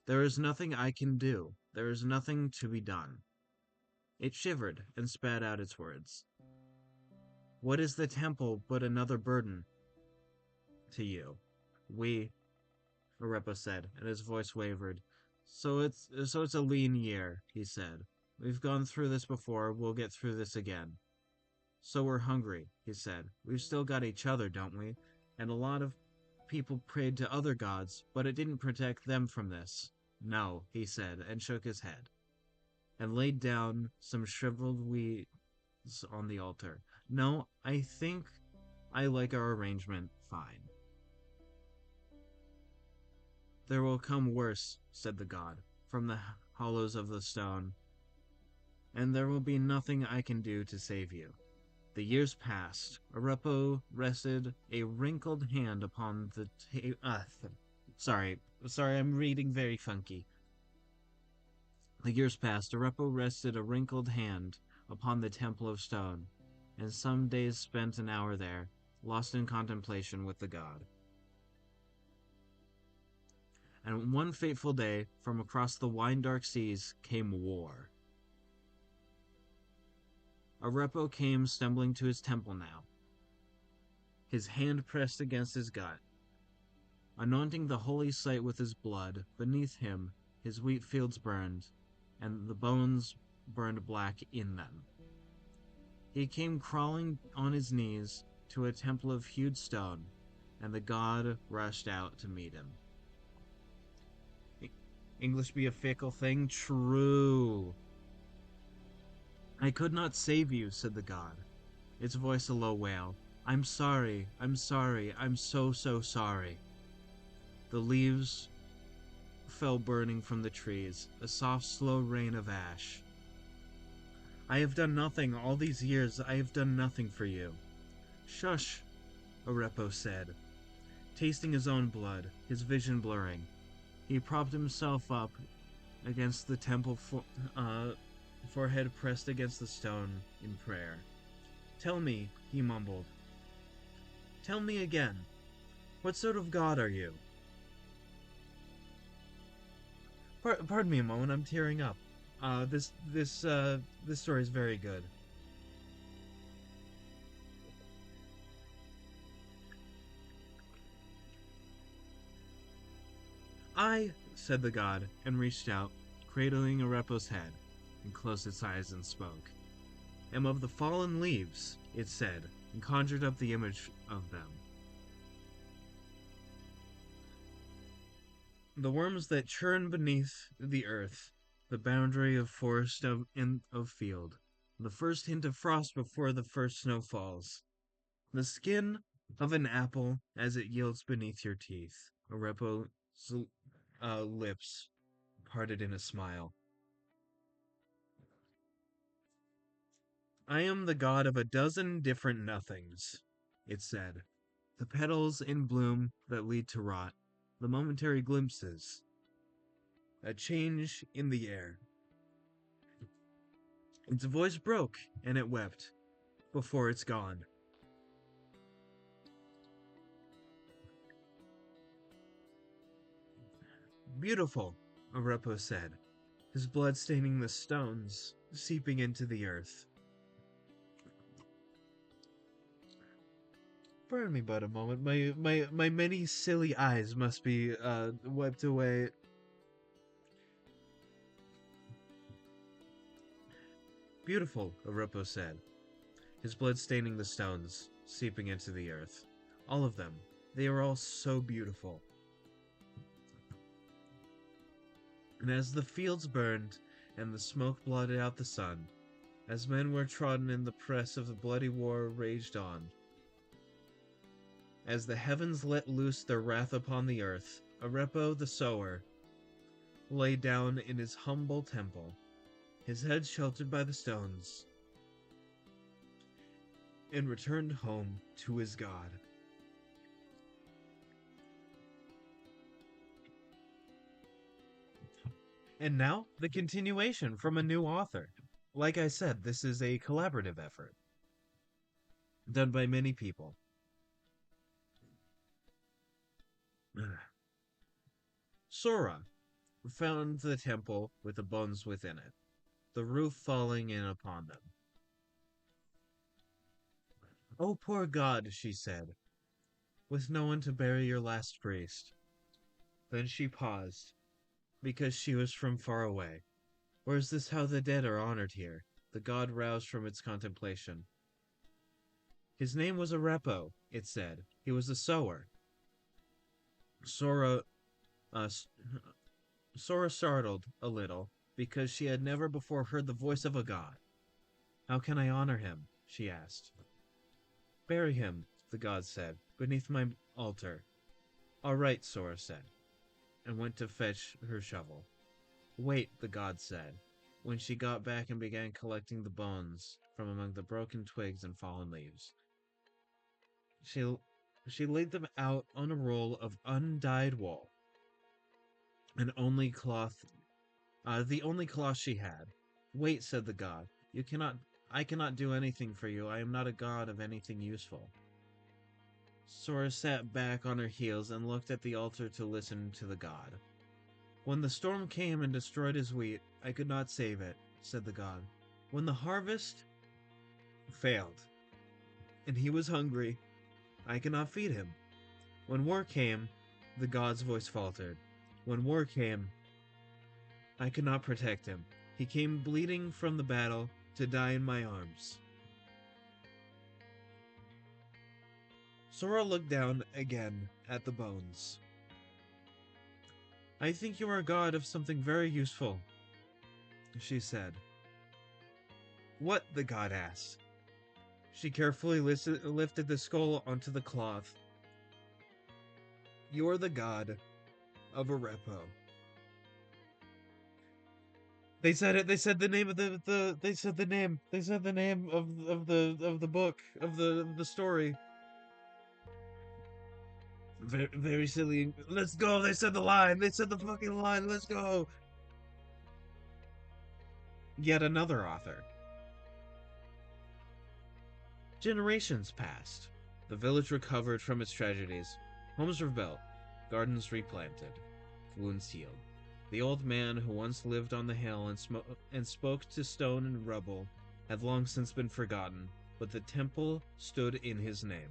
There is nothing I can do. There is nothing to be done. It shivered and spat out its words. What is the temple but another burden to you? Arepo said, and his voice wavered. So it's a lean year, he said. We've gone through this before, we'll get through this again. So we're hungry, he said. We've still got each other, don't we? And a lot of people prayed to other gods, but it didn't protect them from this. No, he said, and shook his head, and laid down some shriveled weeds on the altar. No, I think I like our arrangement fine. There will come worse, said the god, from the hollows of the stone, and there will be nothing I can do to save you. The years passed. Arepo rested a wrinkled hand upon the Sorry, I'm reading very funky. The years passed. Arepo rested a wrinkled hand upon the temple of stone, and some days spent an hour there, lost in contemplation with the god. And one fateful day, from across the wine-dark seas, came war. Arepo came stumbling to his temple now, his hand pressed against his gut, anointing the holy site with his blood. Beneath him, his wheat fields burned, and the bones burned black in them. He came crawling on his knees to a temple of hewed stone, and the god rushed out to meet him. English be a fickle thing? True. I could not save you, said the god, its voice a low wail. I'm sorry, I'm so sorry. The leaves fell burning from the trees, a soft, slow rain of ash. I have done nothing all these years, I have done nothing for you. Shush, Arepo said, tasting his own blood, his vision blurring. He propped himself up against the temple, forehead pressed against the stone in prayer. Tell me, he mumbled. Tell me again. What sort of god are you? Pardon me a moment, I'm tearing up. This story is very good. Said the god, and reached out, cradling Arepo's head, and closed its eyes and spoke. Am of the fallen leaves, it said, and conjured up the image of them. The worms that churn beneath the earth, the boundary of forest of field, the first hint of frost before the first snow falls, the skin of an apple as it yields beneath your teeth. Arepo's lips parted in a smile. I am the god of a dozen different nothings, it said. The petals in bloom that lead to rot, the momentary glimpses, a change in the air. Its voice broke, and it wept, before it's gone. Beautiful, Arepo said, his blood staining the stones, seeping into the earth. Pardon me but a moment. My many silly eyes must be wiped away. Beautiful, Arepo said, his blood staining the stones, seeping into the earth. All of them. They are all so beautiful. And as the fields burned, and the smoke blotted out the sun, as men were trodden in the press of the bloody war raged on, as the heavens let loose their wrath upon the earth, Arepo the sower lay down in his humble temple, his head sheltered by the stones, and returned home to his god. And now, the continuation from a new author. Like I said, this is a collaborative effort, done by many people. Sora found the temple with the bones within it, the roof falling in upon them. Oh, poor god, she said, with no one to bury your last priest. Then she paused, because she was from far away. Or is this how the dead are honored here? The god roused from its contemplation. His name was Arepo, it said. He was a sower. Sora, uh, Sora startled a little, because she had never before heard the voice of a god. How can I honor him? She asked. Bury him, the god said, beneath my altar. All right, Sora said, and went to fetch her shovel. Wait, the god said, when she got back and began collecting the bones from among the broken twigs and fallen leaves. She laid them out on a roll of undyed wool, and the only cloth she had. Wait, said the god, I cannot do anything for you. I am not a god of anything useful. Sora sat back on her heels and looked at the altar to listen to the god. When the storm came and destroyed his wheat, I could not save it, said the god. When the harvest failed, and he was hungry, I could not feed him. When war came, the god's voice faltered. When war came, I could not protect him. He came bleeding from the battle to die in my arms. Sora looked down again at the bones. I think you are a god of something very useful, she said. What? The god asked. She carefully lifted the skull onto the cloth. You're the god of Arepo. They said it. They said the name of They said the name. They said the name of the book of the story. Very, very silly. Let's go. They said the line. They said the fucking line. Let's go. Yet another author. Generations passed. The village recovered from its tragedies. Homes rebuilt. Gardens replanted. Wounds healed. The old man who once lived on the hill and spoke to stone and rubble had long since been forgotten, but the temple stood in his name.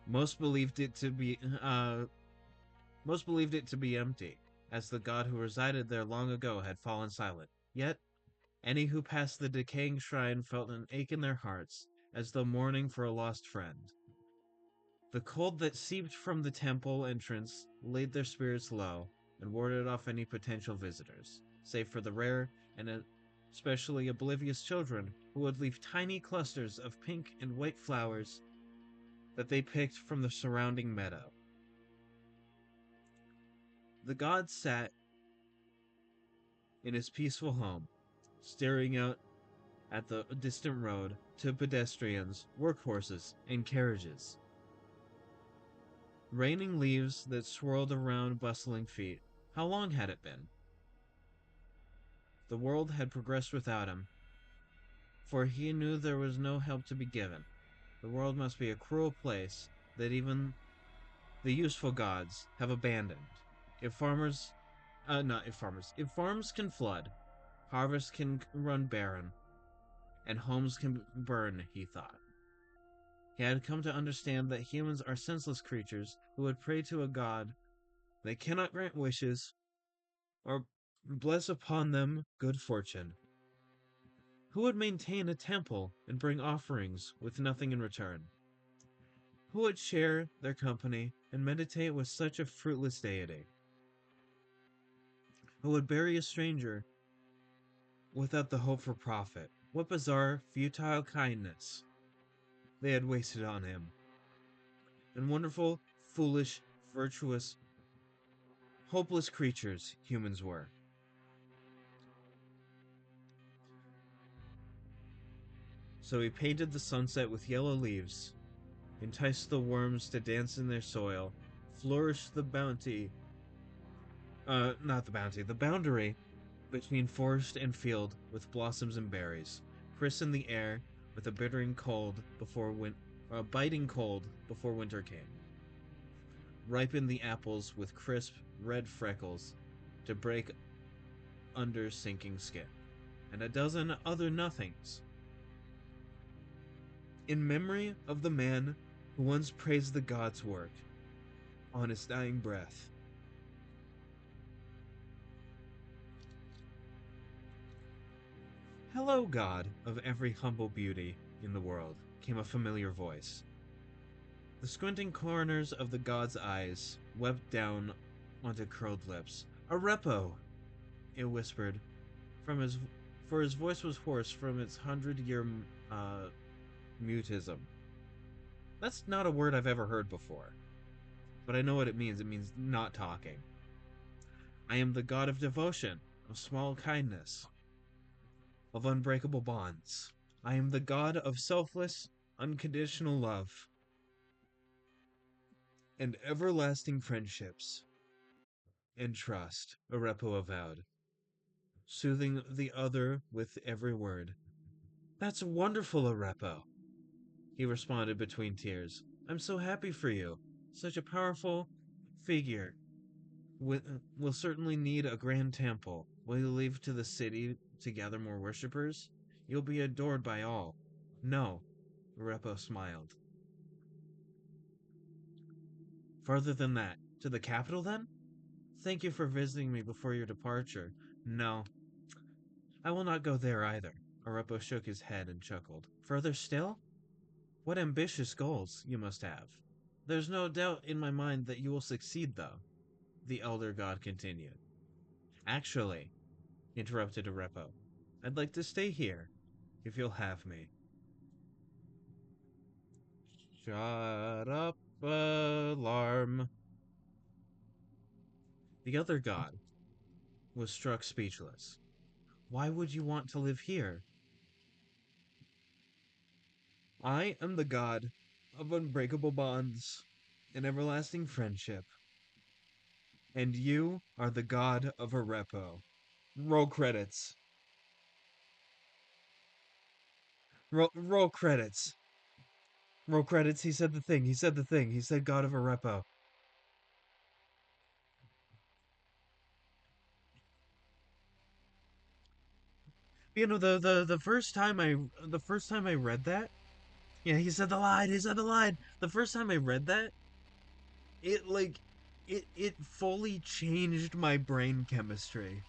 Most believed it to be most believed it to be empty, as the god who resided there long ago had fallen silent. Yet any who passed the decaying shrine felt an ache in their hearts, as though mourning for a lost friend. The cold that seeped from the temple entrance laid their spirits low and warded off any potential visitors, save for the rare and especially oblivious children who would leave tiny clusters of pink and white flowers that they picked from the surrounding meadow. The god sat in his peaceful home, staring out at the distant road to pedestrians, workhorses, and carriages. Raining leaves that swirled around bustling feet. How long had it been? The world had progressed without him, for he knew there was no help to be given. The world must be a cruel place that even the useful gods have abandoned. If farmers, not if farmers, if farms can flood, harvests can run barren, and homes can burn, he thought. He had come to understand that humans are senseless creatures who would pray to a god that cannot grant wishes or bless upon them good fortune. Who would maintain a temple and bring offerings with nothing in return? Who would share their company and meditate with such a fruitless deity? Who would bury a stranger without the hope for profit? What bizarre, futile kindness they had wasted on him. And wonderful, foolish, virtuous, hopeless creatures humans were. So he painted the sunset with yellow leaves, enticed the worms to dance in their soil, flourished the the boundary between forest and field with blossoms and berries, christened the air with a biting cold before winter came, ripened the apples with crisp red freckles to break under sinking skin, and a dozen other nothings. In memory of the man who once praised the gods' work on his dying breath. Hello, God of every humble beauty in the world, came a familiar voice. The squinting corners of the god's eyes wept down onto curled lips. Arepo, it whispered, from his for his voice was hoarse from its 100-year mutism. That's not a word I've ever heard before, but I know what it means. It means not talking. I am the god of devotion, of small kindness, of unbreakable bonds. I am the god of selfless, unconditional love, and everlasting friendships and trust, Arepo avowed, soothing the other with every word. That's wonderful, Arepo, he responded between tears. I'm so happy for you. Such a powerful figure. Will certainly need a grand temple. Will you leave to the city to gather more worshippers? You'll be adored by all. No, Arepo smiled. Farther than that. To the capital, then? Thank you for visiting me before your departure. No, I will not go there either. Arepo shook his head and chuckled. Further still? What ambitious goals you must have. There's no doubt in my mind that you will succeed, though, the elder god continued. Actually, interrupted Arepo, I'd like to stay here, if you'll have me. Shut up, alarm. The other god was struck speechless. Why would you want to live here? I am the god of unbreakable bonds and everlasting friendship, and you are the god of Arepo. Roll credits. Roll credits. Roll credits. He said the thing. He said the thing. He said God of Arepo. The first time I read that, yeah, he said the line, he said the line. The first time I read that, it like it fully changed my brain chemistry.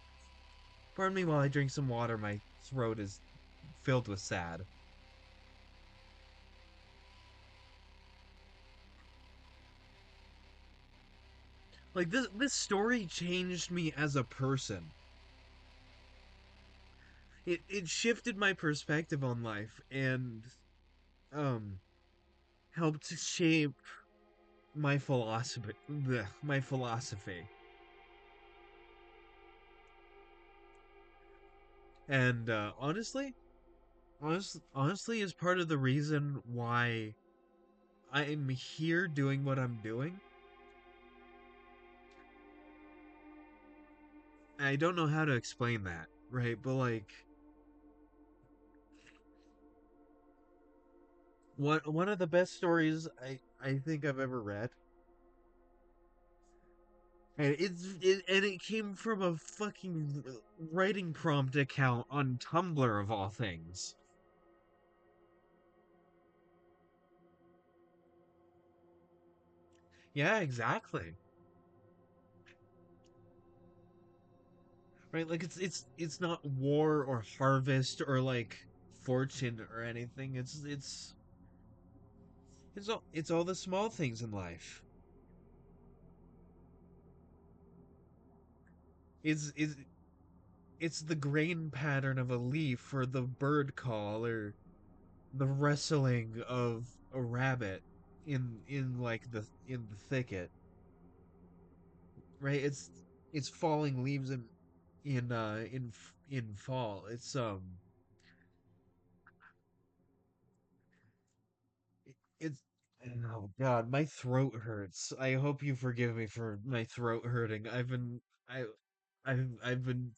Pardon me while I drink some water. My throat is filled with sad. Like this story changed me as a person. It shifted my perspective on life and um helped shape my philosophy. And honestly is part of the reason why I'm here doing what I'm doing. I don't know how to explain that, right? But like one of the best stories I think I've ever read, and it came from a fucking writing prompt account on Tumblr of all things. Yeah, exactly. Right, like it's not war or harvest or like fortune or anything. It's all the small things in life. It's it's the grain pattern of a leaf or the bird call or the rustling of a rabbit in the thicket, right? It's falling leaves in fall. It's oh god, my throat hurts. I hope you forgive me for my throat hurting. I I've been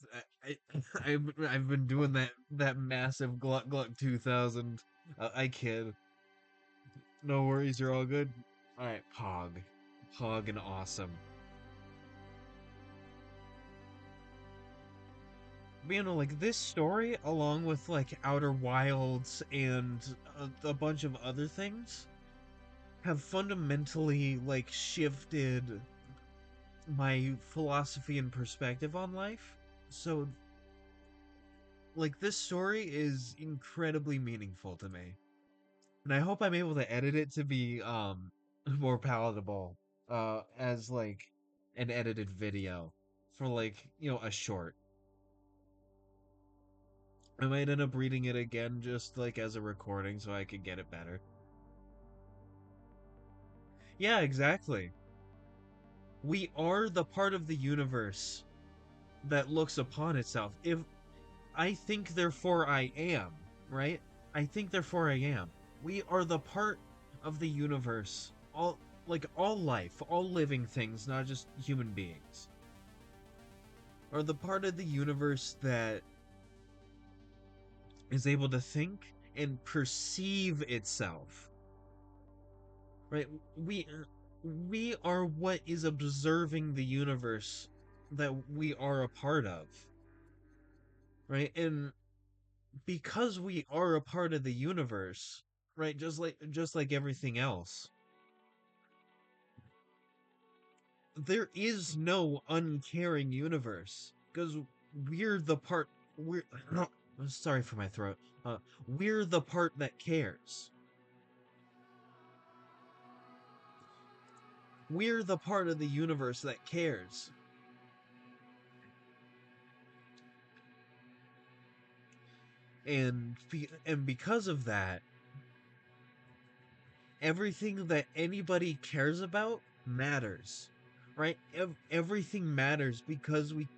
I've been doing that massive gluck gluck 2000. I kid. No worries, you're all good. All right, Pog and awesome. But, like this story, along with like Outer Wilds and a bunch of other things, have fundamentally like shifted my philosophy and perspective on life. So, like this story is incredibly meaningful to me, and I hope I'm able to edit it to be more palatable as like an edited video for like, a short. I might end up reading it again just like as a recording so I could get it better. Yeah, exactly. We are the part of the universe that looks upon itself. If I think, therefore I am, right? I think, therefore I am. We are the part of the universe. All life, all living things, not just human beings, are the part of the universe that is able to think and perceive itself. Right? We are what is observing the universe that we are a part of. Right? And because we are a part of the universe, right, just like everything else, there is no uncaring universe because we're the part we're sorry for my throat. We're the part that cares. We're the part of the universe that cares. And because of that, everything that anybody cares about matters. Right? Everything matters because we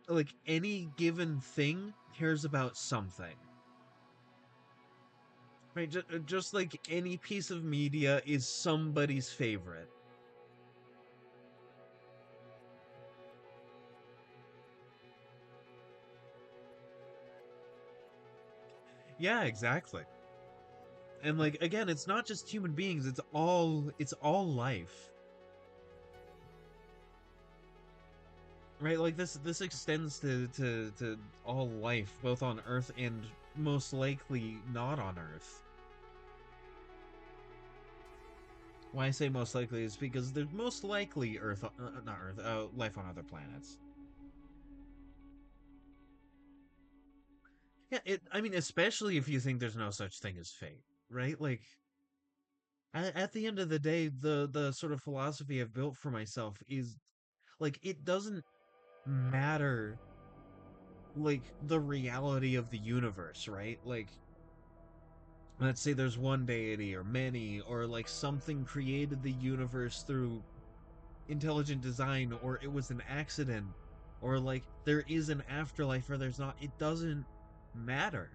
like any given thing cares about something. Right? Just like any piece of media is somebody's favorite. Yeah, exactly. And like again, it's not just human beings, it's all life. right? Like this extends to all life, both on Earth and most likely not on Earth. Why I say most likely is because there's most likely Earth, not Earth, life on other planets. Yeah, I mean, especially if you think there's no such thing as fate, right? Like, at the end of the day, the sort of philosophy I've built for myself is like it doesn't matter like the reality of the universe, right? Like, let's say there's one deity or many, or like something created the universe through intelligent design, or it was an accident, or like there is an afterlife or there's not. It doesn't matter,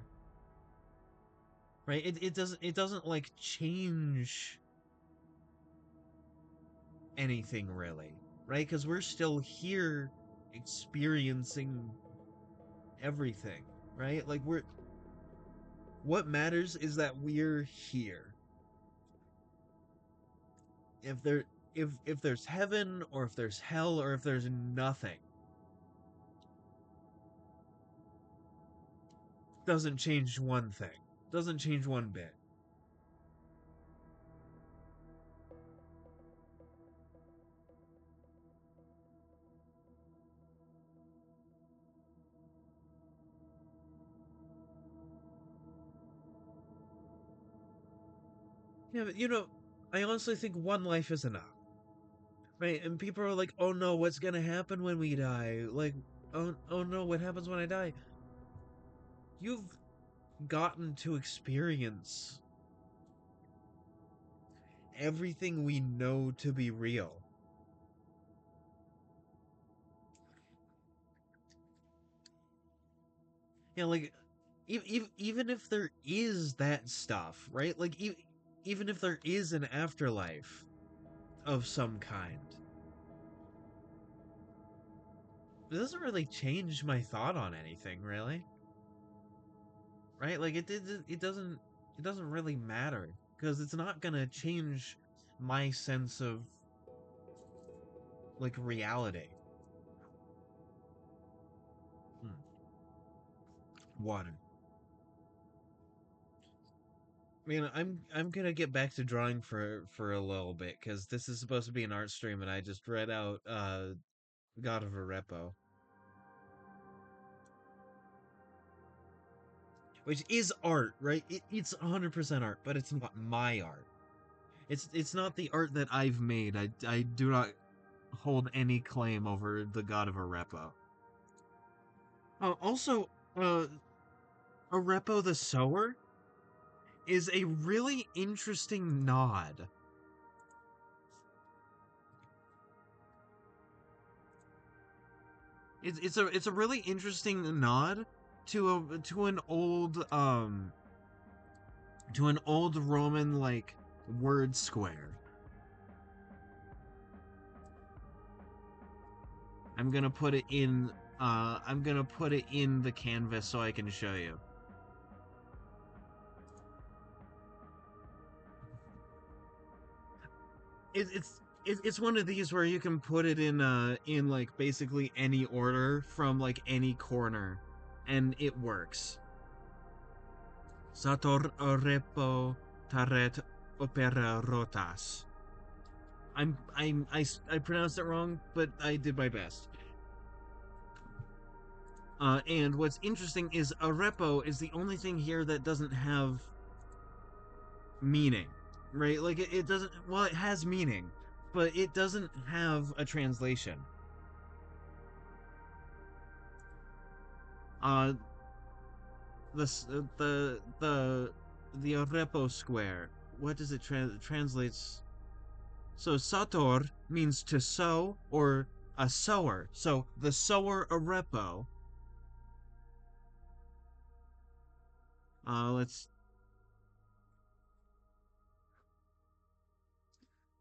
right? It doesn't like change anything really, right? Because we're still here experiencing everything, right? Like what matters is that we're here. If there if there's heaven or if there's hell or if there's nothing, doesn't change one thing. Doesn't change one bit. Yeah, but I honestly think one life is enough. Right? And people are like, "Oh no, what's going to happen when we die?" Like, "Oh no, what happens when I die?" You've gotten to experience everything we know to be real. Like even if there is that stuff, right? Like even if there is an afterlife of some kind, it doesn't really change my thought on anything, really. Right? Like it doesn't really matter because it's not going to change my sense of like reality. Hmm. Water. I mean, I'm gonna get back to drawing for a little bit because this is supposed to be an art stream, and I just read out God of a Repo, which is art, right? It's 100% art, but it's not my art. It's not the art that I've made. I do not hold any claim over the God of a Repo. Also, uh, Arepo the Sower is a really interesting nod. It's a really interesting nod to an old Roman like word square. I'm gonna put it in the canvas so I can show you. It's one of these where you can put it in like basically any order from like any corner and it works. Sator orepo taret opera rotas. I pronounced it wrong, but I did my best. And what's interesting is a repo is the only thing here that doesn't have meaning, right? Like it doesn't. Well, it has meaning, but it doesn't have a translation. Uh, the repo square. What does it translates? So sator means to sow or a sower. So the sower arepo. Let's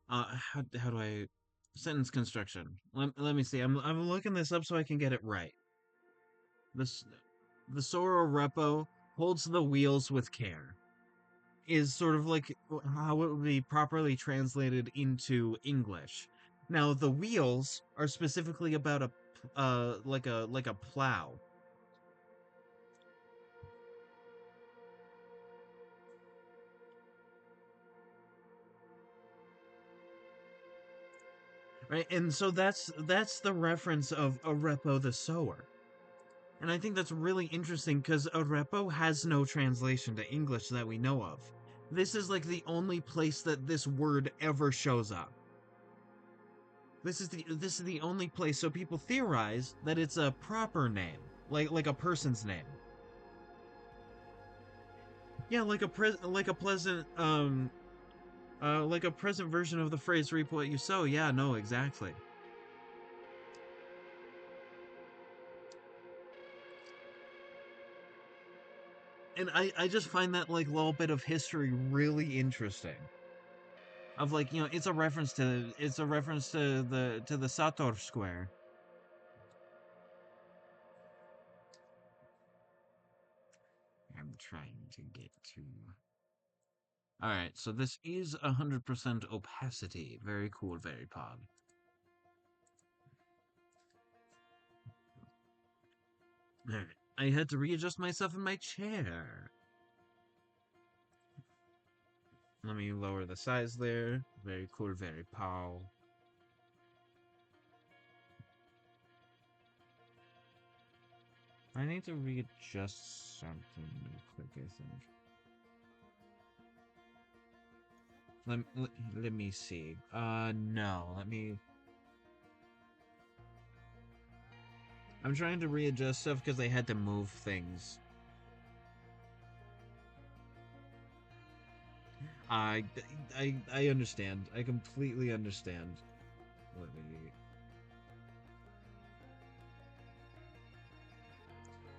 how do I sentence construction? Let me see. I'm looking this up so I can get it right. This the sower arepo holds the wheels with care. Is sort of like how it would be properly translated into English. Now the wheels are specifically about a like a plow. Right? And so that's the reference of Arepo the sower. And I think that's really interesting because Arepo has no translation to English that we know of. This is like the only place that this word ever shows up. This is the only place, so people theorize that it's a proper name, like a person's name. Yeah, like a pleasant like a present version of the phrase "reap what you sow." Yeah, no, exactly. And I just find that like little bit of history really interesting. Of like, it's a reference to the Sator Square. I'm trying to get to. All right, so this is 100% opacity. Very cool, very pog. All right, I had to readjust myself in my chair. Let me lower the size there. Very cool, very pog. I need to readjust something real quick, I think. Let me see. No, let me. I'm trying to readjust stuff because I had to move things. I, I understand. I completely understand. Let me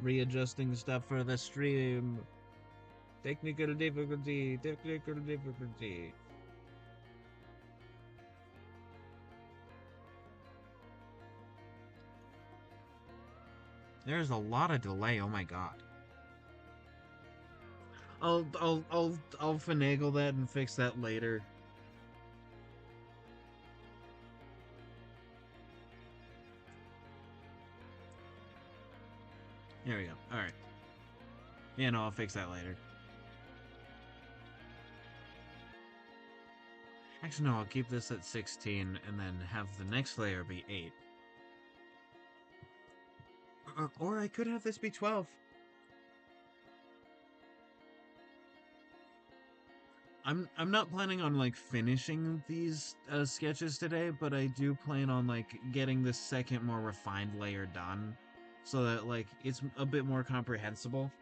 readjusting stuff for the stream. Technical difficulty. Technical difficulty. There's a lot of delay. Oh my god. I'll finagle that and fix that later. There we go. All right. Yeah, no, I'll fix that later. Actually, no, I'll keep this at 16 and then have the next layer be 8. Or I could have this be 12. I'm not planning on like finishing these sketches today, but I do plan on like getting the second more refined layer done so that like it's a bit more comprehensible.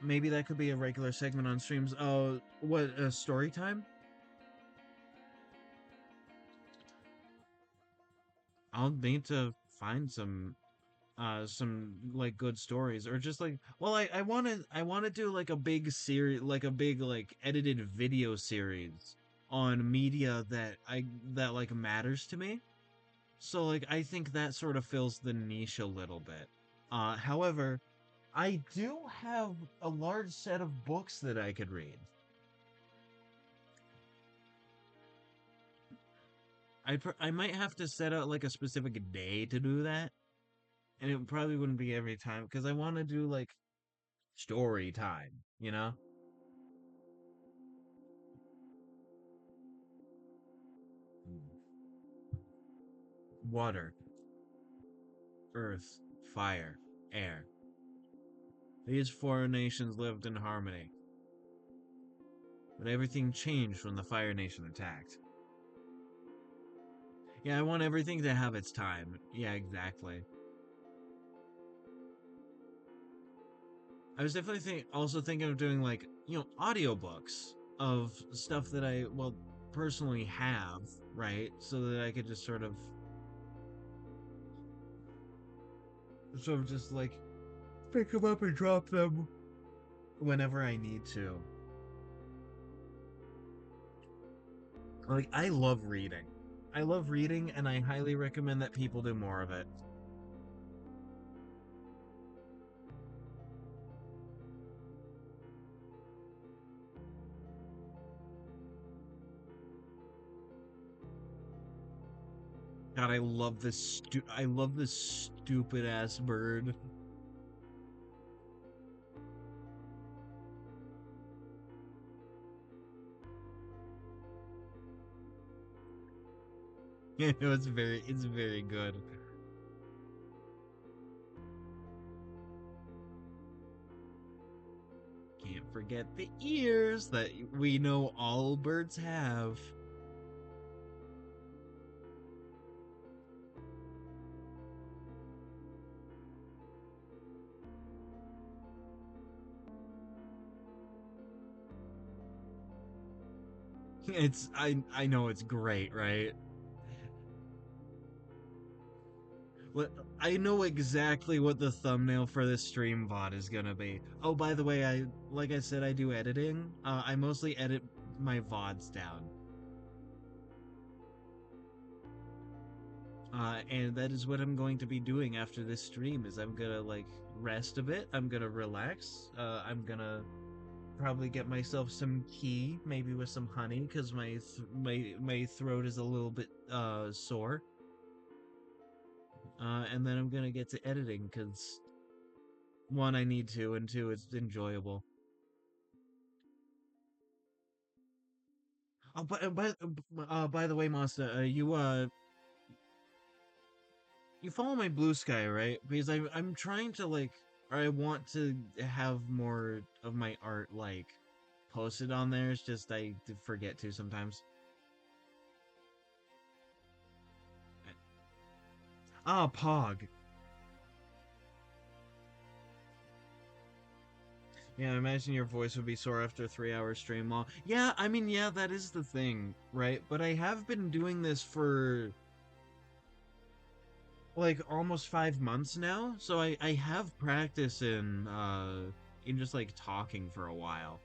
Maybe that could be a regular segment on streams. What story time? I'll need to find some like good stories or just like well I want to do like a big series like a big like edited video series on media that like matters to me, so like I think that sort of fills the niche a little bit. However, I do have a large set of books that I could read. I might have to set out like a specific day to do that, and it probably wouldn't be every time because I want to do like story time, you know? Water, earth, fire, air. These four nations lived in harmony, but everything changed when the Fire Nation attacked. Yeah, I want everything to have its time. Yeah, exactly. I was definitely also thinking of doing like, audiobooks of stuff that I, well, personally have, right? So that I could just sort of just like pick them up and drop them whenever I need to. Like, I love reading. I love reading, and I highly recommend that people do more of it. God, I love this stupid ass bird. It's very good. Can't forget the ears that we know all birds have. I know it's great, right? What I know exactly what the thumbnail for this stream VOD is gonna be. Oh, by the way, I like I said, I do editing. I mostly edit my VODs down. And that is what I'm going to be doing after this stream. Is I'm gonna like rest a bit. I'm gonna relax. I'm gonna probably get myself some tea, maybe with some honey, because my throat is a little bit sore. And then I'm gonna get to editing because one, I need to, and two, it's enjoyable. Oh, by the way, Masta, you follow my Blue Sky, right? Because I'm trying to like, or I want to have more of my art like posted on there. It's just I forget to sometimes. Ah, Pog. Yeah, I imagine your voice would be sore after a 3 hour stream long. Yeah, I mean, yeah, that is the thing, right? But I have been doing this for like almost 5 months now, so I have practice in just like talking for a while.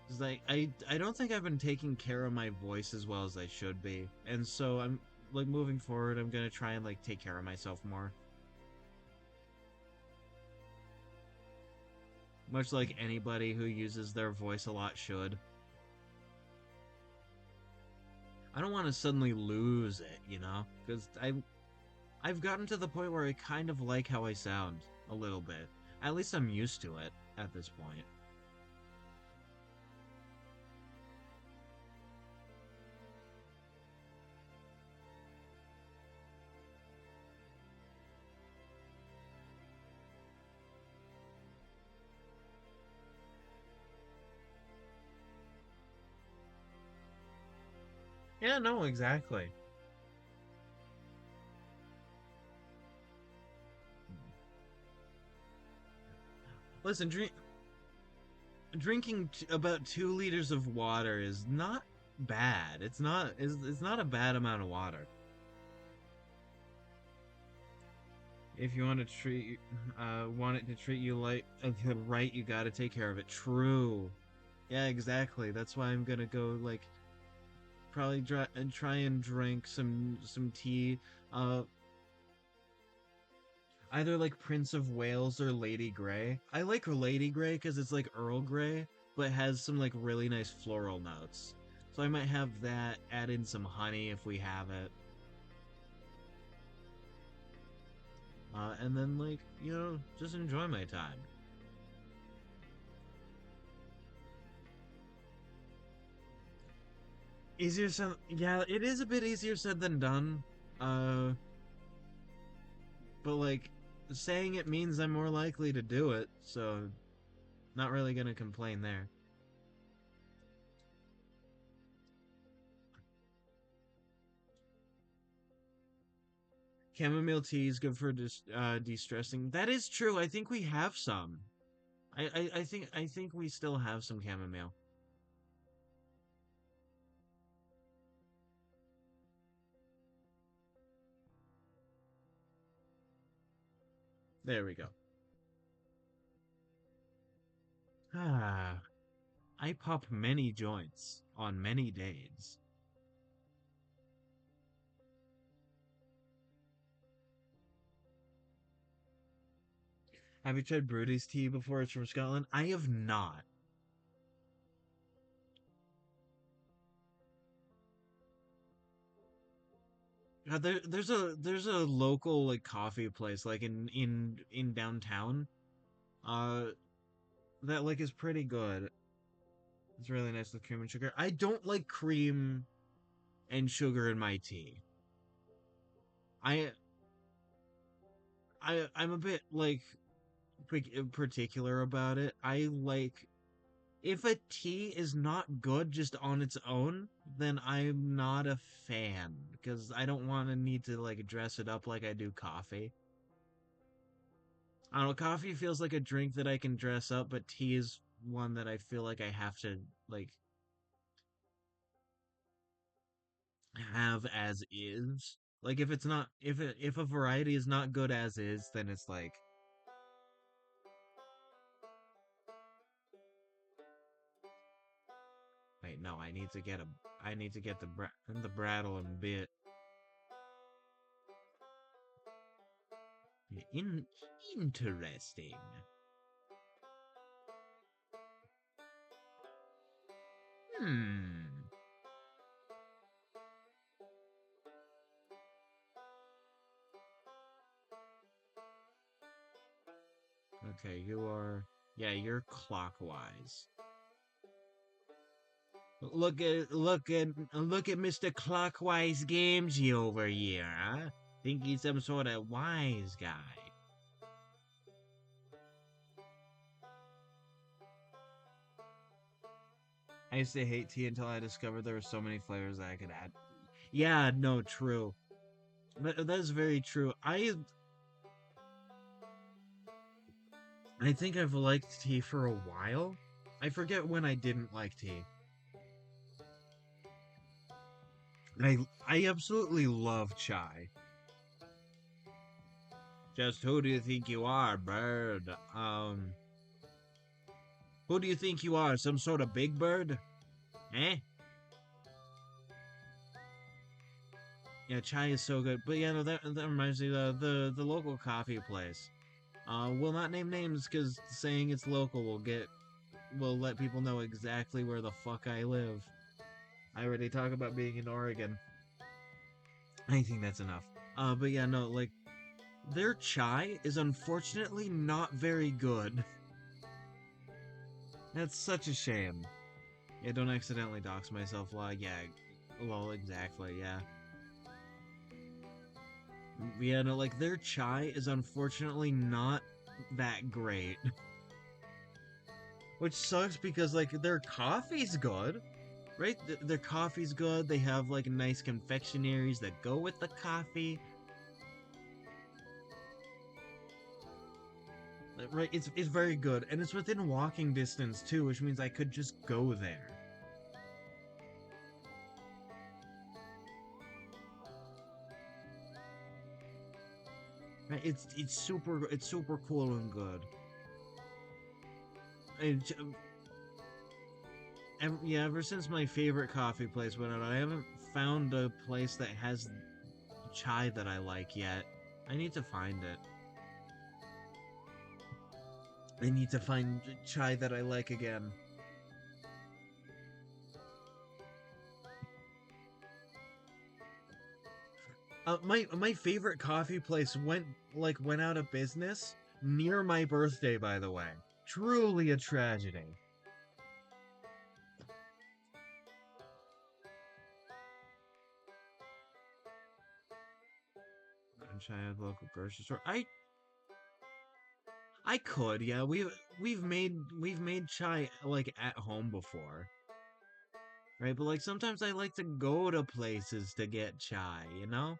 It's like I don't think I've been taking care of my voice as well as I should be, and so I'm like moving forward, I'm gonna try and like take care of myself more, much like anybody who uses their voice a lot should. I don't want to suddenly lose it, you know, because I've gotten to the point where I kind of like how I sound a little bit. At least I'm used to it at this point. Yeah, no, exactly. Listen, drinking about 2 liters of water is not bad. It's not a bad amount of water. If you want it to treat you like right, you got to take care of it. True. Yeah, exactly. That's why I'm gonna go like probably try and drink some tea. Uh, Either like Prince of Wales or Lady Grey. I like Lady Grey because it's like Earl Grey, but has some like really nice floral notes. So I might have that, add in some honey if we have it. And then like, just enjoy my time. Easier said, yeah, it is a bit easier said than done. Uh, but like, saying it means I'm more likely to do it, so not really gonna complain there. Chamomile tea is good for de-stressing. That is true. I think we have some. I think we still have some chamomile. There we go. Ah, I pop many joints on many days. Have you tried Brody's tea before? It's from Scotland. I have not. God, there's a local like coffee place like in downtown, uh, that like is pretty good. It's really nice with cream and sugar. I don't like cream and sugar in my tea. I I'm a bit like particular about it. I like if a tea is not good just on its own, then I'm not a fan because I don't want to need to like dress it up like I do coffee. I don't know, coffee feels like a drink that I can dress up, but tea is one that I feel like I have to like have as is. Like if it's not if a variety is not good as is, then it's like wait, no, I need to get the brattle and bit. In interesting. Hmm. Okay, you are yeah, you're clockwise. Look at Mr. Clockwise Gamgee over here, huh? Think he's some sort of wise guy. I used to hate tea until I discovered there were so many flavors that I could add. Yeah, no, true. That's very true. I think I've liked tea for a while. I forget when I didn't like tea. I absolutely love chai. Just who do you think you are, bird? Who do you think you are? Some sort of big bird? Eh? Yeah, chai is so good. But yeah, no, that reminds me of the local coffee place. We'll not name names because saying it's local will let people know exactly where the fuck I live. I already talk about being in Oregon. I think that's enough. But yeah, no, like their chai is unfortunately not very good. That's such a shame. Yeah, don't accidentally dox myself. Well, exactly, yeah. Yeah, no, like their chai is unfortunately not that great. Which sucks because like their coffee's good, right? Their coffee's good. They have like nice confectionaries that go with the coffee. Right? It's very good, and it's within walking distance too, which means I could just go there. Right? It's super cool and good. And yeah, ever since my favorite coffee place went out, I haven't found a place that has chai that I like yet. I need to find it. I need to find chai that I like again. My favorite coffee place went out of business near my birthday, by the way. Truly a tragedy. Chai at the local grocery store. I could, yeah. We've made chai like at home before. Right? But like sometimes I like to go to places to get chai, you know?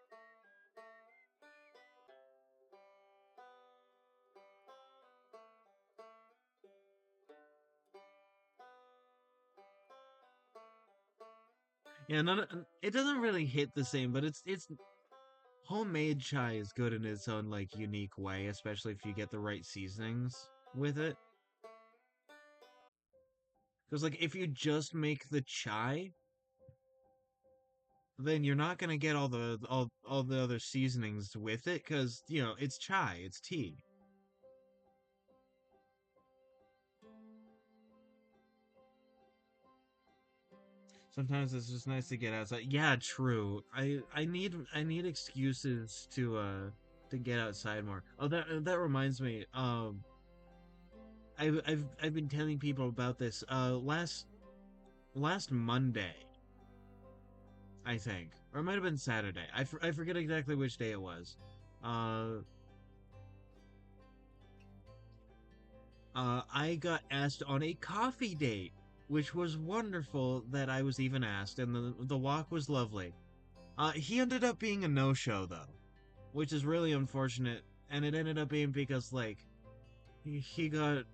Yeah, it doesn't really hit the same, but it's homemade chai is good in its own like unique way, especially if you get the right seasonings with it. Because like if you just make the chai, then you're not gonna get all the other seasonings with it, because you know it's chai, it's tea. Sometimes it's just nice to get outside. Yeah, true. I need excuses to get outside more. Oh, that reminds me. I've been telling people about this. Last Monday, I think, or it might have been Saturday. I forget exactly which day it was. Uh, I got asked on a coffee date, which was wonderful that I was even asked, and the walk was lovely. He ended up being a no-show though, which is really unfortunate, and it ended up being because like he got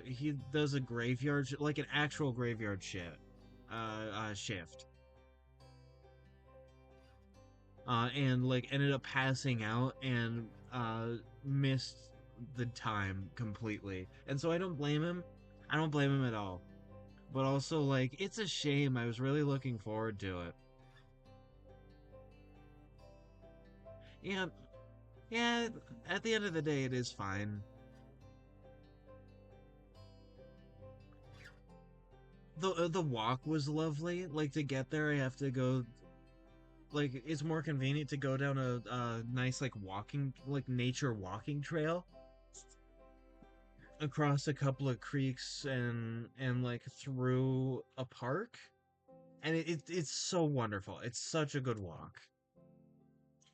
he does a graveyard like an actual graveyard shift, and like ended up passing out and missed the time completely. And so I don't blame him. I don't blame him at all. But also like it's a shame. I was really looking forward to it. Yeah, yeah, at the end of the day it is fine. The walk was lovely. Like to get there I have to go like it's more convenient to go down a nice like walking like nature walking trail across a couple of creeks and like through a park, and it's so wonderful. It's such a good walk.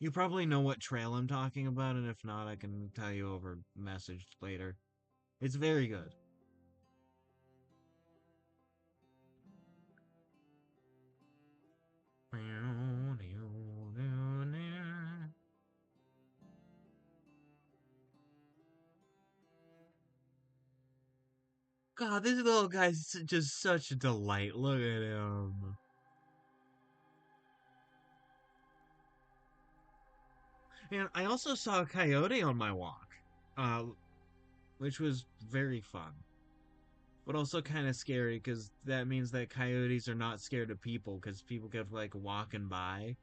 You probably know what trail I'm talking about, and if not I can tell you over message later. It's very good. God, this little guy's just such a delight. Look at him. And I also saw a coyote on my walk, uh, which was very fun, but also kind of scary because that means that coyotes are not scared of people because people kept like walking by,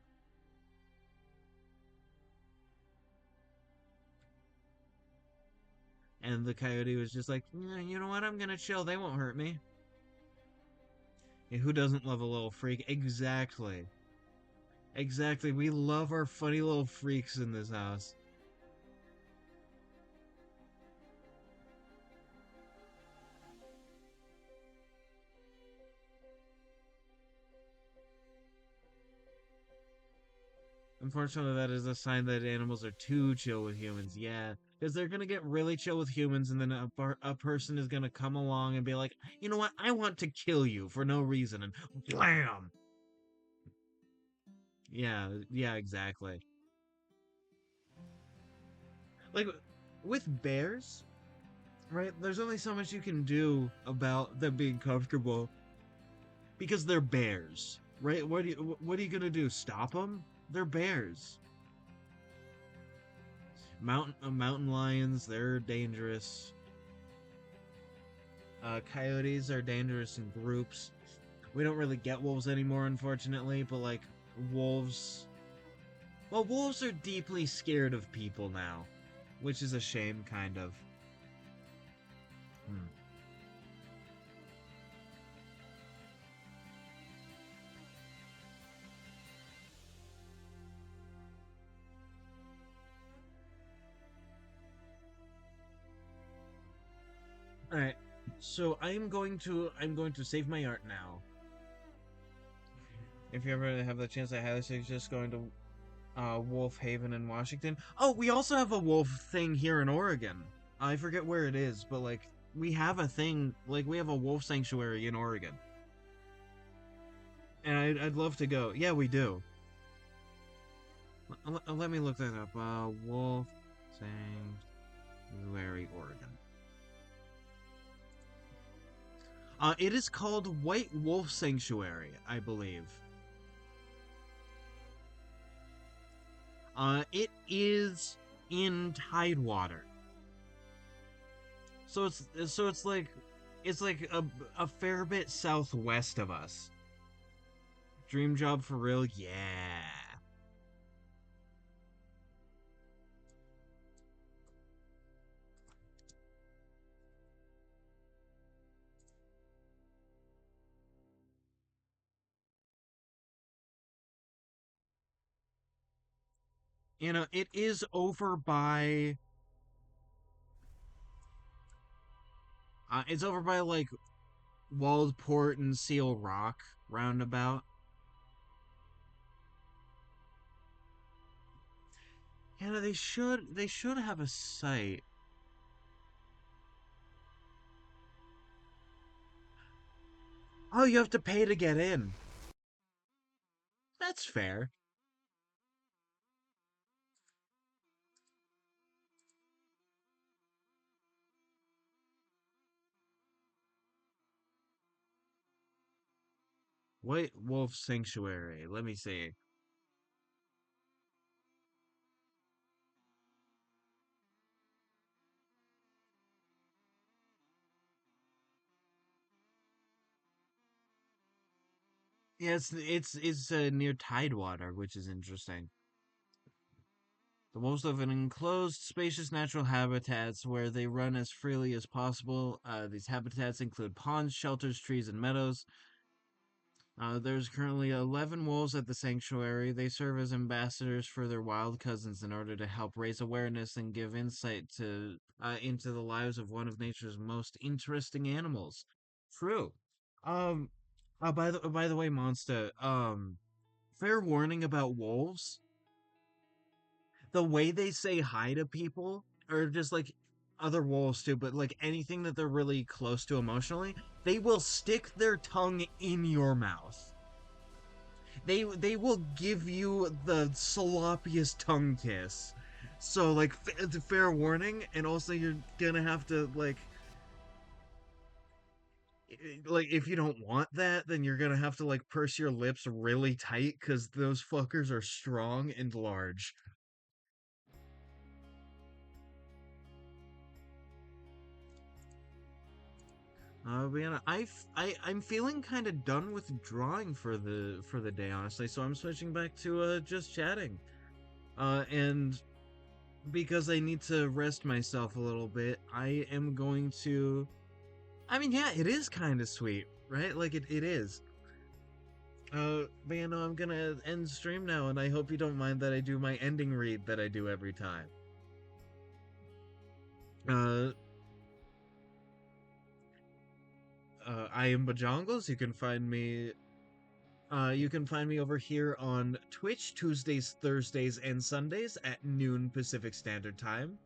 and the coyote was just like, You know what? I'm gonna chill. They won't hurt me." And who doesn't love a little freak? Exactly. Exactly. We love our funny little freaks in this house. Unfortunately, that is a sign that animals are too chill with humans. Yeah, because they're gonna get really chill with humans, and then a person is gonna come along and be like, "You know what? I want to kill you for no reason," and blam. Yeah, yeah, exactly. Like with bears, right? There's only so much you can do about them being comfortable because they're bears, right? What are you gonna do? Stop them? They're bears. Mountain lions, they're dangerous. Coyotes are dangerous in groups. We don't really get wolves anymore, unfortunately, but like wolves. Well, wolves are deeply scared of people now, which is a shame, kind of. Hmm. All right, so I'm going to save my art now. If you ever have the chance, I highly suggest going to Wolf Haven in Washington. Oh, we also have a wolf thing here in Oregon. I forget where it is, but like we have a thing, like we have a wolf sanctuary in Oregon, and I'd love to go. Yeah, we do. Let me look that up. Wolf Sanctuary, Oregon. It is called White Wolf Sanctuary, I believe. It is in Tidewater. So it's like a fair bit southwest of us. Dream job for real? Yeah. It is over by it's over by like Waldport and Seal Rock roundabout. They should have a site. Oh, you have to pay to get in. That's fair. White Wolf Sanctuary. Let me see. Yeah, it's near Tidewater, which is interesting. The wolves live in enclosed, spacious natural habitats where they run as freely as possible. These habitats include ponds, shelters, trees, and meadows. There's currently 11 wolves at the sanctuary. They serve as ambassadors for their wild cousins in order to help raise awareness and give insight into the lives of one of nature's most interesting animals. True. Um. By the way, Monster. Fair warning about wolves. The way they say hi to people, or just like other wolves too, but like anything that they're really close to emotionally, they will stick their tongue in your mouth. They will give you the sloppiest tongue kiss. So like it's a fair warning, and also you're gonna have to like if you don't want that, then you're gonna have to like purse your lips really tight because those fuckers are strong and large. Man, I'm feeling kind of done with drawing for the day, honestly. So I'm switching back to just chatting. And because I need to rest myself a little bit, I am going to. I mean, yeah, it is kind of sweet, right? Like it is. But I'm gonna end stream now, and I hope you don't mind that I do my ending read that I do every time. Uh, I am Bajongles. You can find me over here on Twitch Tuesdays, Thursdays, and Sundays at noon Pacific Standard Time.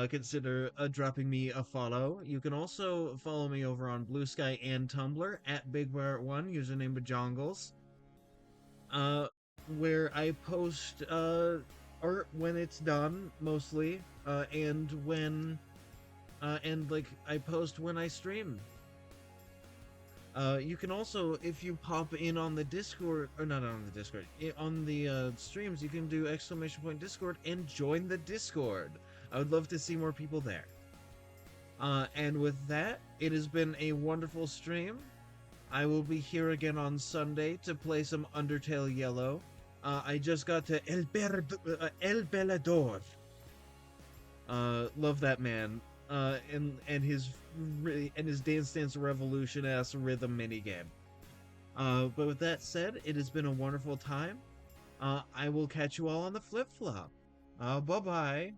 Consider dropping me a follow. You can also follow me over on Bluesky and Tumblr at BigBear1, username Bajongles, uh, where I post art when it's done, mostly, and like I post when I stream. You can also, if you pop in on the Discord, or not on the Discord, on the streams, you can do exclamation point Discord and join the Discord. I would love to see more people there. And with that, it has been a wonderful stream. I will be here again on Sunday to play some Undertale Yellow. I just got to El Bellador. Love that man. And his Dance Dance Revolution ass rhythm minigame. But with that said, it has been a wonderful time. I will catch you all on the flip flop. Bye bye.